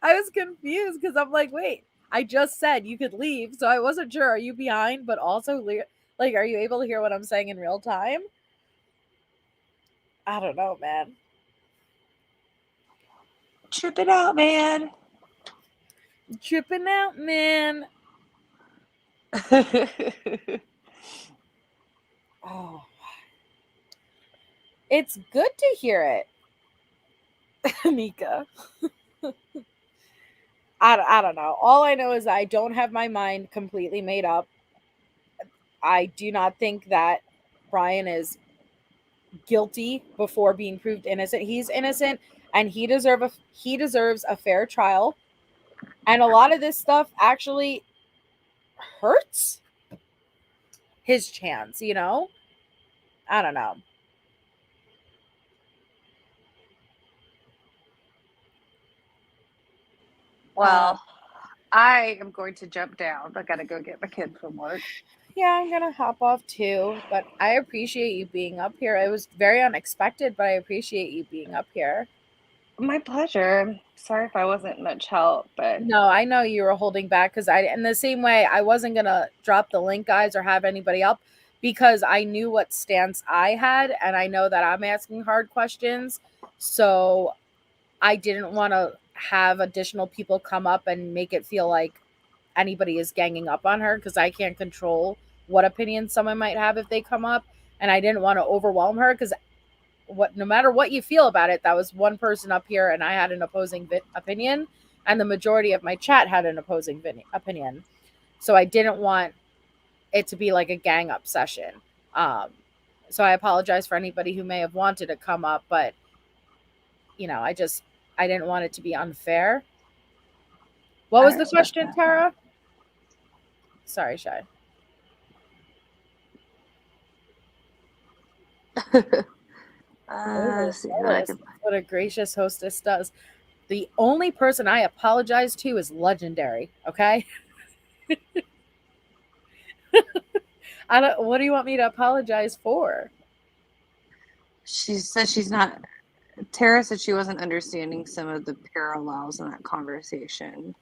S2: I was confused because I'm like, wait, I just said you could leave. So I wasn't sure. Are you behind? But also, like, are you able to hear what I'm saying in real time? I don't know, man.
S4: Tripping out, man.
S2: Tripping out, man. Oh, it's good to hear it, Mika. I don't know. All I know is I don't have my mind completely made up. I do not think that Brian is guilty before being proved innocent. He's innocent and he deserves a fair trial. And a lot of this stuff actually hurts his chance, you know? I don't know.
S4: Well, I am going to jump down. I gotta go get my kid from work.
S2: Yeah, I'm gonna hop off too, but I appreciate you being up here. It was very unexpected, but I appreciate you being up here.
S4: My pleasure. Sorry if I wasn't much help, but
S2: No, I know you were holding back because in the same way, I wasn't gonna drop the link, guys, or have anybody up because I knew what stance I had, and I know that I'm asking hard questions. So I didn't want to have additional people come up and make it feel like anybody is ganging up on her because I can't control what opinions someone might have if they come up, and I didn't want to overwhelm her because no matter what you feel about it, that was one person up here and I had an opposing opinion, and the majority of my chat had an opposing opinion. So I didn't want it to be like a gang up session. So I apologize for anybody who may have wanted to come up, but I didn't want it to be unfair. What was the question, Tara? Sorry, Shy.
S4: see what I can...
S2: What a gracious hostess does. The only person I apologize to is Legendary, okay? What do you want me to apologize for?
S4: She said she's not... Tara said she wasn't understanding some of the parallels in that conversation.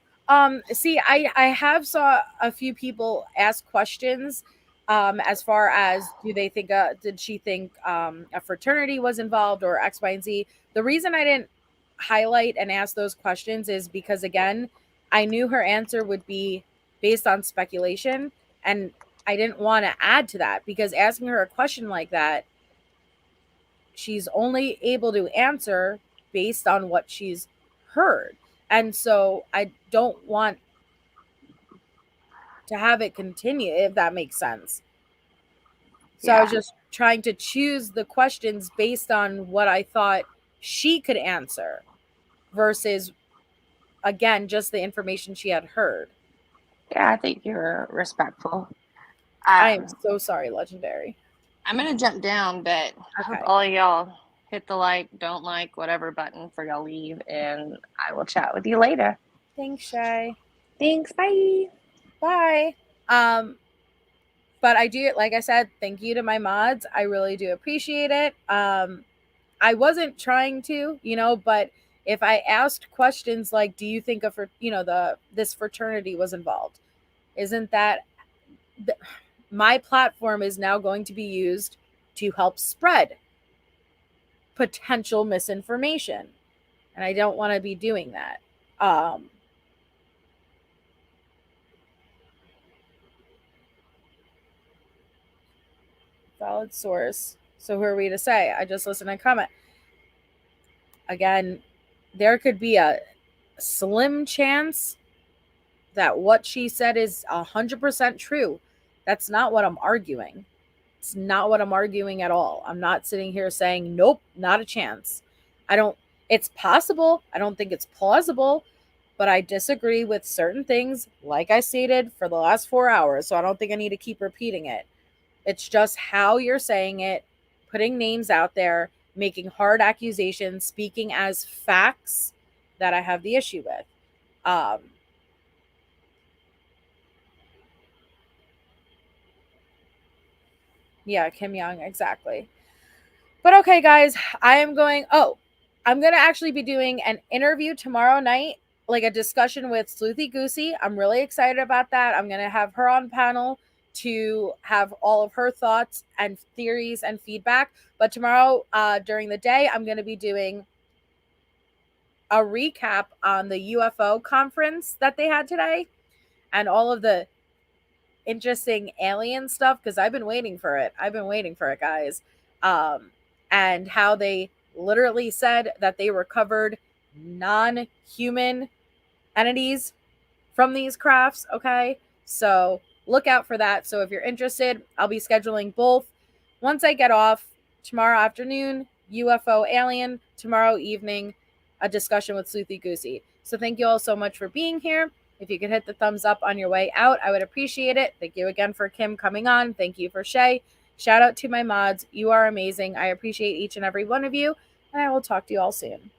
S2: See, I have saw a few people ask questions as far as did she think a fraternity was involved or X, Y, and Z. The reason I didn't highlight and ask those questions is because, again, I knew her answer would be based on speculation, and I didn't want to add to that because asking her a question like that, she's only able to answer based on what she's heard. And so I don't want to have it continue, if that makes sense. So I was just trying to choose the questions based on what I thought she could answer versus, again, just the information she had heard.
S4: Yeah, I think you're respectful.
S2: I am so sorry, Legendary.
S4: I'm going to jump down, but I hope all of y'all hit the like, don't like, whatever button for y'all leave, and I will chat with you later.
S2: Thanks, Shay.
S4: Thanks, bye.
S2: Bye. But I do, like I said, thank you to my mods. I really do appreciate it. I wasn't trying to, but if I asked questions like, do you think this fraternity was involved? Isn't that my platform is now going to be used to help spread potential misinformation. And I don't want to be doing that. Valid source. So who are we to say? I just listened and comment. Again, there could be a slim chance that what she said is 100% true. That's not what I'm arguing. That's not what I'm arguing at all. I'm not sitting here saying, nope, not a chance. It's possible. I don't think it's plausible, but I disagree with certain things, like I stated for the last 4 hours. So I don't think I need to keep repeating it. It's just how you're saying it, putting names out there, making hard accusations, speaking as facts that I have the issue with. Yeah, Kim Young, exactly. But okay, guys, I'm going to actually be doing an interview tomorrow night, like a discussion with Sleuthy Goosey. I'm really excited about that. I'm going to have her on panel to have all of her thoughts and theories and feedback. But tomorrow, during the day, I'm going to be doing a recap on the UFO conference that they had today and all of the interesting alien stuff, because I've been waiting for it, guys. And how they literally said that they recovered non-human entities from these crafts. Okay, so look out for that. So if you're interested, I'll be scheduling both once I get off. Tomorrow afternoon, UFO alien. Tomorrow evening, a discussion with Sleuthy Goosey. So thank you all so much for being here. If you could hit the thumbs up on your way out, I would appreciate it. Thank you again for Kim coming on. Thank you for Shay. Shout out to my mods. You are amazing. I appreciate each and every one of you, and I will talk to you all soon.